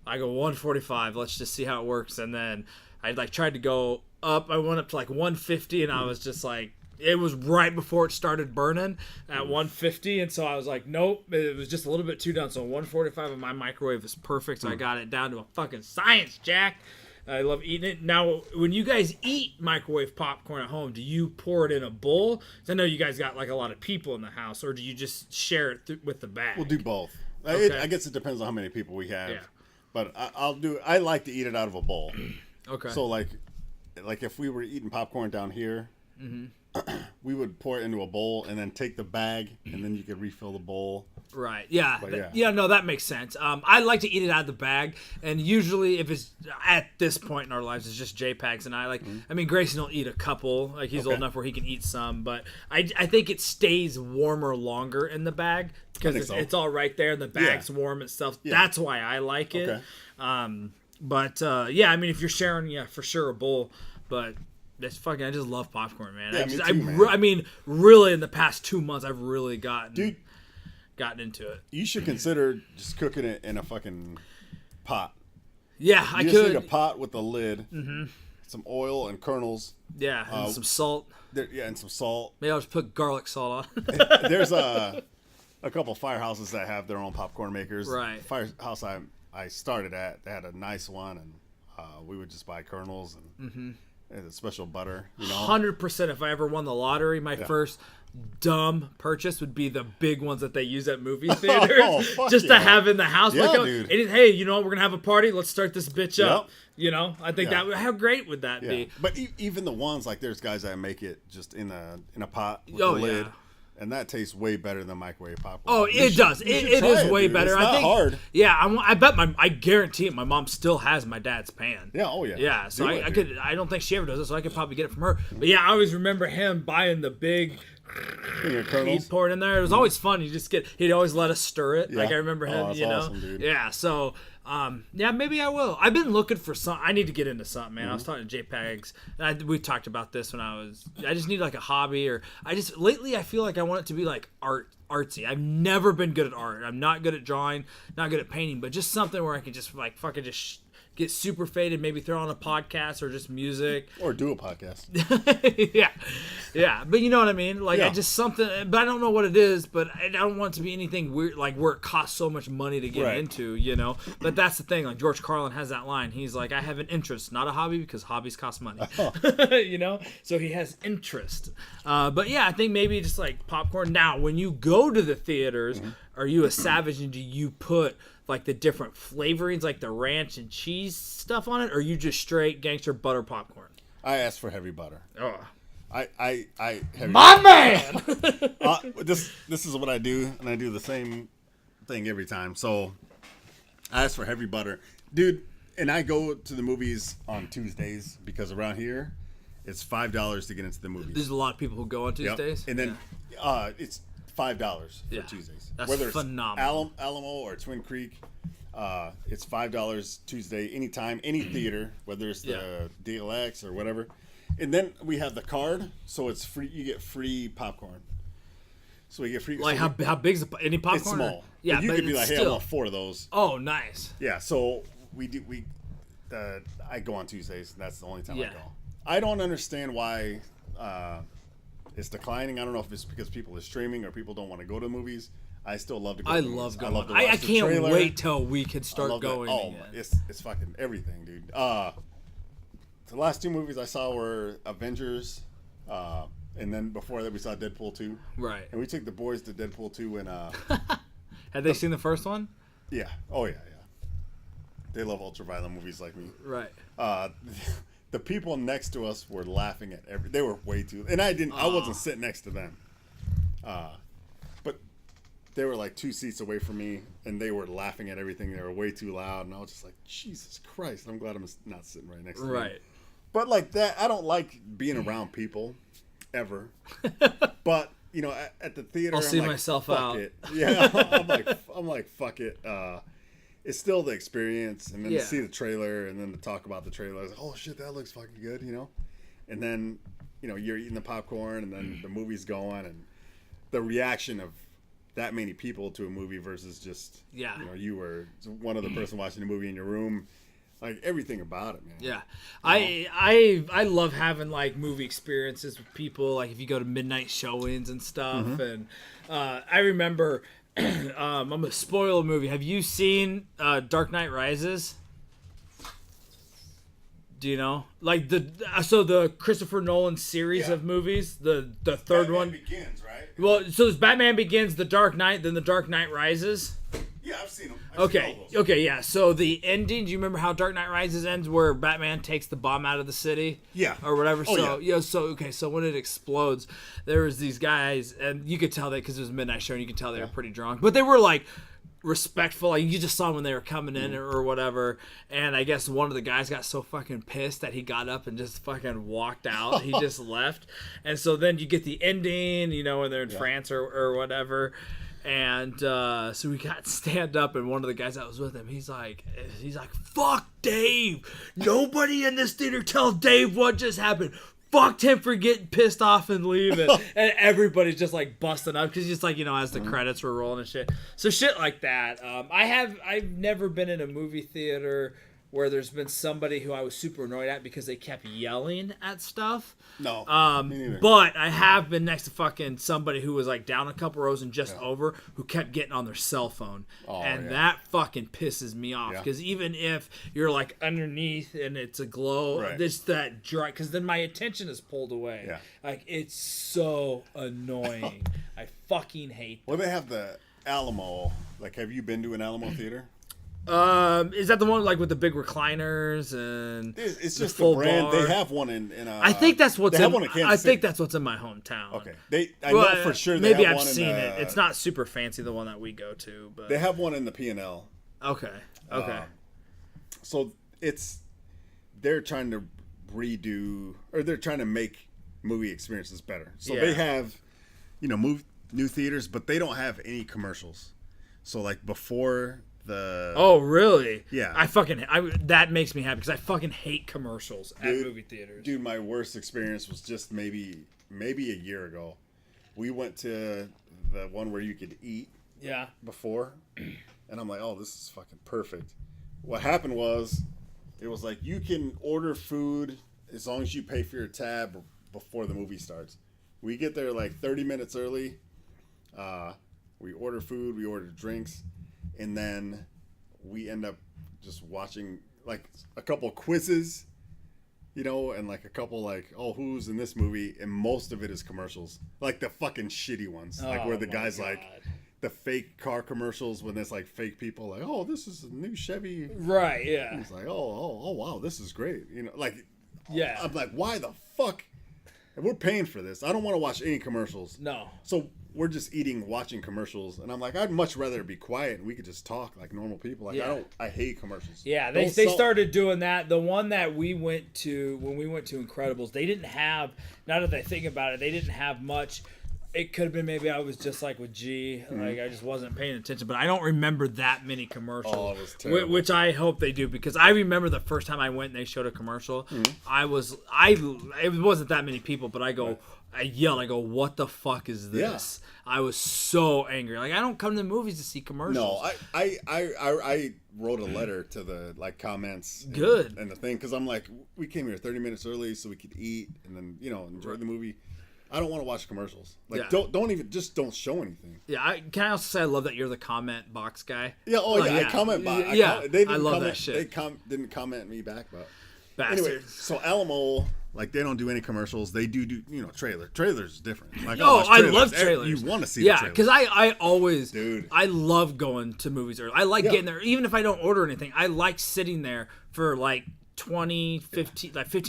I go 145. Let's just see how it works. And then I like tried to go up. I went up to like 150, and I was just like, it was right before it started burning at 150, and so I was like, nope, it was just a little bit too done. So 145 of my microwave is perfect. So I got it down to a fucking science, Jack. I love eating it. Now, when you guys eat microwave popcorn at home, do you pour it in a bowl? 'Cause I know you guys got like a lot of people in the house, or do you just share it with the bag? We'll do both. Okay. I guess it depends on how many people we have. Yeah. But I like to eat it out of a bowl. Okay. So like if we were eating popcorn down here, we would pour it into a bowl and then take the bag, and then you could refill the bowl. Right. Yeah. No, that makes sense. I like to eat it out of the bag, and usually if it's at this point in our lives, it's just JPEGs and I. Like, I mean, Grayson will eat a couple. Like he's old enough where he can eat some, but I think it stays warmer longer in the bag because it's all right there, and the bag's warm itself. Yeah. That's why I like it. Okay. I mean, if you're sharing, for sure a bowl, but. That's fucking. I just love popcorn, man. Yeah, man. I mean, really, in the past 2 months, I've really gotten into it. You should consider just cooking it in a fucking pot. Yeah, I could. You just need a pot with a lid, some oil and kernels. Yeah, and some salt. And some salt. Maybe I'll just put garlic salt on. There's a couple firehouses that have their own popcorn makers. Right. Firehouse I started at, they had a nice one, and we would just buy kernels and a special butter. 100%. If I ever won the lottery, my first dumb purchase would be the big ones that they use at movie theaters, just to have in the house. Yeah, dude. Hey, we're gonna have a party. Let's start this bitch up. I think that how great would that be? But even the ones like there's guys that make it just in a pot with a lid. And that tastes way better than microwave popcorn. Oh, it does. It is way better. It's not hard. Yeah, I guarantee it. My mom still has my dad's pan. Yeah. Oh yeah. Yeah. So I could. I don't think she ever does it. So I could probably get it from her. But yeah, I always remember him buying the big. He'd pour it in there. It was always fun. He'd always let us stir it. Yeah. Like I remember him. That's awesome, dude. Yeah. So. Maybe I will. I've been looking for some. I need to get into something, man. I was talking to JPEGs. We talked about this when I just need like a hobby, or lately I feel like I want it to be like artsy. I've never been good at art. I'm not good at drawing, not good at painting, but just something where I can just like fucking just get super faded, maybe throw on a podcast or just music. Or do a podcast. yeah. But you know what I mean? Like, Yeah. I just something, but I don't know what it is, but I don't want it to be anything weird, like where it costs so much money to get Right. into, you know? But that's the thing. Like, George Carlin has that line. He's like, I have an interest, not a hobby, because hobbies cost money. You know? So he has interest. But yeah, I think maybe just like popcorn. Now, when you go to the theaters, are you a savage and do you put like the different flavorings, like the ranch and cheese stuff on it, or you just straight gangster butter popcorn? I asked for heavy butter. Oh, I heavy my man. this is what I do, and I do the same thing every time. So I ask for heavy butter, dude. And I go to the movies on Tuesdays because around here it's $5 to get into the movies. There's a lot of people who go on Yep. Tuesdays. And then it's $5 for Yeah. Tuesdays. That's Whether it's phenomenal. Alamo or Twin Creek, it's $5 Tuesday anytime, any theater, whether it's the DLX or whatever. And then we have the card, so it's free. You get free popcorn. So we get free. Like so how big's any popcorn? it's small. Yeah, But you but could be it's like, hey, I still. want 4 of those. Oh, nice. Yeah, so we do. I go on Tuesdays. And that's the only time I Yeah. go. I don't understand why it's declining. I don't know if it's because people are streaming or people don't want to go to movies. I still love to go. I to love movies. going. love to I watch the can't trailer. wait till we can I start love that. going Oh, again. it's fucking everything, dude. The last 2 movies I saw were Avengers, and then before that we saw Deadpool 2. Right. And we took the boys to Deadpool 2 and Had they seen the first one? yeah. Oh yeah. They love ultra-violent movies like me. Right. The people next to us were laughing at they were way too, and I wasn't sitting next to them. But they were like 2 seats away from me, and they were laughing at everything. They were way too loud, and I was just like, Jesus Christ! I'm glad I'm not sitting right next to them. Right. But like that, I don't like being around people, ever. But you know, at the theater, I'll see like, myself fuck out. It. Yeah, I'm like, fuck it. It's still the experience, and then Yeah. to see the trailer, and then to talk about the trailer. I was like, oh shit, that looks fucking good, you know. And then, you know, you're eating the popcorn, and then the movie's going, and the reaction of that many people to a movie versus just, Yeah. you know, you were one other person watching the movie in your room. Like everything about it, man. Yeah, I love having like movie experiences with people. Like if you go to midnight showings and stuff, and I remember I'm gonna spoil a movie. Have you seen Dark Knight Rises? Do you know like the Christopher Nolan series of movies? The third one Begins, right? Well, so there's Batman Begins, The Dark Knight, then The Dark Knight Rises. Yeah, I've seen them. Okay, yeah. So the ending, do you remember how Dark Knight Rises ends where Batman takes the bomb out of the city? Yeah. Or whatever. Oh, So, yeah. So when it explodes, there was these guys, and you could tell that because it was a midnight show, and you could tell they were pretty drunk. But they were like respectful. Like you just saw them when they were coming in or whatever. And I guess one of the guys got so fucking pissed that he got up and just fucking walked out. He just left. And so then you get the ending, you know, when they're in France or whatever. And so we got stand up, and one of the guys that was with him, he's like, fuck Dave. Nobody in this theater tell Dave what just happened. Fucked him for getting pissed off and leaving. And everybody's just like busting up because just like, you know, as the credits were rolling and shit. So shit like that. I've never been in a movie theater where there's been somebody who I was super annoyed at because they kept yelling at stuff. No, me neither. But I have been next to fucking somebody who was like down a couple rows and just over who kept getting on their cell phone. And that fucking pisses me off because even if you're like underneath and it's a glow, it's that dry, because then my attention is pulled away. Yeah. Like it's so annoying. I fucking hate that. Well, they have the Alamo. Like, have you been to an Alamo theater? Is that the one like with the big recliners and It's the just full the brand. bar? They have one in I think that's what's they have in. one in Kansas I think City. that's what's in my hometown. Okay, I know for sure. They Maybe have I've one seen in, it. It's not super fancy, the one that we go to, but They have one in the P&L. okay. So they're trying to redo, or they're trying to make movie experiences better. So they have, you know, new theaters, but they don't have any commercials. So like before the Oh really? Yeah. That makes me happy because I fucking hate commercials at movie theaters. Dude, my worst experience was just maybe a year ago. We went to the one where you could eat before, and I'm like, oh, this is fucking perfect. What happened was It was like you can order food as long as you pay for your tab before the movie starts. We get there like 30 minutes early. We order food, we order drinks, and then we end up just watching like a couple quizzes, you know, and like a couple like, oh, who's in this movie? And most of it is commercials, like the fucking shitty ones, like where the guy's like the fake car commercials when there's like fake people like, oh, this is a new Chevy, right? Yeah. And it's like, oh, wow, this is great, you know, like, yeah. I'm like, why the fuck? And we're paying for this. I don't want to watch any commercials. No. So we're just watching commercials, and I'm like, I'd much rather be quiet and we could just talk like normal people. Like I hate commercials. Yeah, they started doing that. The one that we went to when we went to Incredibles, they didn't have. Now that I think about it, they didn't have much. It could have been maybe I was just like with G, like I just wasn't paying attention. But I don't remember that many commercials. Oh, it was terrible. Which I hope they do, because I remember the first time I went and they showed a commercial. It wasn't that many people, but I yelled, I go, what the fuck is this? Yeah. I was so angry. Like, I don't come to the movies to see commercials. No, I wrote a letter to the like comments. Good. And the thing, because I'm like, we came here 30 minutes early so we could eat and then, you know, enjoy the movie. I don't want to watch commercials. Like, don't show anything. Yeah, can I also say I love that you're the comment box guy? Yeah, I comment box. I love that shit. They didn't comment me back, but bastards. Anyway, so Alamo, like, they don't do any commercials. They do you know, Trailers is different. Like, I love trailers. You want to see the trailers. Yeah, because I always, I love going to movies early. I like getting there, even if I don't order anything. I like sitting there for like 15,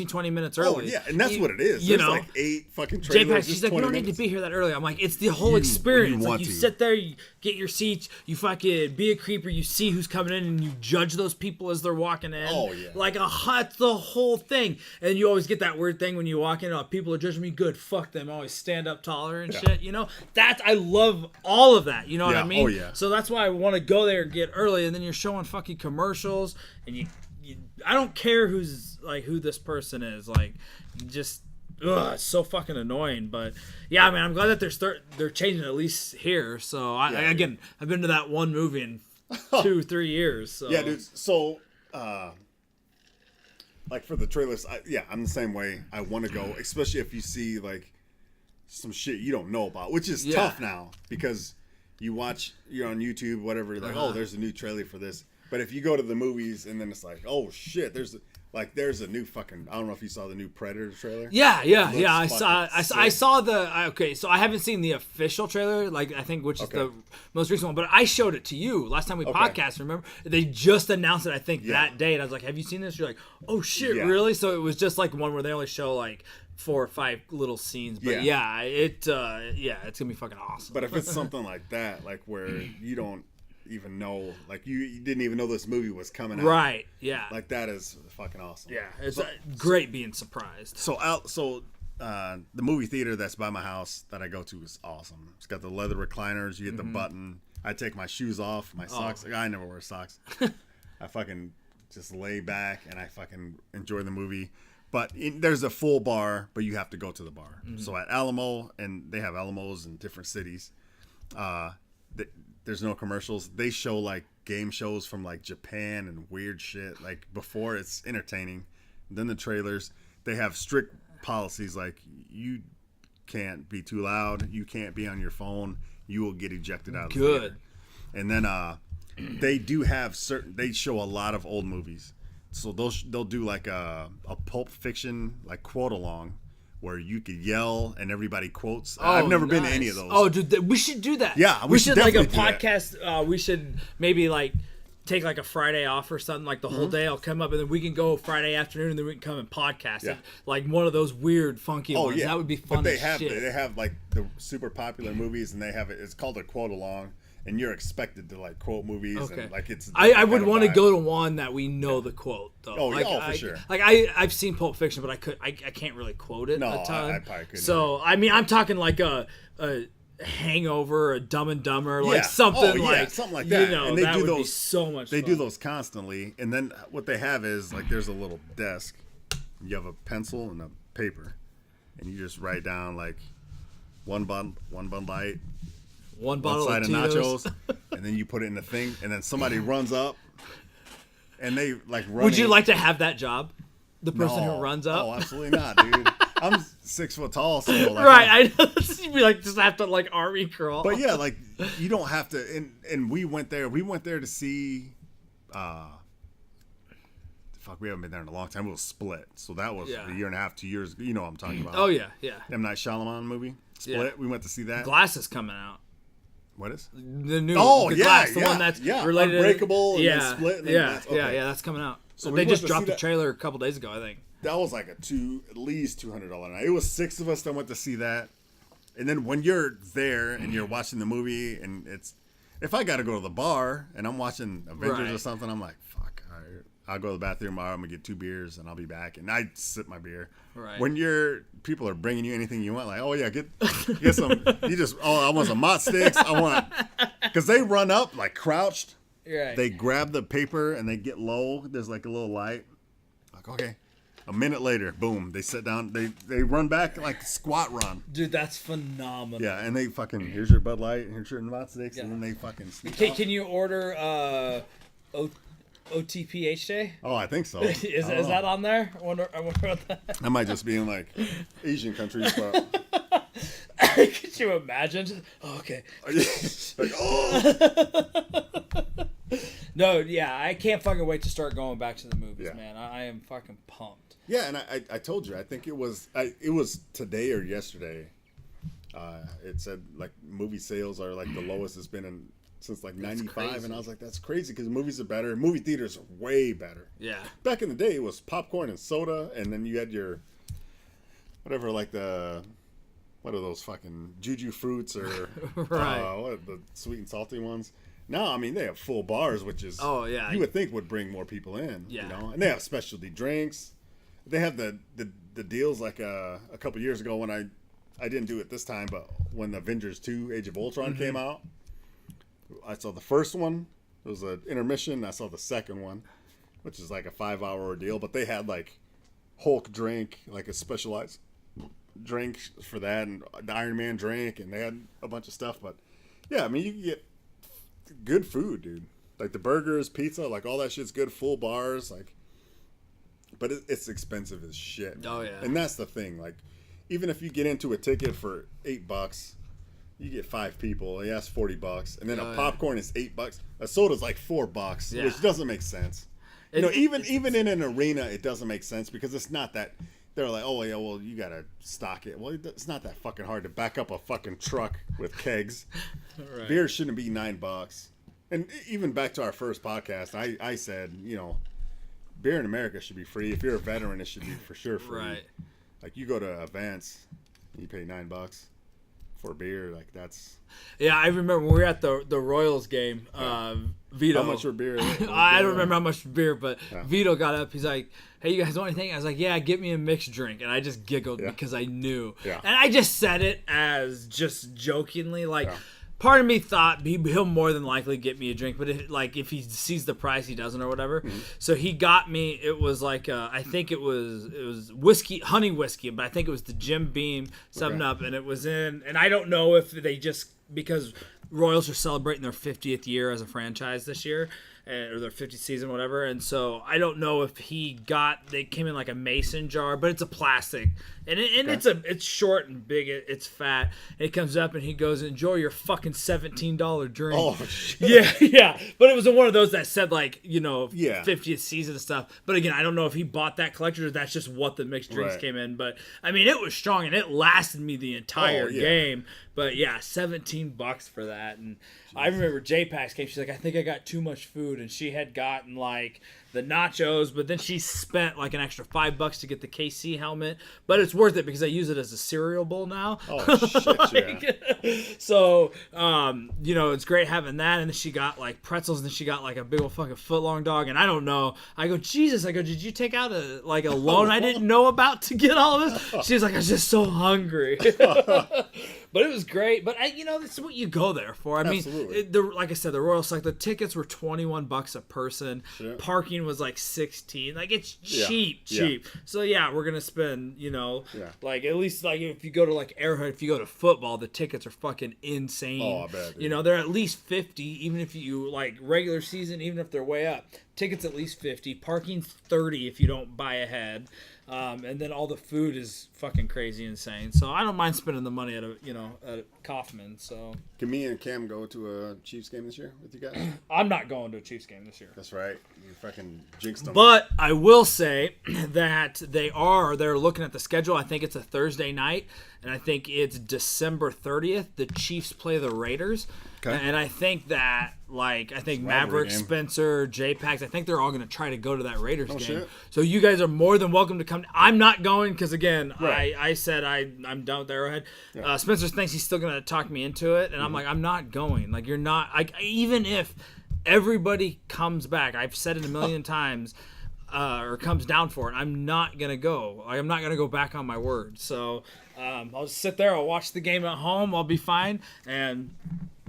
20 minutes early. Oh, yeah, and that's what it is. You There's know, like 8 fucking trailers. She's like, you don't need to be here that early. I'm like, it's the whole experience. You sit there, you get your seats, you fucking be a creeper, you see who's coming in, and you judge those people as they're walking in. Oh, yeah. Like, it's the whole thing. And you always get that weird thing when you walk in, people are judging me, good, fuck them. I always stand up taller and shit, you know? I love all of that, you know what I mean? Oh, yeah. So that's why I want to go there and get early, and then you're showing fucking commercials, and I don't care who this person is. Like, just it's so fucking annoying. But yeah, I mean, I'm glad that they're changing at least here. So I've been to that one movie in 2-3 years. So. Yeah, dude. So like for the trailers, I'm the same way. I want to go, especially if you see like some shit you don't know about, which is tough now because you're on YouTube, whatever. Like, oh, there's a new trailer for this. But if you go to the movies and then it's like, oh shit, there's a new fucking, I don't know if you saw the new Predator trailer. Yeah. I saw so I haven't seen the official trailer, like I think which is the most recent one, but I showed it to you last time we podcast, remember? They just announced it, I think, that day, and I was like, have you seen this? You're like, oh shit, really? So it was just like one where they only show like 4 or 5 little scenes, but it's gonna be fucking awesome. But if it's something like that, like where you don't even know, like you didn't even know this movie was coming out, right? Yeah, like that is fucking awesome. Yeah, it's great being surprised. So the movie theater that's by my house that I go to is awesome. It's got the leather recliners. You get the button. I take my shoes off, my socks. I never wear socks. I fucking just lay back and I fucking enjoy the movie. But there's a full bar, but you have to go to the bar. So at Alamo, and they have Alamos in different cities. There's no commercials. They show like game shows from like Japan and weird shit. Like before, it's entertaining. Then the trailers, they have strict policies like you can't be too loud. You can't be on your phone. You will get ejected out of the theater. And then they do have they show a lot of old movies. So they'll do like a Pulp Fiction like quote along, where you could yell and everybody quotes. I've never been to any of those. Oh, dude, we should do that. Yeah, we should like a podcast. We should maybe like take like a Friday off or something. Like the whole day, I'll come up and then we can go Friday afternoon and then we can come and podcast it. Like one of those weird, funky ones. That would be fun. But they have like the super popular movies and they have it. It's called a quote along. And you're expected to like quote movies and like it's. I would want to go to one that we know the quote though. Oh, for sure. Like I've seen Pulp Fiction, but I can't really quote it a ton. I probably couldn't. So I mean, I'm talking like a Hangover, a Dumb and Dumber, like something like that. You know, and they that do would those be so much. They do those constantly, and then what they have is like there's a little desk. You have a pencil and a paper, and you just write down like one Bud Light. One bottle side of nachos, and then you put it in the thing, and then somebody runs up, and they like running. Would you like to have that job? The person who runs up? Oh, absolutely not, dude. I'm 6 foot tall, so like, right. I know. You'd be like, just have to like army crawl. But yeah, like you don't have to. And we went there. We went there to see. Fuck, we haven't been there in a long time. It was Split, so that was a year and a half, 2 years. You know what I'm talking about? Oh yeah. M. Night Shyamalan movie, Split. Yeah. We went to see that. Glass is coming out. What is? The new. Oh, the yeah, Glass, the yeah, one that's yeah. related. Unbreakable, and yeah, then Split, and then yeah, Glass. Okay. yeah, that's coming out. So they we just went to dropped see the that. trailer a couple days ago, I think. That was like at least $200 night. It was 6 of us that went to see that. And then when you're there and you're watching the movie, and if I got to go to the bar and I'm watching Avengers or something, I'm like, fuck, all right, I'll go to the bathroom. I'm gonna get 2 beers and I'll be back. And I sip my beer. Right. When people are bringing you anything you want, like, oh yeah, get some. I want some mott sticks. Because they run up like crouched. Right. They grab the paper and they get low. There's like a little light. Like, okay. A minute later, boom, they sit down. They run back like squat run. Dude, that's phenomenal. Yeah, and they fucking, here's your Bud Light, here's your mott sticks, and then they fucking sneak off. Can you order OTPHJ? Oh, I think so. Is that on there? I wonder what that. I might just be in like Asian countries, but Could you imagine? Oh, okay. like, oh. No, yeah, I can't fucking wait to start going back to the movies, Yeah. man. I am fucking pumped. Yeah, and I told you, I think it was today or yesterday. It said like movie sales are like the lowest it's been since like '95, and I was like, that's crazy because movies are better. Movie theaters are way better. Yeah. Back in the day, it was popcorn and soda, and then you had your whatever, like what are those fucking juju fruits or Right. what are the sweet and salty ones? No, I mean they have full bars, which is you would think would bring more people in. Yeah. You know, and they have specialty drinks. They have the deals like a couple years ago when I didn't do it this time, but when the Avengers 2 Age of Ultron came out, I saw the first one. It was an intermission. I saw the second one, which is like a 5-hour ordeal. But they had like Hulk drink, like a specialized drink for that, and the Iron Man drink, and they had a bunch of stuff. But yeah, I mean, you can get good food, dude. Like the burgers, pizza, like all that shit's good. Full bars, like. But it's expensive as shit. Oh yeah. And that's the thing. Like, even if you get into a ticket for $8, you get 5 people. And that's $40, and then a popcorn is $8. A soda's like $4, which doesn't make sense. Even in an arena, it doesn't make sense because it's not that. They're like, oh yeah, well you gotta stock it. Well, it's not that fucking hard to back up a fucking truck with kegs. Right. Beer shouldn't be $9. And even back to our first podcast, I said, beer in America should be free. If you're a veteran, it should be for sure free. Right. Like you go to events, and you pay $9 for a beer. Like that's. Yeah, I remember when we were at the Royals game. Vito. How much for beer? I don't remember how much for beer, but Yeah. Vito got up. He's like, "Hey, you guys want anything?" I was like, "Yeah, get me a mixed drink," and I just giggled because I knew. Yeah. And I just said it as just jokingly, like. Yeah. Part of me thought he'll more than likely get me a drink, but if he sees the price, he doesn't or whatever. Mm-hmm. So he got me. It was like I think it was whiskey, honey whiskey, but I think it was the Jim Beam 7-Up, and it was in. And I don't know if they just because Royals are celebrating their 50th year as a franchise this year, or their 50th season, whatever. And so I don't know if they came in like a mason jar, but it's a plastic, and it's short and big. It's fat. And it comes up, and he goes, "Enjoy your fucking $17 drink." Oh shit. Yeah. But it was one of those that said like 50th season and stuff. But again, I don't know if he bought that collector or that's just what the mixed drinks came in. But I mean, it was strong and it lasted me the entire game. But yeah, $17 for that. And I remember J-Pax came. She's like, "I think I got too much food," and she had gotten like the nachos, but then she spent like an extra $5 to get the KC helmet. But it's worth it because I use it as a cereal bowl now. Oh shit! Yeah. So it's great having that. And then she got like pretzels, and then she got like a big old fucking footlong dog. And I don't know. I go, Jesus. I go, did you take out a loan I didn't know about to get all of this? She's like, I was just so hungry. But it was great. But this is what you go there for. I mean, like I said, the Royals, like the tickets were $21 a person. Sure. Parking was like $16. Like it's cheap. Yeah. So yeah, we're gonna spend, like at least like if you go to like Arrowhead, if you go to football, the tickets are fucking insane. Oh, I bet. Dude. They're at least $50, even if you like regular season, even if they're way up. tickets at least $50, parking $30 if you don't buy ahead, and then all the food is fucking crazy insane. So I don't mind spending the money at Kaufman. So Can me and Cam go to a Chiefs game this year with you guys? I'm not going to a Chiefs game this year. That's right. You fucking jinxed them. But I will say that they're looking at the schedule. I think it's a Thursday night, and I think it's December 30th. The Chiefs play the Raiders. Okay. And I think that, Maverick, game. Spencer, J-Pax, I think they're all going to try to go to that Raiders game. Shit. So you guys are more than welcome to come. I'm not going because, again, right. I said I'm done with Arrowhead. Yeah. Spencer thinks he's still going to talk me into it, and I'm like, I'm not going. Like, you're not. Even if everybody comes back, I've said it a million times, or comes down for it, I'm not going to go. I'm not going to go back on my word. So I'll just sit there. I'll watch the game at home. I'll be fine.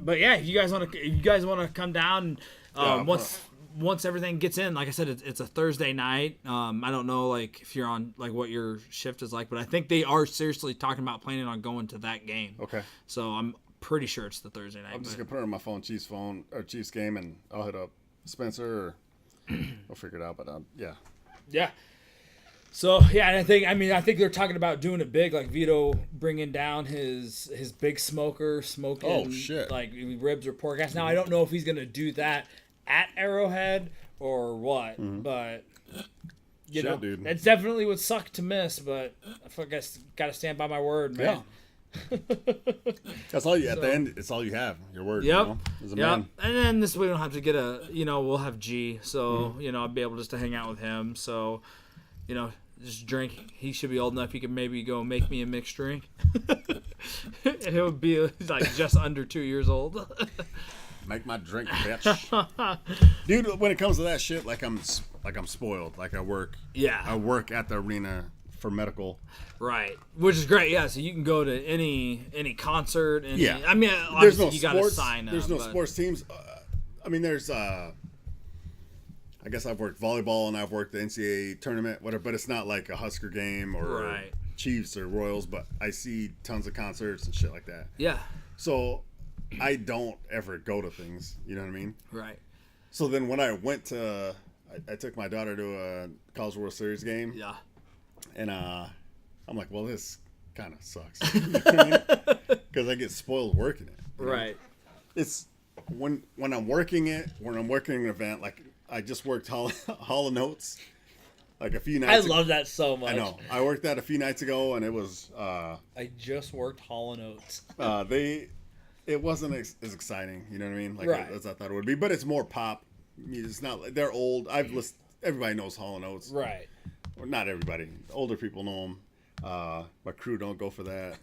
But yeah, if you guys want to come down, once everything gets in, like I said, it's a Thursday night. I don't know if you're on what your shift is like, but I think they are seriously talking about planning on going to that game. Okay. So I'm pretty sure it's the Thursday night. I'm just gonna put it on my phone, Chiefs game, and I'll hit up Spencer. Or I'll figure it out. But yeah. Yeah. So yeah, and I think they're talking about doing it big, like Vito bringing down his big smoking ribs or pork ass. Now I don't know if he's gonna do that at Arrowhead or what, but you know, dude. That definitely would suck to miss. But I guess gotta stand by my word, man. Yeah. That's all you. At the end, it's all you have. Your word. Yep. You know, as a man. And then this way we don't have to get we'll have G, so I'll be able just to hang out with him. So. Just drink. He should be old enough. He could maybe go make me a mixed drink. And it would be just under 2 years old. Make my drink, bitch. Dude, when it comes to that shit, I'm spoiled. I work. Yeah. I work at the arena for medical. Right. Which is great. Yeah. So you can go to any concert. Yeah. I mean, there's no you got to sign up. There's no sports teams. There's. I guess I've worked volleyball and I've worked the NCAA tournament, whatever, but it's not like a Husker game or Chiefs or Royals, but I see tons of concerts and shit like that. Yeah. So I don't ever go to things, you know what I mean? Right. So then when I went to, I took my daughter to a College World Series game. Yeah. And I'm like, well, this kind of sucks. Because I get spoiled working it. Right. It's when I'm working an event, I just worked Hall & Notes a few nights ago. I love that so much. I know. I worked that a few nights ago, and it was... I just worked Hall & Notes. It wasn't as exciting, you know what I mean? As I thought it would be. But it's more pop. It's not... They're old. Everybody knows Hall & Notes. Right. Well, not everybody. Older people know them. My crew don't go for that.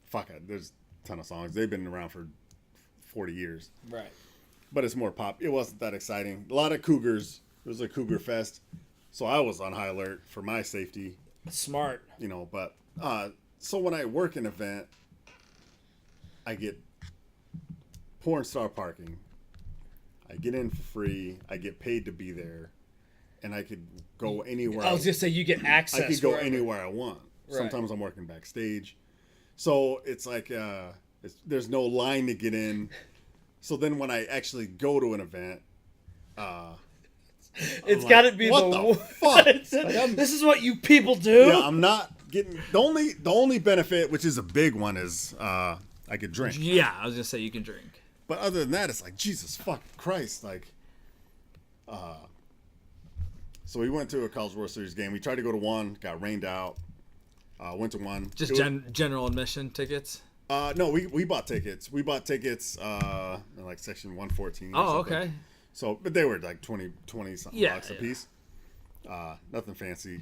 Fuck it. There's a ton of songs. They've been around for 40 years. Right. But it's more pop. It wasn't that exciting. A lot of cougars. It was a cougar fest. So I was on high alert for my safety. Smart. But so when I work an event, I get porn star parking. I get in for free. I get paid to be there. And I could go anywhere. I was just say you get access. I could go anywhere I want. Right. Sometimes I'm working backstage. So it's there's no line to get in. So then when I actually go to an event, it's got to be what the fuck? This is what you people do. Yeah, I'm not getting the only benefit, which is a big one, is I could drink. Yeah, I was gonna say you can drink. But other than that, it's Jesus fucking Christ, So we went to a College World Series game. We tried to go to one, got rained out. Went to one. Just general admission tickets. No, we bought tickets. We bought tickets in section 114. Oh, okay. So, but they were 20 something bucks a piece. Nothing fancy.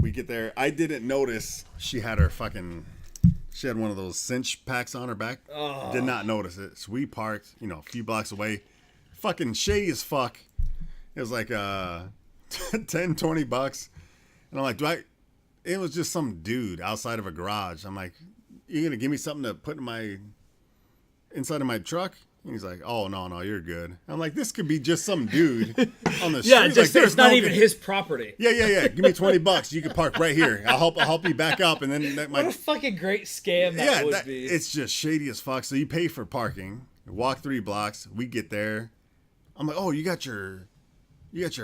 We get there. I didn't notice she had one of those cinch packs on her back. Oh. Did not notice it. So we parked, a few blocks away. Fucking shady as fuck. It was $10, $20. And I'm like, it was just some dude outside of a garage. I'm like, you gonna give me something to put in inside of my truck? And he's like, oh no, you're good. I'm like, this could be just some dude on the street. Yeah, it's not even his property. Yeah. Give me $20. You can park right here. I'll help you back up, and then what a fucking great scam that would be. It's just shady as fuck. So you pay for parking. Walk 3 blocks. We get there. I'm like, oh, you got your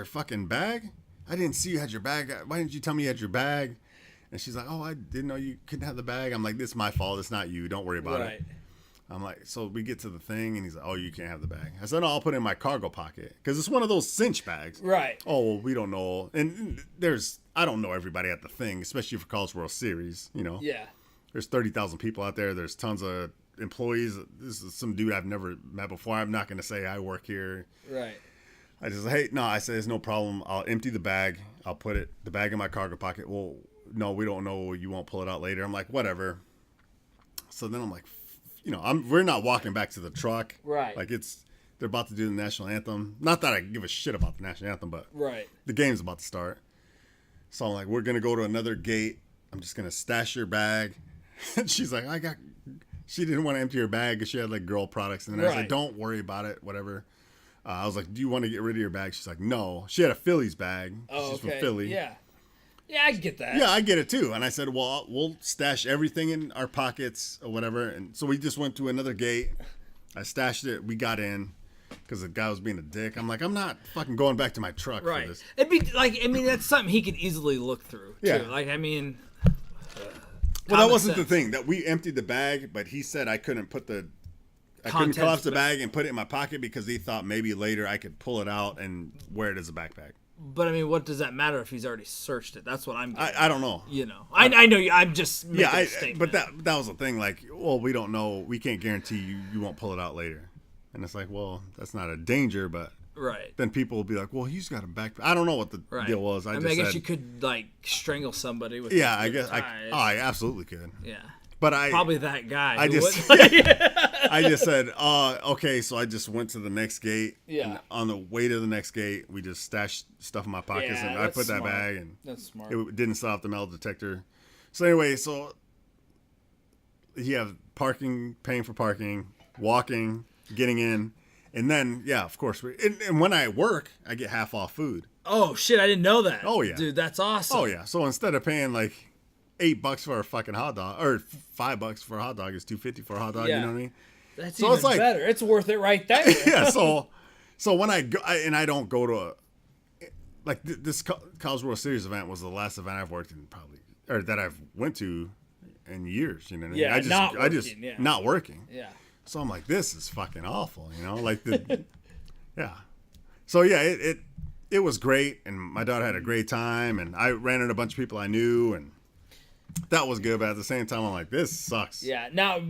fucking bag? I didn't see you had your bag. Why didn't you tell me you had your bag? And she's like, oh, I didn't know you couldn't have the bag. I'm like, this is my fault. It's not you. Don't worry about it. I'm like, so we get to the thing, and he's like, oh, you can't have the bag. I said, no, I'll put it in my cargo pocket. Because it's one of those cinch bags. Right. Oh, well, we don't know. And I don't know everybody at the thing, especially for College World Series, you know. Yeah. There's 30,000 people out there. There's tons of employees. This is some dude I've never met before. I'm not going to say I work here. Right. I just, hey, no, I said, it's no problem. I'll empty the bag. I'll put the bag in my cargo pocket. Well, no, we don't know. You won't pull it out later. I'm like, whatever. So then I'm like, you know, we're not walking back to the truck. Right. Like they're about to do the national anthem. Not that I give a shit about the national anthem, but right. The game's about to start. So I'm like, we're going to go to another gate. I'm just going to stash your bag. And she's like, she didn't want to empty her bag because she had like girl products. And then I was like, don't worry about it, whatever. I was like, do you want to get rid of your bag? She's like, no. She had a Phillies bag. Oh, She's from Philly. Yeah. Yeah, I get that. Yeah, I get it too. And I said, well, we'll stash everything in our pockets or whatever. And so we just went to another gate. I stashed it. We got in because the guy was being a dick. I'm like, I'm not fucking going back to my truck for this. It'd be like, I mean, that's something he could easily look through. Yeah. Too. Like, I mean. Well, that wasn't the thing. That we emptied the bag, but he said I couldn't collapse the bag and put it in my pocket because he thought maybe later I could pull it out and wear it as a backpack. But I mean, what does that matter if he's already searched it? That's what I'm getting. I don't know. You know, I know. I'm just making a statement. But that was the thing. Like, well, we don't know. We can't guarantee you won't pull it out later. And it's like, well, that's not a danger, but then people will be like, well, he's got a backpack. I don't know what the deal was. I guess you could like strangle somebody with. Yeah, I guess I absolutely could. Yeah. But probably that guy. I just said, okay, so I just went to the next gate. Yeah. And on the way to the next gate, we just stashed stuff in my pockets, and I put that bag, and that's smart. It didn't set off the metal detector. So anyway, you have parking, paying for parking, walking, getting in, and then of course, and when I work, I get half off food. Oh shit! I didn't know that. Oh yeah, dude, that's awesome. Oh yeah. So instead of paying like $8 for a fucking hot dog, or $5 for a hot dog, it's $2.50 for a hot dog. You know what I mean? That's so even better. It's worth it right there. Yeah. So when I go, and I don't go to this College World Series event was the last event I've worked in that I've went to in years. You know what I mean? Yeah. Not working. Yeah. So I'm like, this is fucking awful. You know, like yeah. So yeah, it was great, and my daughter had a great time, and I ran into a bunch of people I knew, and that was good. But at the same time, I'm like, this sucks. Yeah. Now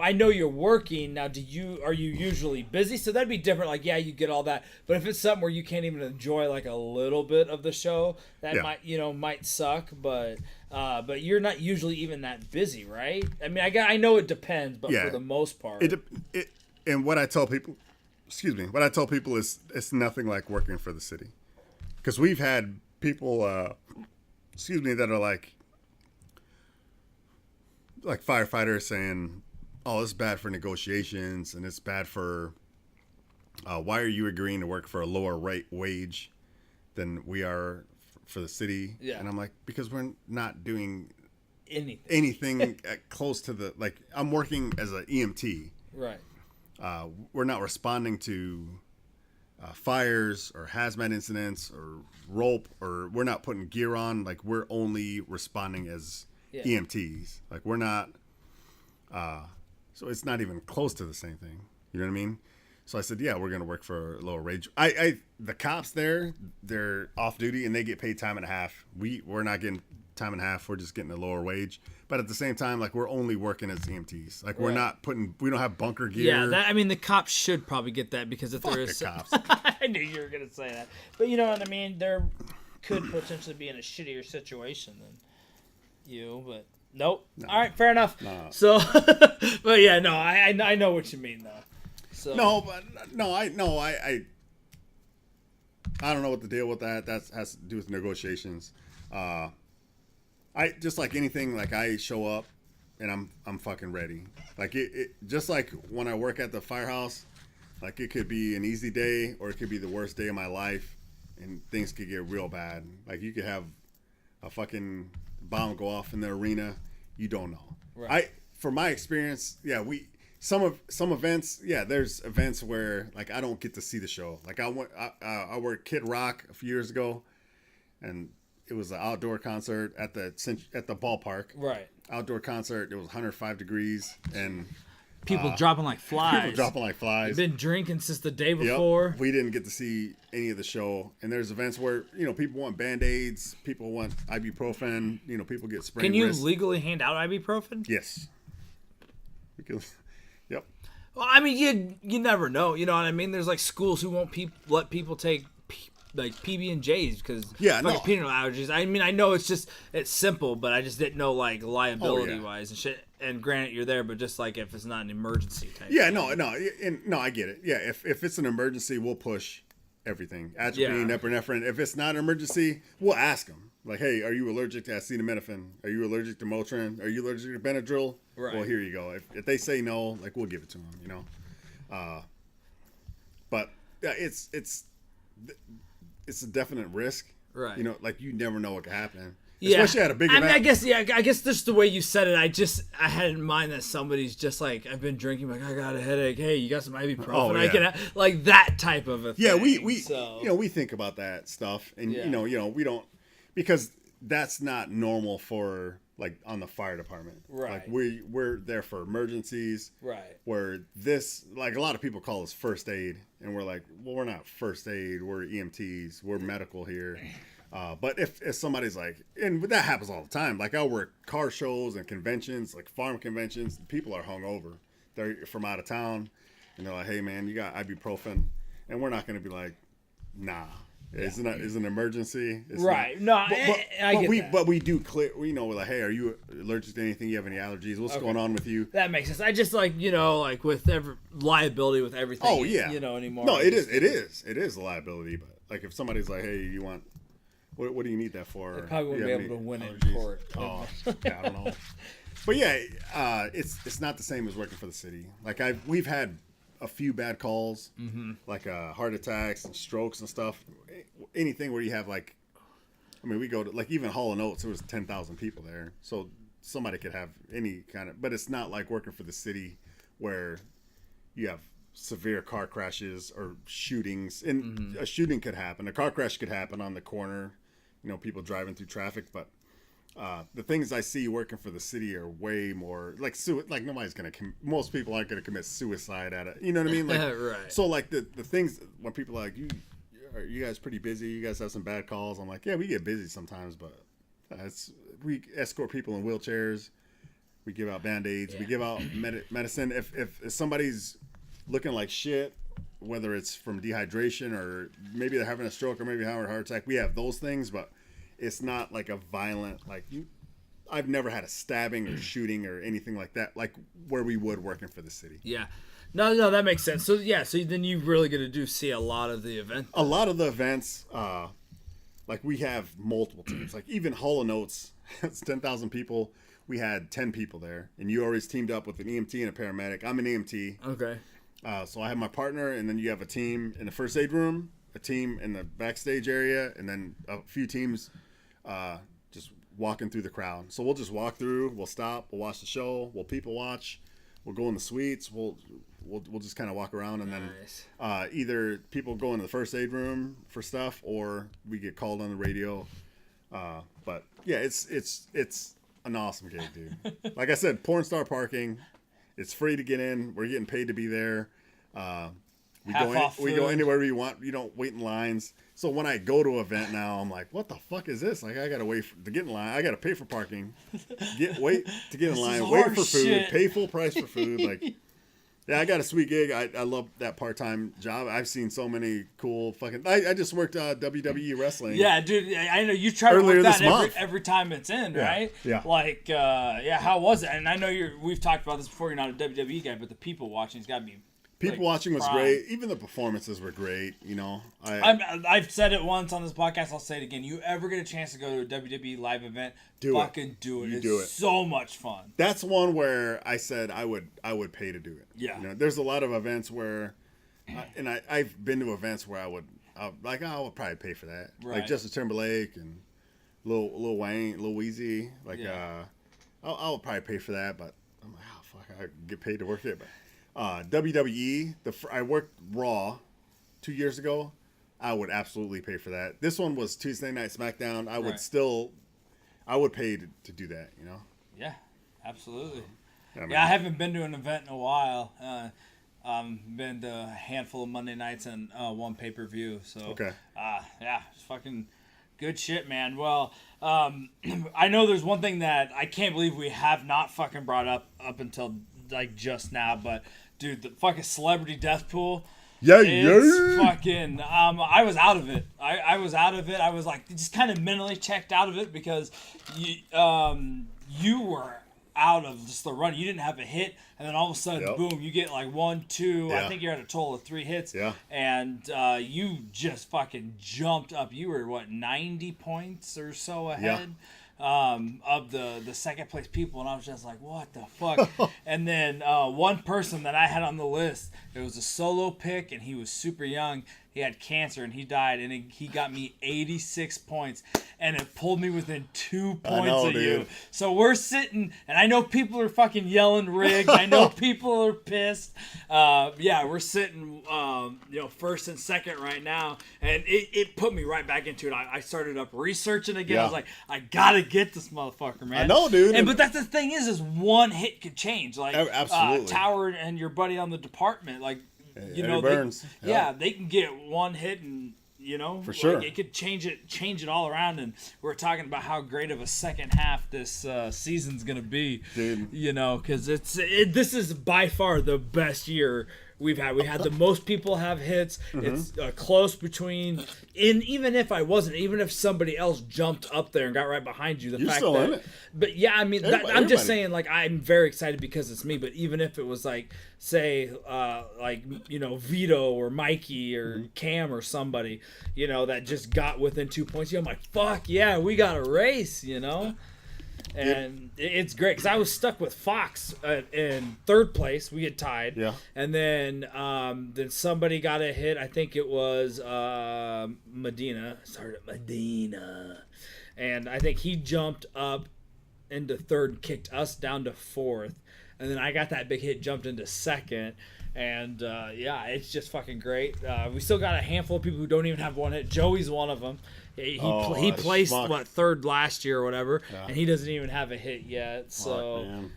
I know you're working. Now, are you usually busy? So that'd be different. Like, yeah, you get all that. But if it's something where you can't even enjoy like a little bit of the show, that might suck. But you're not usually even that busy, right? I mean, I know it depends, but for the most part, and what I tell people, is it's nothing like working for the city, because we've had people, that are like firefighters saying, oh, it's bad for negotiations, and it's bad for why are you agreeing to work for a lower wage than we are for the city? Yeah. And I'm like, because we're not doing anything close to the, like, I'm working as an EMT. Right. We're not responding to fires or hazmat incidents or rope, or we're not putting gear on. Like, we're only responding as EMTs. Like, we're not, so it's not even close to the same thing. You know what I mean? So I said, yeah, we're going to work for a lower wage. The cops there, they're off duty and they get paid time and a half. We're not getting time and a half. We're just getting a lower wage. But at the same time, like, we're only working as EMTs. Like, we don't have bunker gear. Yeah, the cops should probably get that, because if there is the cops. I knew you were going to say that. But you know what I mean? There could potentially be in a shittier situation than you, but nope. No. All right, fair enough. No. So, but yeah, no, I know what you mean though. So I don't know what the deal with that. That has to do with negotiations. I just, like anything, like, I show up and I'm fucking ready. Like, it just like when I work at the firehouse, like, it could be an easy day or it could be the worst day of my life, and things could get real bad. Like, you could have a fucking bomb go off in the arena. You don't know. Right. For my experience, some events, yeah, there's events where like I don't get to see the show. Like I worked Kid Rock a few years ago, and it was an outdoor concert at the ballpark. Right. Outdoor concert. It was 105 degrees and people dropping like flies. They've been drinking since the day before. Yep. We didn't get to see any of the show. And there's events where, you know, people want Band-Aids, people want ibuprofen, you know, people get sprained Can you wrists. legally hand out ibuprofen? Yes. Because, yep. Well, I mean, you never know. You know what I mean? There's like schools who won't let people take like PB&Js because peanut allergies. I mean, I know it's simple, but I just didn't know like liability wise and shit. And granted, you're there, but just like if it's not an emergency type. Yeah, no, I get it. Yeah, if it's an emergency, we'll push everything. Atropine, epinephrine. If it's not an emergency, we'll ask them. Like, hey, are you allergic to acetaminophen? Are you allergic to Motrin? Are you allergic to Benadryl? Right. Well, here you go. If they say no, like we'll give it to them. You know. But yeah, it's a definite risk. Right. You know, like you never know what could happen. Yeah. Especially at a big event. I mean, I guess just the way you said it, I had in mind that somebody's just like, I've been drinking, like, I got a headache. Hey, you got some ibuprofen? Oh, yeah. I can, like that type of a thing. Yeah, we think about that stuff, and you know, we don't, because that's not normal for like on the fire department. Right. Like we're there for emergencies. Right. Where this, like a lot of people call us first aid, and we're like, well, we're not first aid. We're EMTs. We're medical here. But if somebody's like, and that happens all the time. Like I work car shows and conventions, like farm conventions. People are hungover. They're from out of town, and they're like, "Hey, man, you got ibuprofen," and we're not going to be like, "Nah, it's an emergency." It's right? Not. No, I get that. But we do clear. We know, we're like, "Hey, are you allergic to anything? You have any allergies? What's going on with you?" That makes sense. I just like, you know, like with liability with everything. Oh yeah. You know anymore. No, it is a liability. But like if somebody's like, "Hey, you want." What do you need that for? They probably wouldn't be able to win allergies? in court. Oh, yeah, I don't know. But yeah, it's not the same as working for the city. Like we've had a few bad calls, like heart attacks and strokes and stuff. Anything where you have like, I mean, we go to like even Hall & Oates, there was 10,000 people there, so somebody could have any kind of. But it's not like working for the city where you have severe car crashes or shootings. And a shooting could happen. A car crash could happen on the corner. You know, people driving through traffic, but the things I see working for the city are way more like nobody's gonna. Most people aren't gonna commit suicide at it. You know what I mean? Like, right. So like the things when people are like, are you guys pretty busy? You guys have some bad calls. I'm like, yeah, we get busy sometimes, but we escort people in wheelchairs. We give out Band-Aids. Yeah. We give out medicine. If somebody's looking like shit, whether it's from dehydration or maybe they're having a stroke or maybe having a heart attack, we have those things, but it's not like a violent, I've never had a stabbing or shooting or anything like that, like where we would working for the city. Yeah. No, that makes sense. So yeah, so then you really get to see a lot of the events. A lot of the events, like we have multiple teams, like even Hall & Oates, it's 10,000 people. We had 10 people there, and you always teamed up with an EMT and a paramedic. I'm an EMT. Okay. So I have my partner, and then you have a team in the first aid room, a team in the backstage area, and then a few teams just walking through the crowd. So we'll just walk through, we'll stop, we'll watch the show, we'll people watch, we'll go in the suites, we'll just kind of walk around, and then either people go into the first aid room for stuff, or we get called on the radio. But yeah, it's an awesome gig, dude. Like I said, porn star parking. It's free to get in. We're getting paid to be there. We go anywhere we want. You don't wait in lines. So when I go to an event now, I'm like, what the fuck is this? Like I gotta wait to get in line. I gotta pay for parking. Wait to get in line. Wait for food. Shit. Pay full price for food. Like, yeah, I got a sweet gig. I love that part-time job. I've seen so many cool fucking. I just worked WWE wrestling. Yeah, dude. I know you try to work that every time it's in, right? Yeah. Like, how was it? And I know we've talked about this before. You're not a WWE guy, but the people watching's got to be. People watching was great. Even the performances were great. You know, I've said it once on this podcast. I'll say it again. You ever get a chance to go to a WWE live event? Fucking do it. It's so much fun. That's one where I said I would pay to do it. Yeah. You know, there's a lot of events where, and I've been to events where I would probably pay for that. Right. Like Justin Timberlake and Lil Wayne, Lil Weezy. Like I'll probably pay for that, but I'm like, oh fuck, I get paid to work it. But WWE, I worked Raw 2 years ago. I would absolutely pay for that. This one was Tuesday Night SmackDown. I would pay to do that, you know? Yeah, absolutely. I I haven't been to an event in a while. Been to a handful of Monday nights and one pay-per-view. So, Okay. It's fucking good shit, man. Well, I know there's one thing that I can't believe we have not fucking brought up until like just now, but dude, the fucking celebrity death pool. It's fucking. I was out of it. I was out of it. I was like just kind of mentally checked out of it because you were out of just the run. You didn't have a hit, and then all of a sudden, boom, you get like 1, 2. Yeah. I think you're at a total of 3 hits. Yeah. And you just fucking jumped up. You were 90 points or so ahead. Of the second place people, and I was just like, what the fuck? And then one person that I had on the list, it was a solo pick, and he was super young. He had cancer, and he died, and he got me 86 points, and it pulled me within 2 points of you. So we're sitting, and I know people are fucking yelling rigged. I know people are pissed. We're sitting, first and second right now, and it put me right back into it. I started up researching again. I was like, I gotta get this motherfucker, man. I know, dude. But that's the thing is one hit could change. Like, absolutely. Tower and your buddy on the department, like, Burns. They can get one hit and for sure it could change it all around. And we're talking about how great of a second half this season's gonna be, dude. Because this is by far the best year we've had. We had the most people have hits. It's close between. And even if somebody else jumped up there and got right behind you, You're still in it. But yeah, I mean, I'm just saying, like, I'm very excited because it's me. But even if it was like, say, Vito or Mikey or Cam or somebody, that just got within 2 points, I'm like, fuck yeah, we got a race, And it's great because I was stuck with Fox in third place. We had tied. Yeah. And then somebody got a hit. I think it was Medina. Started Medina. And I think he jumped up into third and kicked us down to fourth. And then I got that big hit, jumped into second. And, it's just fucking great. We still got a handful of people who don't even have one hit. Joey's one of them. He placed third last year or whatever, and he doesn't even have a hit yet. So,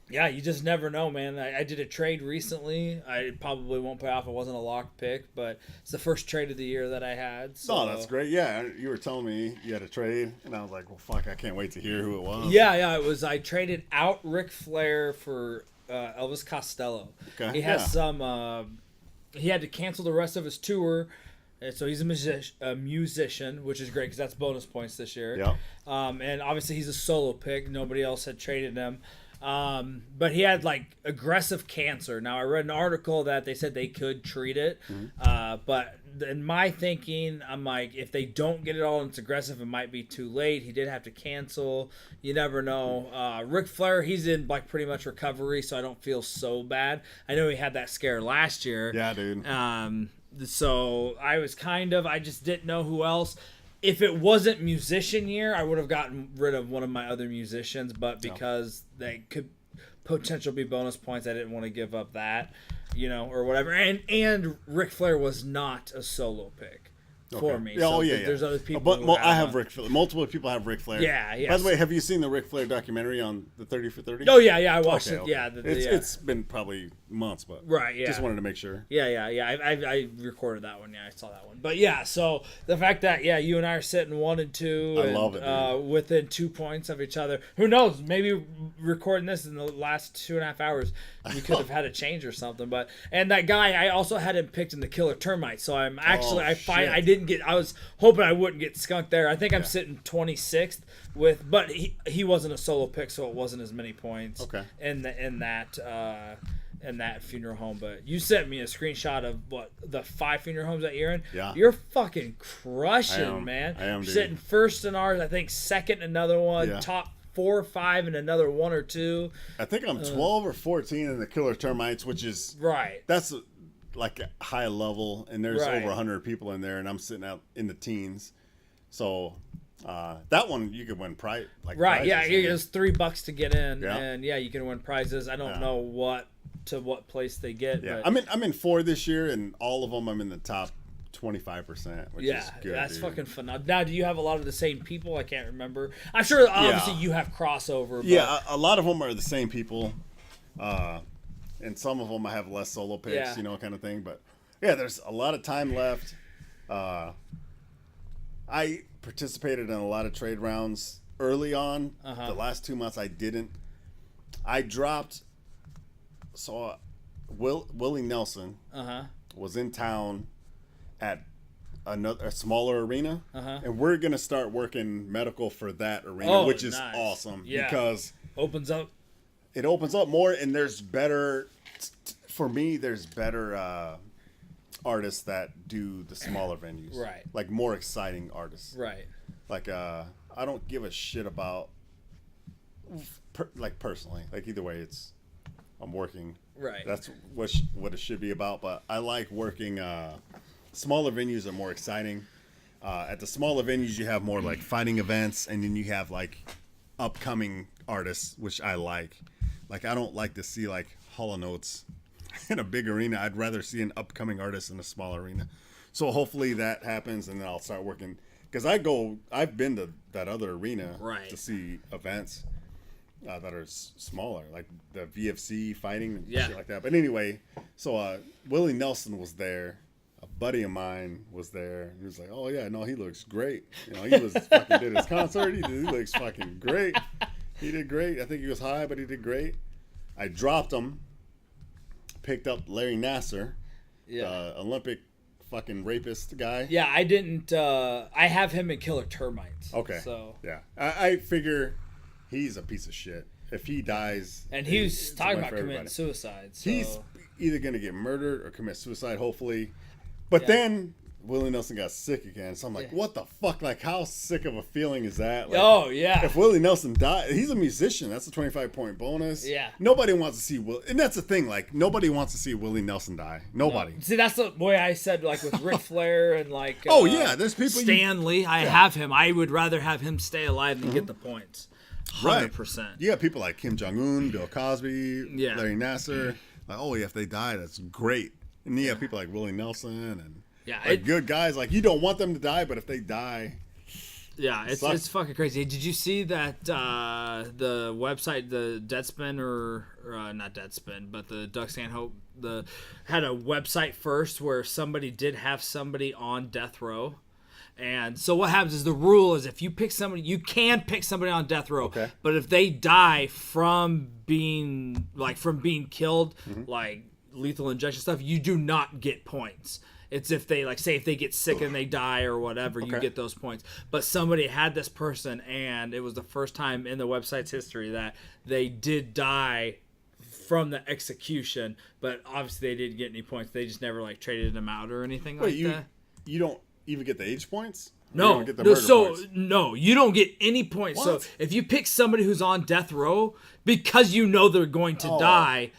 you just never know, man. I did a trade recently. I probably won't pay off. It wasn't a lock pick, but it's the first trade of the year that I had. So. Oh, that's great. Yeah, you were telling me you had a trade, and I was like, well, fuck, I can't wait to hear who it was. Yeah, it was. I traded out Ric Flair for Elvis Costello. Okay. He has he had to cancel the rest of his tour. And so he's a musician, which is great because that's bonus points this year. Yeah. And obviously he's a solo pick. Nobody else had traded him. But he had like aggressive cancer. Now I read an article that they said they could treat it. But in my thinking, I'm like, if they don't get it all and it's aggressive, it might be too late. He did have to cancel. You never know. Ric Flair, he's in like pretty much recovery, so I don't feel so bad. I know he had that scare last year. Yeah, dude. So I just didn't know who else. If it wasn't musician year, I would have gotten rid of one of my other musicians, but because they could potentially be bonus points, I didn't want to give up that, or whatever. And Ric Flair was not a solo pick for me. So there's other people. But I have Ric Flair. Multiple people have Ric Flair. Yeah. By the way, have you seen the Ric Flair documentary on the 30 for 30? Oh yeah, I watched it. Okay. Yeah, it's been probably months, but just wanted to make sure. Yeah. I recorded that one. Yeah, I saw that one. But yeah, so the fact that you and I are sitting 1 and 2, I love it, dude. Within 2 points of each other. Who knows? Maybe recording this in the last 2.5 hours, we could have had a change or something. But that guy, I also had him picked in the Killer Termite. So I'm actually I was hoping I wouldn't get skunked there. I think I'm sitting 26th but he wasn't a solo pick, so it wasn't as many points. Okay. In that funeral home. But you sent me a screenshot of the 5 funeral homes that you're in. Yeah. You're fucking crushing, man. I am, dude. Sitting first in ours, I think second in another one, Yeah. top 4 or 5 in another 1 or 2. I think I'm 12 or 14 in the Killer Termites, which is that's like a high level, and there's over 100 people in there, and I'm sitting out in the teens. So that one you could win prizes. It was $3 to get in, and you can win prizes. I don't know what to what place they get. Yeah, but, I'm in 4 this year, and all of them I'm in the top 25%, which is good. That's dude. fucking phenomenal. Now, do you have a lot of the same people? I can't remember. I'm sure obviously you have crossover. But... Yeah, a lot of them are the same people, and some of them I have less solo picks, kind of thing. But yeah, there's a lot of time left. I participated in a lot of trade rounds early on. The last 2 months I didn't. I dropped. So Willie Nelson was in town at a smaller arena, and we're gonna start working medical for that arena, which is awesome because it opens up more, and there's better for me. There's better artists that do the smaller venues, right? Like more exciting artists, right? Like I don't give a shit about personally. Like either way, I'm working. Right. That's what it should be about. But I like working. Smaller venues are more exciting. At the smaller venues, you have more like fighting events, and then you have like upcoming artists, which I like. Like I don't like to see like Hall & Oates in a big arena. I'd rather see an upcoming artist in a small arena. So hopefully that happens, and then I'll start working. Because I've been to that other arena to see events that are smaller, like the VFC fighting and shit like that. But anyway, so Willie Nelson was there. A buddy of mine was there. He was like, "Oh yeah, no, he looks great. He was fucking did his concert. He looks fucking great. He did great. I think he was high, but he did great." I dropped him. Picked up Larry Nasser, the Olympic fucking rapist guy. Yeah, I didn't. I have him in Killer Termites. Okay. So yeah, I figure he's a piece of shit. If he dies, and he was talking about committing suicide. So. He's either gonna get murdered or commit suicide, hopefully. But then Willie Nelson got sick again, so I'm like, what the fuck? Like, how sick of a feeling is that? Like, if Willie Nelson died, he's a musician. That's a 25-point bonus. Yeah. Nobody wants to see and that's the thing. Like, nobody wants to see Willie Nelson die. Nobody. No. See, that's the way I said, like with Ric Flair and like. There's people. Stanley, I have him. I would rather have him stay alive than get the points. 100%. Right. You got people like Kim Jong-un, Bill Cosby, Larry Nasser. Like, if they die, that's great. And you have people like Willie Nelson and good guys. Like, you don't want them to die, but if they die, it's fucking crazy. Did you see that the website, the Deadspin or not Deadspin, but the Doug Stanhope, had a website first where somebody did have somebody on death row. And so what happens is the rule is if you pick somebody, you can pick somebody on death row. Okay. But if they die from being killed, like lethal injection stuff, you do not get points. It's if they if they get sick and they die or whatever, you get those points. But somebody had this person, and it was the first time in the website's history that they did die from the execution. But obviously they didn't get any points. They just never traded them out or anything that. You don't even get the age points? No, you don't get the points? No, you don't get any points. What? So if you pick somebody who's on death row because you know they're going to die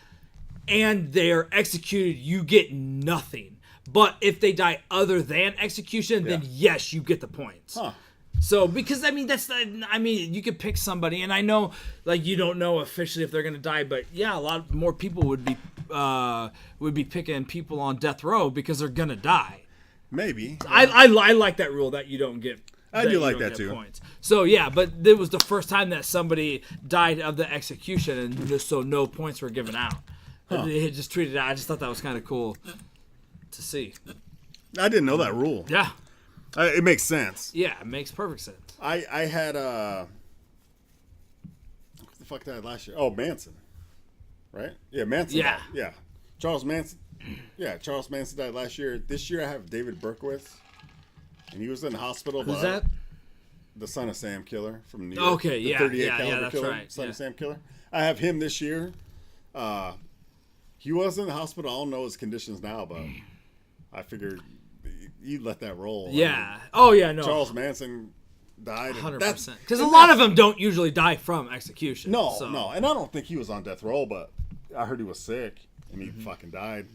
and they are executed, you get nothing. But if they die other than execution, then yes, you get the points. Huh. So because you could pick somebody, and I know you don't know officially if they're gonna die, but a lot more people would be picking people on death row because they're gonna die. Maybe. I like that rule that you don't get. I do like that too. Points. So but it was the first time that somebody died of the execution, and just so no points were given out. They had just tweeted out. I just thought that was kind of cool to see. I didn't know that rule. Yeah. It makes sense. Yeah, it makes perfect sense. I had what the fuck did I have last year? Oh, Manson. Right? Yeah, Manson. Yeah. Died. Yeah. Charles Manson. Yeah, Charles Manson died last year. This year I have David Berkowitz, and he was in the hospital. Who's that? The Son of Sam killer from New York. Okay, the 38 caliber that's killer, right. Son of Sam killer. I have him this year. He was in the hospital. I don't know his conditions now, but I figured you let that roll. Yeah. No. Charles Manson died. 100%. Because a lot of them don't usually die from execution. No. And I don't think he was on death row, but I heard he was sick and he fucking died.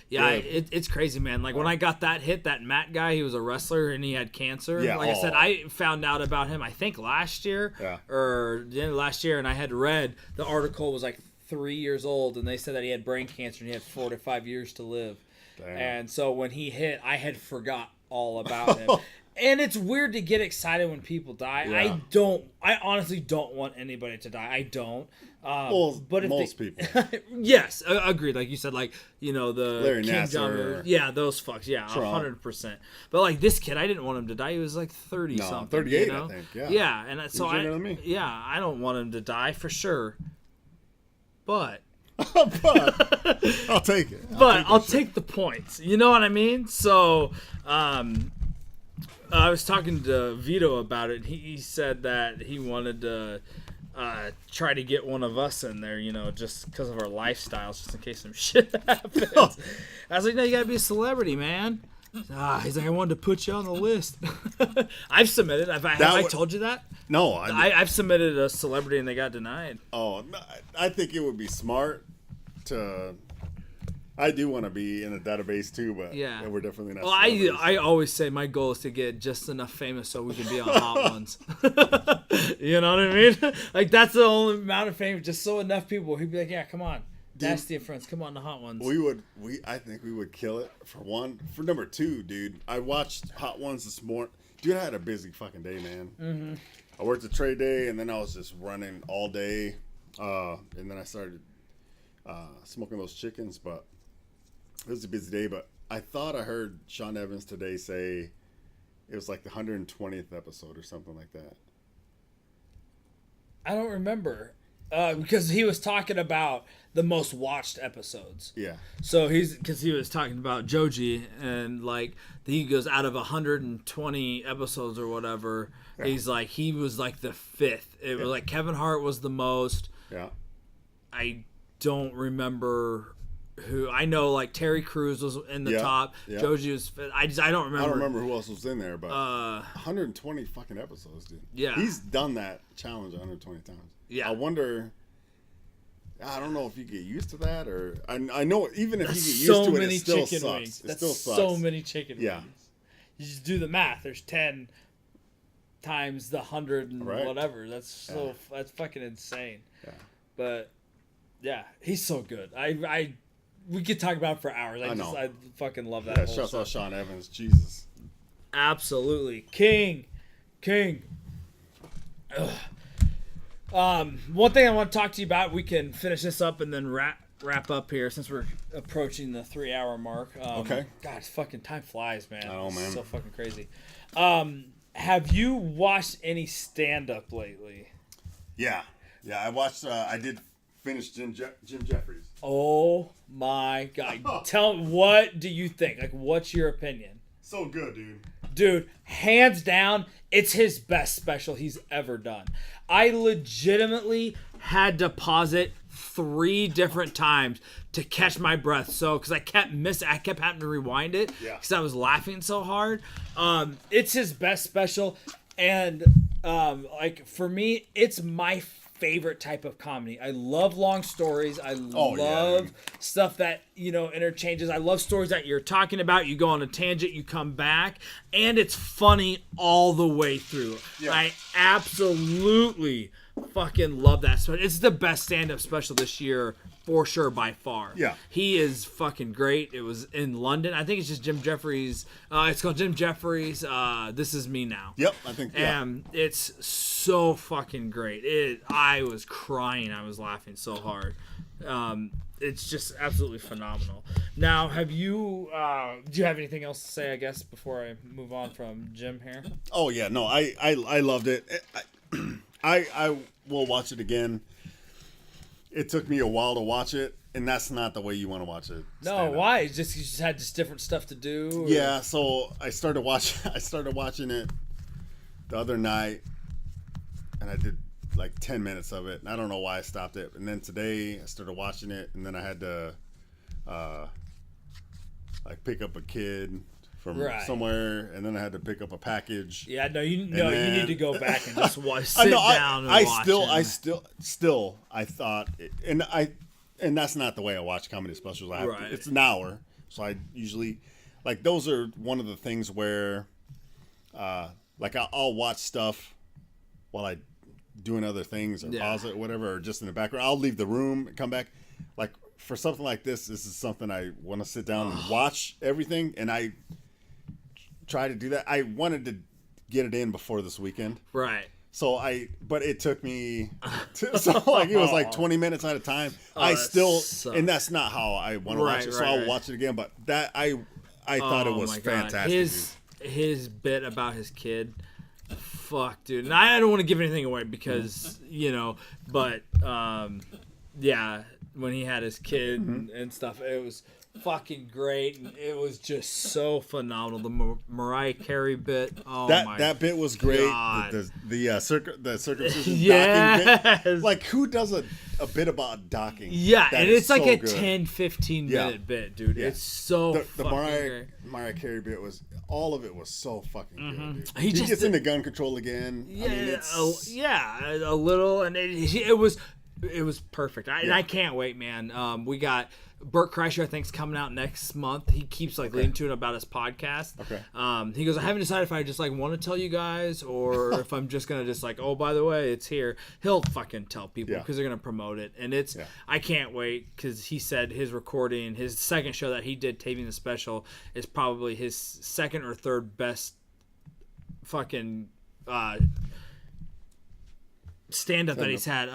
Yeah, it's crazy, man. When I got that hit, that Matt guy, he was a wrestler and he had cancer. Yeah, I said, I found out about him, I think last year or the end of last year, and I had read the article was 3 years old, and they said that he had brain cancer and he had 4 to 5 years to live. Damn. And so when he hit, I had forgot all about him. And it's weird to get excited when people die. Yeah. I honestly don't want anybody to die. I don't. But if most people. Yes, agreed. Like you said, like, the Larry King Nassar. Yeah, those fucks. Yeah, Trump. 100%. But like this kid, I didn't want him to die. He was like 30 something. 38, I think. Yeah. Yeah, and so younger than me. Yeah, I don't want him to die for sure. But I'll take it. I'll take the points. You know what I mean? So, I was talking to Vito about it. He said that he wanted to try to get one of us in there, just because of our lifestyles, just in case some shit happens. I was like, no, you gotta be a celebrity, man. He's like, I wanted to put you on the list. I've submitted. Have I told you that? No. I've submitted a celebrity and they got denied. Oh, no, I think it would be smart to... I do want to be in a database too, but yeah, we're definitely not. Well, I always say my goal is to get just enough famous so we can be on Hot Ones. You know what I mean? Like that's the only amount of fame, just so enough people who'd be like, yeah, come on, Nasty and Friends, come on the Hot Ones. I think we would kill it for one. For number two, dude, I watched Hot Ones this morning. Dude, I had a busy fucking day, man. Mm-hmm. I worked a trade day, and then I was just running all day, and then I started smoking those chickens, but. It was a busy day, but I thought I heard Sean Evans today say it was like the 120th episode or something like that. I don't remember. Because he was talking about the most watched episodes. Yeah. So because he was talking about Joji, and like he goes out of 120 episodes or whatever, yeah. He's like, he was like the 5th. It was like Kevin Hart was the most. Yeah. I don't remember... Who I know, like Terry Crews was in the top. Yeah. Joji was. I don't remember. I don't remember who else was in there, but 120 fucking episodes, dude. Yeah, he's done that challenge 120 times. Yeah, I wonder. I don't know if you get used to that, or I know even if you get used to it, it still sucks. Wings. It still sucks. So many chicken wings. You just do the math. There's 10 times the 100 and whatever. That's that's fucking insane. Yeah, but yeah, he's so good. We could talk about it for hours. I fucking love that. Yeah, shouts out Sean Evans. Jesus. Absolutely. King. Ugh. One thing I want to talk to you about, we can finish this up and then wrap up here since we're approaching the 3-hour mark. Okay. God, it's fucking time flies, man. Oh, man. It's so fucking crazy. Have you watched any stand-up lately? Yeah. I watched, I did finish Jim Jeffries. Oh my God. What do you think? Like, what's your opinion? So good, dude. Dude, hands down, it's his best special he's ever done. I legitimately had to pause it 3 different times to catch my breath. So, because I kept having to rewind it because I was laughing so hard. It's his best special. And, like, for me, it's my favorite type of comedy. I love long stories. I love stuff that, interchanges. I love stories that you're talking about. You go on a tangent, you come back, and it's funny all the way through. Yeah. I absolutely fucking love that special. It's the best stand-up special this year for sure, by far. Yeah. He is fucking great. It was in London. I think it's just Jim Jeffries. It's called Jim Jeffries. This Is Me Now. Yep, I think. Yeah. And it's so fucking great. I was crying. I was laughing so hard. It's just absolutely phenomenal. Now, do you have anything else to say, I guess, before I move on from Jim here? Oh yeah, no, I loved it. I will watch it again. It took me a while to watch it, and that's not the way you want to watch it. No, why? You just had different stuff to do? Or? Yeah, so I started watching it the other night, and I did like 10 minutes of it. And I don't know why I stopped it. And then today I started watching it, and then I had to like pick up a kid from somewhere, and then I had to pick up a package. Yeah, no, you need to go back and just sit down and watch. I thought, and that's not the way I watch comedy specials. It's an hour, so I usually like those are one of the things where, like I'll watch stuff while I doing other things or Yeah. pause it or whatever, or just in the background, I'll leave the room and come back. Like for something like this is something I want to sit down and watch everything, and I try to do that. I wanted to get it in before this weekend. Right. So but it took me, so like it was like 20 minutes at a time. I still, sucks. and that's not how I want to watch it. So I'll watch it again. But that I thought it was my God. fantastic. His bit about his kid, fuck, dude. And I don't want to give anything away because but yeah, when he had his kid and stuff, it was fucking great, and it was just so phenomenal. The Mariah Carey bit, that bit was great. God. The circumcision Yes. docking bit. Like who does a bit about docking? Yeah, That and is it's like so a good. 10-15 minute bit, dude. Yeah. It's so The fucking great. Mariah Carey bit was, all of it was so fucking good, dude. He He just gets into gun control again. Yeah, I mean, it's a little, and it was perfect. And I can't wait, man. We got Bert Kreischer, I think, is coming out next month. He keeps leading to it about his podcast. Okay. He goes, I haven't decided if I just want to tell you guys or if I'm just gonna just oh, by the way, it's here. He'll fucking tell people because they're gonna promote it, and it's I can't wait because he said his recording, his second show that he did taping the special is probably his second or third best fucking stand-up that he's had.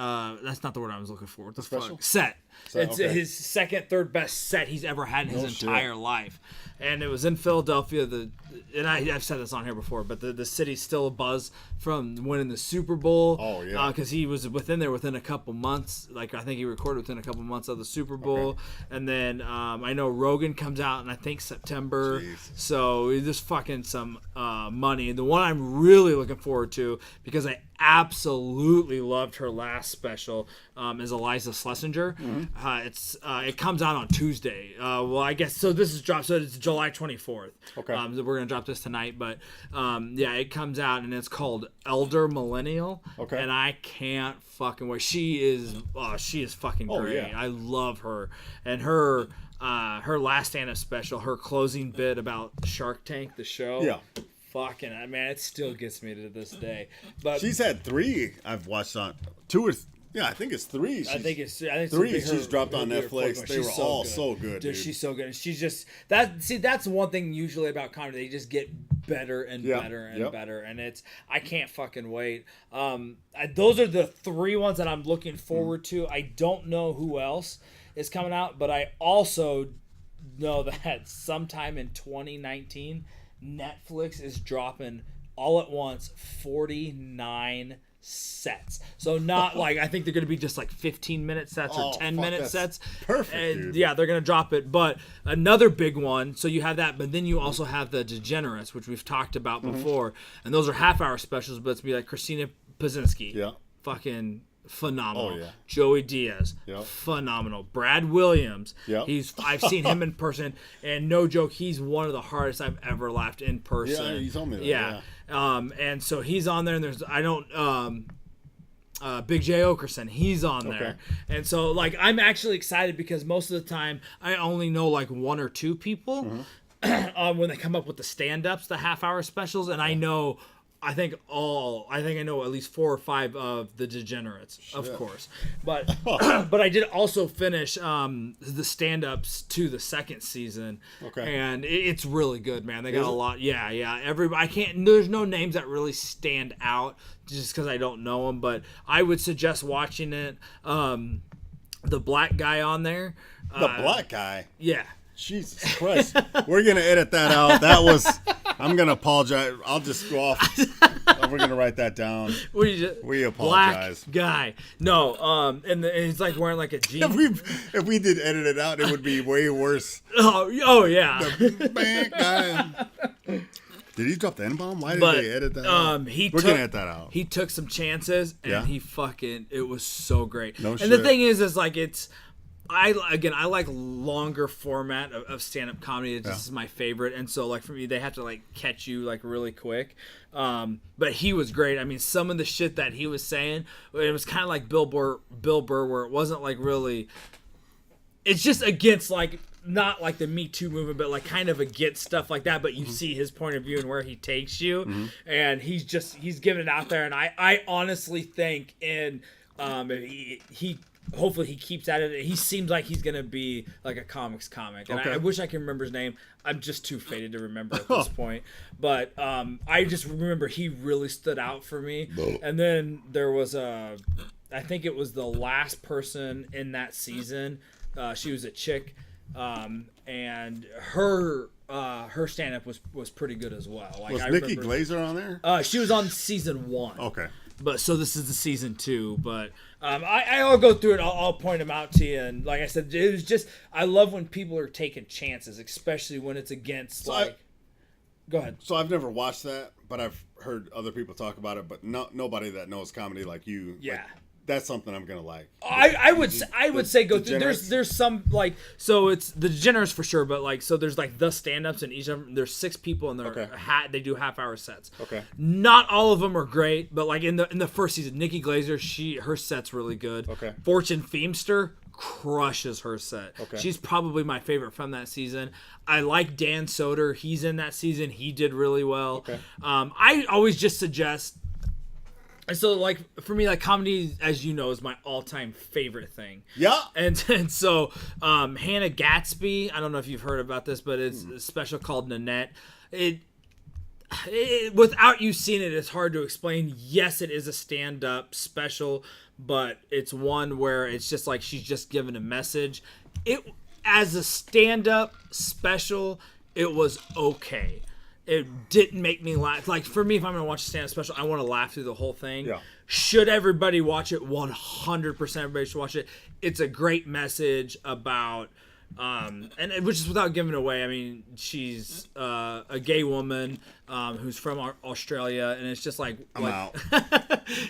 That's not the word I was looking for. What the special? fuck? Set. It's okay. his second, third best set he's ever had in his entire life. And it was in Philadelphia. And I've said this on here before, but the city's still abuzz from winning the Super Bowl. Oh, yeah. Because he was within a couple months. I think he recorded within a couple months of the Super Bowl. Okay. And then I know Rogan comes out in, I think, September. Jeez. So just fucking some money. And the one I'm really looking forward to, because I absolutely loved her last special, is Eliza Schlesinger. It comes out on Tuesday. Well, I guess so. This is dropped. So it's July 24th. Okay. We're gonna drop this tonight, but it comes out and it's called Elder Millennial. Okay. And I can't fucking wait. She is fucking great. Yeah. I love her, and her last stand-up special, her closing bit about Shark Tank, the show. Yeah. Fucking, man, it still gets me to this day. But She's had 3 I've watched on 2 or I think it's 3. I think it's 3 she's dropped on her Netflix. bigger They were so all good. so good, dude. She's so good. And she's just that's one thing usually about comedy. They just get better and better and better, and I can't fucking wait. Those are the 3 ones that I'm looking forward to. I don't know who else is coming out, but I also know that sometime in 2019, Netflix is dropping all at once 49 sets. So not I think they're going to be just 15-minute sets or 10-minute sets. Perfect, and dude. yeah, they're going to drop it. But another big one, so you have that, but then you also have the Degenerates, which we've talked about before. And those are half-hour specials, but it's be Christina Pazinski. Yeah. Fucking phenomenal. Oh, yeah. Joey Diaz. Yep. Phenomenal. Brad Williams. Yep. I've seen him in person, and no joke, he's one of the hardest I've ever laughed in person. Yeah, you told me that. Yeah. And so he's on there, and there's Big J Okerson, he's on there. And so I'm actually excited because most of the time I only know 1 or 2 people when they come up with the stand-ups, the half-hour specials, and I know I think I know at least 4 or 5 of the Degenerates, of course. But but I did also finish the stand-ups to the second season. Okay. And it's really good, man. They got a lot. Yeah. There's no names that really stand out just because I don't know them, but I would suggest watching it. The black guy on there. The black guy? Yeah. Jesus Christ. We're going to edit that out. I'm going to apologize. I'll just go off. We're going to write that down. We apologize. Black guy. No, and he's wearing a jean. If we did edit it out, it would be way worse. Oh yeah. The black guy. Did he drop the N-bomb? Why did they edit that out? We're going to edit that out. He took some chances, and it was so great. No and shit. the thing is I like longer format of stand-up comedy. This is my favorite, and so for me, they have to catch you really quick. But he was great. I mean, some of the shit that he was saying, it was kind of like Bill Burr, where it wasn't really. It's just against not like the Me Too movement, but like kind of against stuff like that. But you see his point of view and where he takes you, and he's giving it out there. And I honestly think he hopefully he keeps at it. He seems like he's gonna be like a comic, and I wish I can remember his name. I'm just too faded to remember at this point. But I just remember he really stood out for me. And then there was I think it was the last person in that season. She was a chick, and her stand-up was pretty good as well. Like, was Nikki Glazer on there? She was on season 1. Okay. But so this is the season 2. But I'll go through it. I'll point them out to you. And like I said, it was just, I love when people are taking chances, especially when it's against Go ahead. So I've never watched that, but I've heard other people talk about it. But nobody that knows comedy like you. Yeah. Like, that's something I'm gonna like. I would say go through. There's some like, so it's the Degenerates for sure, but like, so there's like the stand-ups, and each of them, there's 6 people in their they do half-hour sets. Okay. Not all of them are great, but like in the first season, Nikki Glazer, her set's really good. Okay. Fortune Feimster crushes her set. Okay. She's probably my favorite from that season. I like Dan Soder. He's in that season. He did really well. Okay. I always just suggest. So, like, for me, like, comedy, as you know, is my all-time favorite thing. Yeah. And so, Hannah Gatsby, I don't know if you've heard about this, but it's a special called Nanette. It without you seeing it, it's hard to explain. Yes, it is a stand-up special, but it's one where it's just like she's just giving a message. As a stand-up special, it was okay. It didn't make me laugh. Like, for me, if I'm going to watch a stand-up special, I want to laugh through the whole thing. Yeah. Should everybody watch it? 100% everybody should watch it. It's a great message about, and which is without giving away. I mean, she's a gay woman who's from Australia, and it's just like I'm out.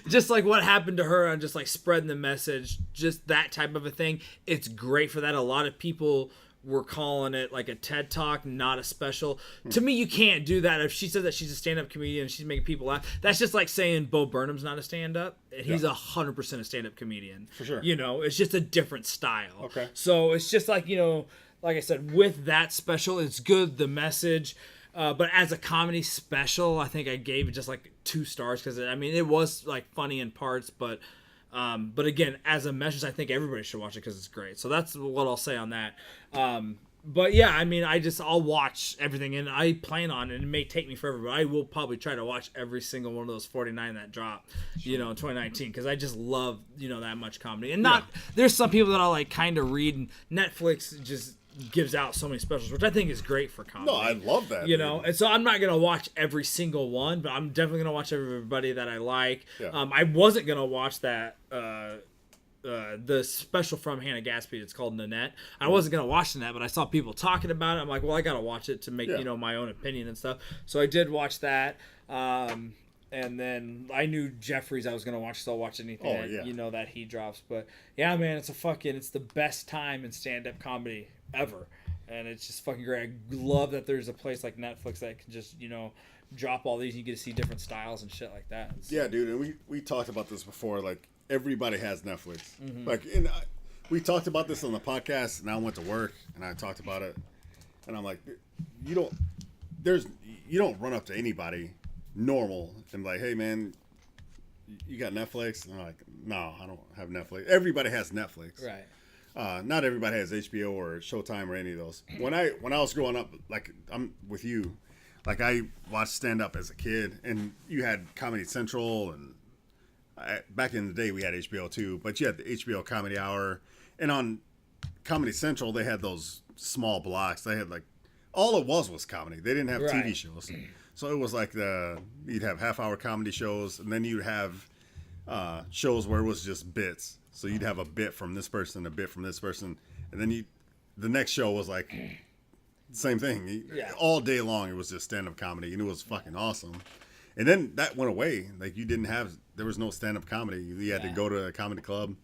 just like what happened to her, and just like spreading the message, just that type of a thing. It's great for that. A lot of people were calling it like a TED Talk, not a special. To me, you can't do that. If she says that she's a stand-up comedian and she's making people laugh, that's just like saying Bo Burnham's not a stand-up. He's 100% a stand-up comedian. For sure. You know, it's just a different style. Okay. So it's just like, you know, like I said, with that special, it's good, the message. But as a comedy special, I think I gave it just like 2 stars because, I mean, it was like funny in parts, but again, as a message, I think everybody should watch it because it's great. So that's what I'll say on that. But yeah, I mean, I'll watch everything, and I plan on, and it may take me forever, but I will probably try to watch every single one of those 49 that dropped, you know, in 2019, because I just love, you know, that much comedy. And there's some people that I'll like kind of read, and Netflix just gives out so many specials, which I think is great for comedy. No, I love that. You know, and so I'm not gonna watch every single one, but I'm definitely gonna watch everybody that I like. Yeah. I wasn't gonna watch that the special from Hannah Gatsby. It's called Nanette. I wasn't gonna watch Nanette, but I saw people talking about it. I'm like, well, I gotta watch it to make you know my own opinion and stuff. So I did watch that. And then I knew Jeffries I was gonna watch, so I'll watch anything you know that he drops. But yeah, man, it's the best time in stand-up comedy ever, and it's just fucking great. I love that there's a place like Netflix that can just, you know, drop all these and you get to see different styles and shit like that. So, yeah, dude, and we talked about this before. Like, everybody has Netflix. Mm-hmm. Like, we talked about this on the podcast, and I went to work and I talked about it, and I'm like, you don't run up to anybody normal and be like, hey man, you got Netflix? And I'm like, no, I don't have Netflix. Everybody has Netflix. right. Not everybody has HBO or Showtime or any of those. When I was growing up, like, I'm with you, like, I watched stand up as a kid, and you had Comedy Central, and back in the day we had HBO too, but you had the HBO Comedy Hour, and on Comedy Central they had those small blocks. They had like, all it was comedy. They didn't have TV shows, so it was like you'd have half-hour comedy shows, and then you'd have shows where it was just bits. So you'd have a bit from this person, a bit from this person, and then the next show was like same thing. All day long it was just stand-up comedy, and it was fucking awesome. And then that went away. Like, there was no stand-up comedy. You had to go to a comedy club.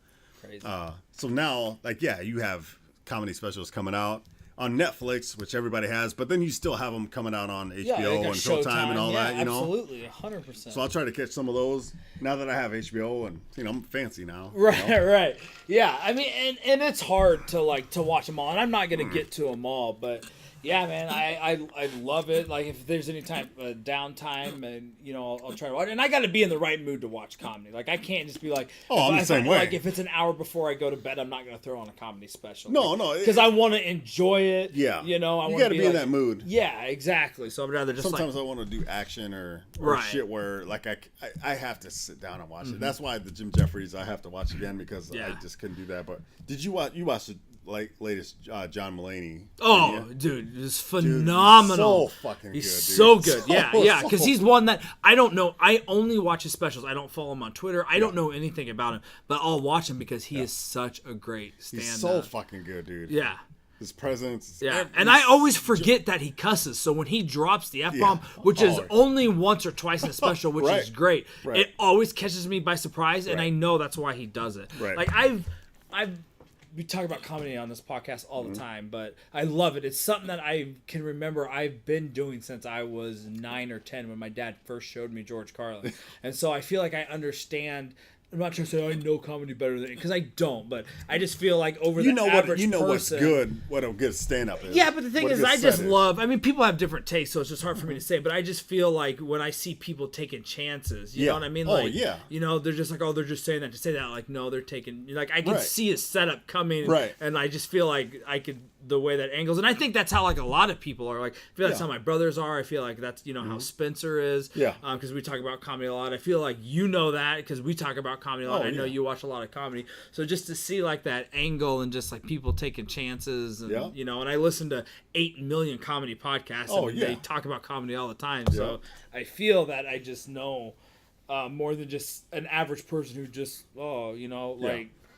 Crazy. So now, like, you have comedy specials coming out, on Netflix, which everybody has, but then you still have them coming out on HBO and Showtime and all that, you know? Absolutely, 100%. So I'll try to catch some of those now that I have HBO and, you know, I'm fancy now. Right, you know? right. Yeah, I mean, and it's hard to watch them all, and I'm not going to get to them all, but... Yeah, man, I love it. Like, if there's any type of downtime, and, you know, I'll try to watch it. And I got to be in the right mood to watch comedy. Like, I can't just be like... I'm the same way. Like, if it's an hour before I go to bed, I'm not going to throw on a comedy special. No. Because I want to enjoy it. Yeah. You know, you got to be in that mood. Yeah, exactly. So I'd rather just Sometimes I want to do action or shit where, like, I have to sit down and watch it. That's why the Jim Jeffries, I have to watch again because I just couldn't do that. But did you watch the latest John Mulaney? Oh, dude, it's phenomenal. He's so fucking good. He's so good. Yeah, because he's one that I don't know. I only watch his specials. I don't follow him on Twitter. I don't know anything about him, but I'll watch him because he is such a great stand-up. He's so fucking good, dude. Yeah. His presence. Yeah, and I always forget that he cusses. So when he drops the F-bomb, which is only once or twice in a special, which is great, it always catches me by surprise, and I know that's why he does it. Right. Like we talk about comedy on this podcast all the time, but I love it. It's something that I can remember I've been doing since I was 9 or 10 when my dad first showed me George Carlin. And so I feel like I understand. I'm not trying to say I know comedy better than, because I don't, but I just feel like over the average person, what's good, what a good stand-up is. Yeah, but the thing is, I just love. I mean, people have different tastes, so it's just hard for me to say. But I just feel like when I see people taking chances, you know what I mean? Like, you know, they're just like, oh, they're just saying that to say that. Like, no, they're taking. Like, I can see a setup coming, and I just feel like I could the way that angles, and I think that's how like a lot of people are. Like, I feel that's how my brothers are. I feel like that's how Spencer is. Yeah. Because we talk about comedy a lot. I feel like that because we talk about comedy a lot. I know you watch a lot of comedy, so just to see like that angle and just like people taking chances, and and I listen to 8 million comedy podcasts, and they talk about comedy all the time. So I feel that I just know more than just an average person who just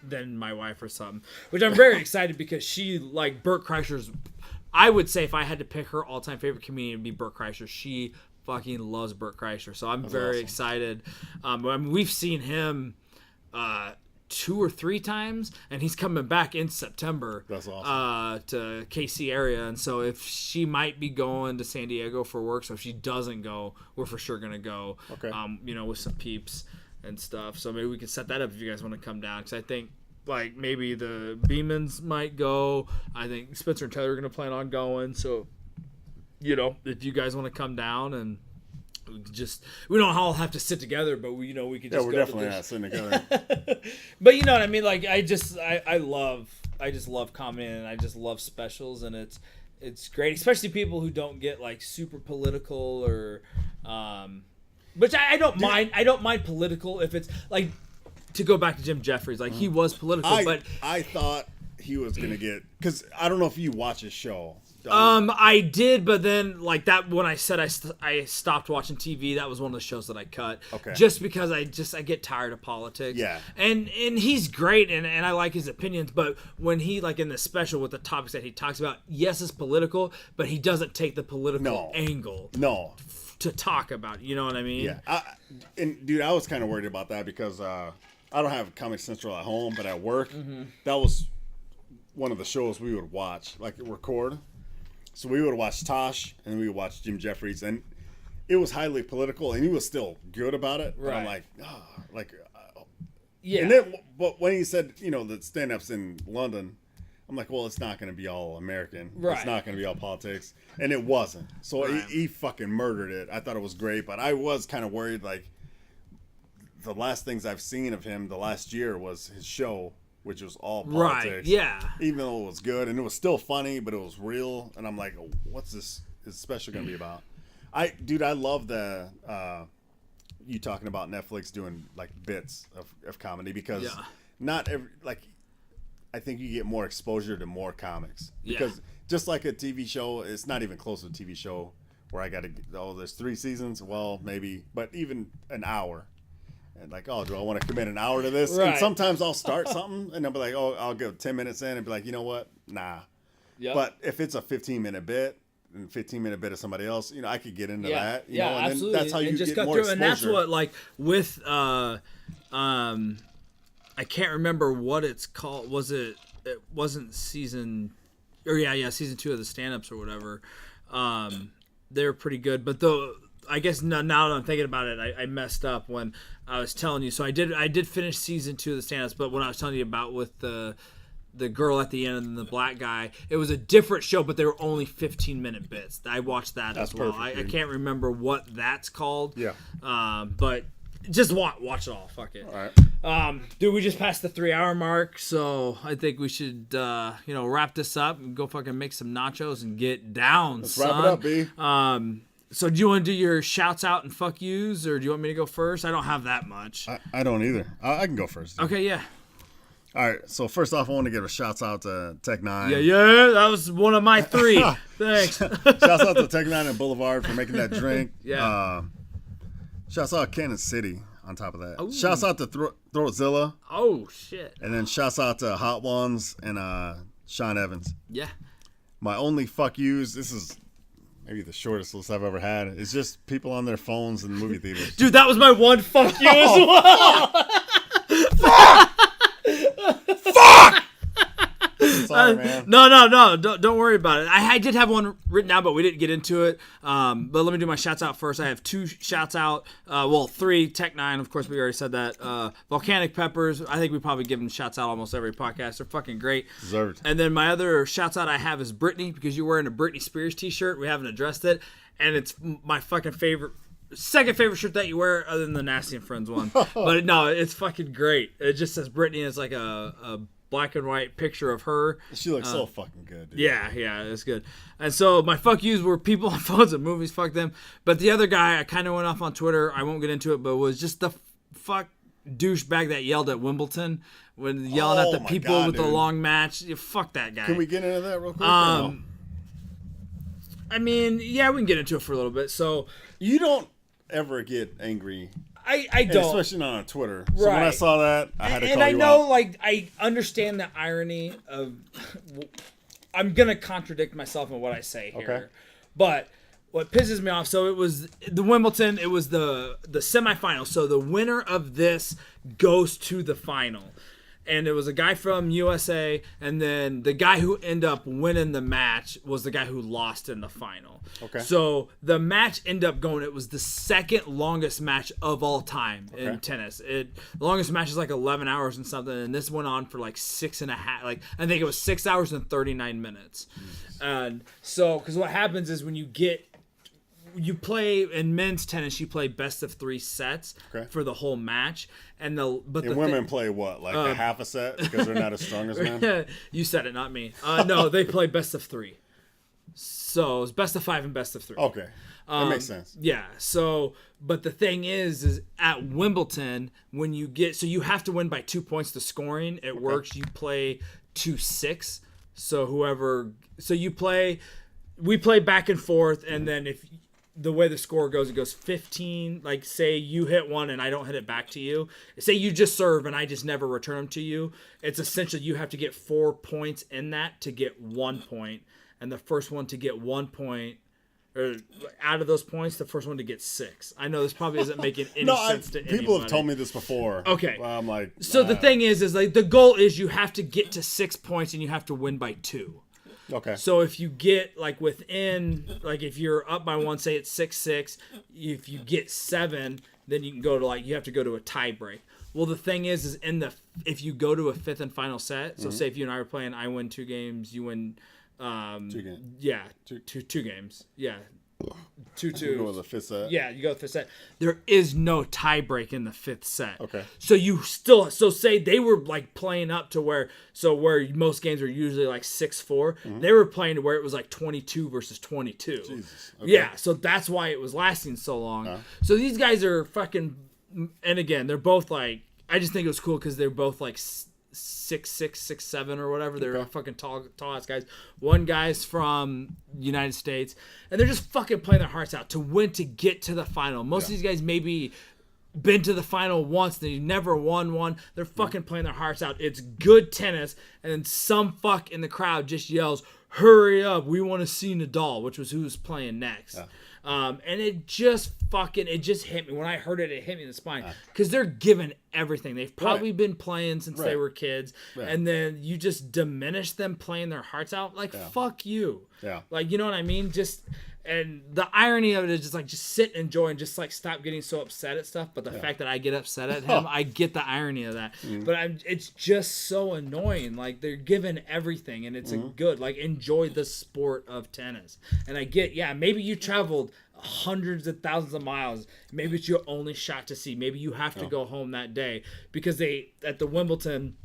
than my wife or something, which I'm very excited because she, like, Bert Kreischer's, I would say if I had to pick her all-time favorite comedian, it'd be Bert Kreischer. She fucking loves Bert Kreischer, so I'm very excited. I mean, we've seen him 2 or 3 times, and he's coming back in September. That's awesome. To KC area, and so if she might be going to San Diego for work, so if she doesn't go, we're for sure gonna go. Okay. With some peeps and stuff. So maybe we can set that up if you guys want to come down, because I think like maybe the Beamans might go. I think Spencer and Taylor are going to plan on going. So, if you guys want to come down, and we don't all have to sit together, but we could just we're go definitely to not sitting together. But you know what I mean? Like, I just love comedy, and I just love specials, and it's great, especially people who don't get like super political or which I don't mind. I don't mind political if it's like, to go back to Jim Jeffries, like he was political, but I thought he was gonna get, because I don't know if you watch his show. I did, but then like that when I said I stopped watching TV, that was one of the shows that I cut. Okay. Just because I get tired of politics. Yeah. And he's great, and I like his opinions, but when he, like in the special with the topics that he talks about, yes, it's political, but he doesn't take the political angle. No. To talk about, you know what I mean? Yeah. And dude, I was kind of worried about that because I don't have Comedy Central at home, but at work, that was one of the shows we would watch, like record. So we would watch Tosh, and we would watch Jim Jeffries, and it was highly political, and he was still good about it. But I'm like, yeah. And then, but when he said, the stand-ups in London, I'm like, well, it's not going to be all American. Right. It's not going to be all politics. And it wasn't. So he fucking murdered it. I thought it was great, but I was kind of worried, like, the last things I've seen of him the last year was his show, which was all politics. Right, yeah. Even though it was good, and it was still funny, but it was real. And I'm like, what's this special going to be about? I love the you talking about Netflix doing, like, bits of comedy, because not every, like, I think you get more exposure to more comics. Because just like a TV show, it's not even close to a TV show where I got to, there's 3 seasons. Well, maybe, but even an hour. And like, do I want to commit an hour to this? Right. And sometimes I'll start something and I'll be like, I'll go 10 minutes in and be like, you know what? Nah. Yep. But if it's a 15-minute bit and 15-minute bit of somebody else, I could get into that. You know? And absolutely. Then that's how you just get more through. exposure. And that's what, like, with I can't remember what it's called. It wasn't season or yeah, season 2 of the stand-ups or whatever. They're pretty good, but though I guess now that I'm thinking about it, I messed up when I was telling you. So I did finish season 2 of the stand-ups, but when I was telling you about with the girl at the end and the black guy, it was a different show, but they were only 15-minute bits. I watched that as well. I can't remember what that's called. Yeah. But just watch it all. Fuck it. All right. Dude, we just passed the 3-hour mark, so I think we should wrap this up and go fucking make some nachos and get down. Let's wrap it up, B. So do you want to do your shouts out and fuck yous, or do you want me to go first? I don't have that much. I don't either. I can go first. Okay, yeah. All right, so first off, I want to give a shout out to Tech9. Yeah, that was one of my 3. Thanks. Shouts out to Tech9 and Boulevard for making that drink. Yeah. Shouts out Kansas City on top of that. Ooh. Shouts out to Throatzilla. Oh, shit. And then shouts out to Hot Ones and Sean Evans. Yeah. My only fuck yous, this is maybe the shortest list I've ever had, is just people on their phones in movie theaters. Dude, that was my one fuck you as well. Fuck! Fuck! Sorry, man. No. Don't worry about it. I did have one written down, but we didn't get into it. But let me do my shouts out first. I have 2 shouts out. 3. Tech9, of course, we already said that. Volcanic Peppers. I think we probably give them shouts out almost every podcast. They're fucking great. Deserved. And then my other shouts out I have is Brittany, because you're wearing a Britney Spears t-shirt. We haven't addressed it. And it's my fucking second favorite shirt that you wear other than the Nasty and Friends one. But no, it's fucking great. It just says Brittany, and it's like a black and white picture of her. She looks so fucking good, dude. Yeah, it's good. And so my fuck yous were people on phones and movies, fuck them. But the other guy, I kind of went off on Twitter, I won't get into it, but was just the fuck douchebag that yelled at Wimbledon when yelling at the people with the long match. Fuck that guy. Can we get into that real quick? I mean, yeah, we can get into it for a little bit. So you don't ever get angry. I don't. Especially not on Twitter. So when I saw that, I had to call you out. And I know, like, I understand the irony of... I'm going to contradict myself in what I say here. Okay. But what pisses me off, so it was the Wimbledon, it was the semifinal. So the winner of this goes to the final. And it was a guy from USA, and then the guy who ended up winning the match was the guy who lost in the final. Okay. So the match ended up going, it was the second longest match of all time in tennis. The longest match is like 11 hours and something, and this went on for like 6.5, like I think it was 6 hours and 39 minutes. And so, because what happens is when you play in men's tennis, you play best of 3 sets for the whole match, and women play what, like a half a set because they're not as strong as men. You said it, not me. No, they play best of 3. So it's best of 5 and best of 3. Okay, that makes sense. Yeah. So, but the thing is at Wimbledon when you you have to win by 2 points to scoring. It works. You play 2-6. So we play back and forth, and then if the way the score goes, it goes 15. Like, say you hit one and I don't hit it back to you. Say you just serve and I just never return them to you. It's essentially you have to get 4 points in that to get 1 point. And the first one to get 1 point, or out of those points, the first one to get 6. I know this probably isn't making any sense to anybody. People have told me this before. Okay. I'm like... So the thing is like the goal is you have to get to 6 points and you have to win by 2. Okay. So if you get like within, like if you're up by 1, say it's 6-6, if you get 7, then you can go to you have to go to a tie break. Well, the thing is if you go to a 5th and final set, so say if you and I were playing, I win 2 games, you win 2 games. Yeah, two games. Yeah. 2-2. You go to the 5th set. Yeah, you go to the 5th set. There is no tie break in the 5th set. Okay. So say they were like playing up to where most games are usually like 6-4. They were playing to where it was like 22 versus 22. Jesus. Okay. Yeah, so that's why it was lasting so long. So these guys are fucking, and again, they're both like, I just think it was cool because they're both like 6'6", 6'7", or whatever. They're fucking tall ass guys. One guy's from the United States, and they're just fucking playing their hearts out to win, to get to the final. Most of these guys maybe been to the final once, they never won one. They're fucking playing their hearts out. It's good tennis, and then some fuck in the crowd just yells, "Hurry up, we want to see Nadal," which was who was playing next. And it just hit me. When I heard it, it hit me in the spine. Because they're giving everything. They've probably been playing since they were kids. Right. And then you just diminish them playing their hearts out. Like, fuck you. Yeah. Like, you know what I mean? And the irony of it is just sit and enjoy and just like stop getting so upset at stuff. But the fact that I get upset at him, I get the irony of that. But it's just so annoying. Like, they're giving everything, and it's a good, like, enjoy the sport of tennis. And I get, maybe you traveled hundreds of thousands of miles. Maybe it's your only shot to see. Maybe you have to go home that day because at the Wimbledon,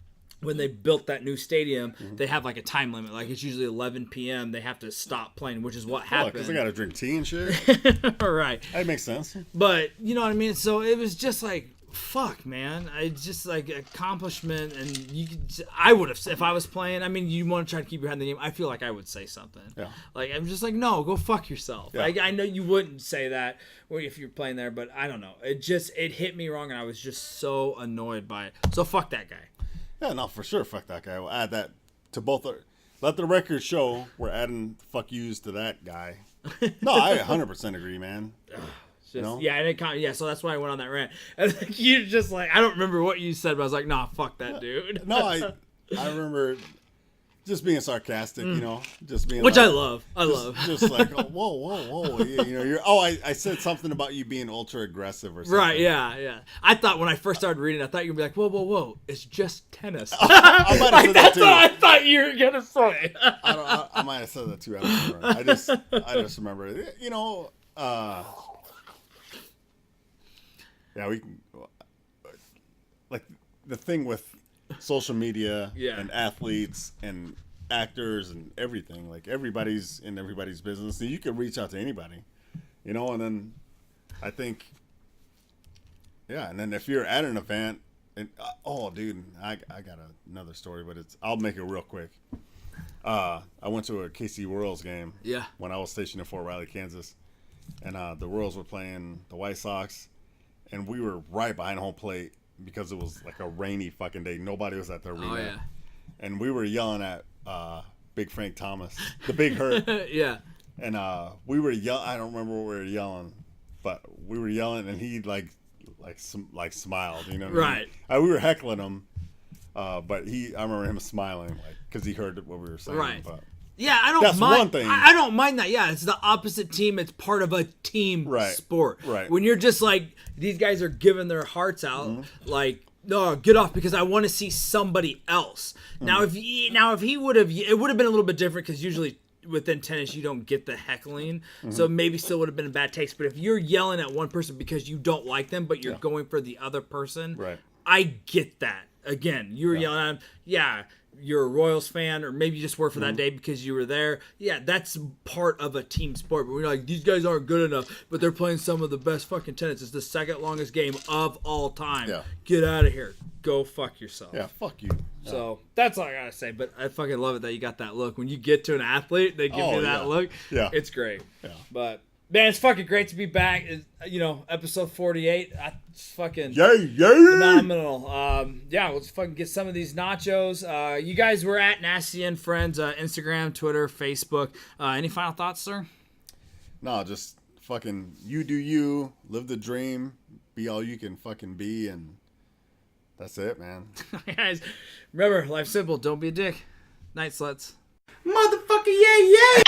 when they built that new stadium, they have like a time limit. Like, it's usually 11 p.m. They have to stop playing, which is what happened. Because they got to drink tea and shit? Right. That makes sense. But, you know what I mean? So it was just like, fuck, man. It's just like accomplishment. And I would have, if I was playing, I mean, you want to try to keep your head in the game. I feel like I would say something. Yeah. Like, I'm just like, no, go fuck yourself. Yeah. Like, I know you wouldn't say that if you're playing there, but I don't know. It hit me wrong, and I was just so annoyed by it. So fuck that guy. Yeah, no, for sure. Fuck that guy. We'll add that to both. Let the record show we're adding fuck yous to that guy. No, I 100% agree, man. So that's why I went on that rant. And you just like, I don't remember what you said, but I was like, nah, fuck that dude. No, I remember just being sarcastic, just being which like, I love. Just like, oh, whoa. I said something about you being ultra aggressive or something. Right, yeah. I thought when I first started reading, I thought you were going to be like, whoa, it's just tennis. I might have said that too. What I thought you were going to say. I might have said that too. I just remember, we can, like, the thing with social media and athletes and actors and everything, like, everybody's in everybody's business, and you can reach out to anybody, and then I think, and then if you're at an event, and dude, I got another story, but I'll make it real quick. I went to a KC Royals game when I was stationed in Fort Riley, Kansas, and the Royals were playing the White Sox, and we were right behind home plate because it was like a rainy fucking day. Nobody was at the arena. Oh, yeah. And we were yelling at Big Frank Thomas, the Big Hurt. Yeah. And we were yelling. I don't remember what we were yelling, but we were yelling, and he like smiled. You know what I mean? We were heckling him, but I remember him smiling, like, because he heard what we were saying. Right. But yeah, I don't that's mind. One thing. I don't mind that. Yeah, it's the opposite team. It's part of a team sport. Right. When you're just like, these guys are giving their hearts out, like, no, get off because I want to see somebody else. Now, if he would have, it would have been a little bit different because usually within tennis you don't get the heckling, so maybe still would have been a bad taste. But if you're yelling at one person because you don't like them, but you're going for the other person, I get that. Again, you were yelling at him. You're a Royals fan, or maybe you just work for that day because you were there. Yeah, that's part of a team sport. But we're like, these guys aren't good enough, but they're playing some of the best fucking tennis. It's the second longest game of all time. Yeah. Get out of here. Go fuck yourself. Yeah, fuck you. Yeah. So that's all I gotta say. But I fucking love it that you got that look. When you get to an athlete, they give you that look. Yeah. It's great. Yeah. But man, it's fucking great to be back. Episode 48. It's fucking phenomenal. We'll just fucking get some of these nachos. You guys were at Nasty and Friends, Instagram, Twitter, Facebook. Any final thoughts, sir? No, just fucking you do you, live the dream, be all you can fucking be, and that's it, man. Guys, remember, life's simple. Don't be a dick. Night, sluts. Motherfucker, yeah.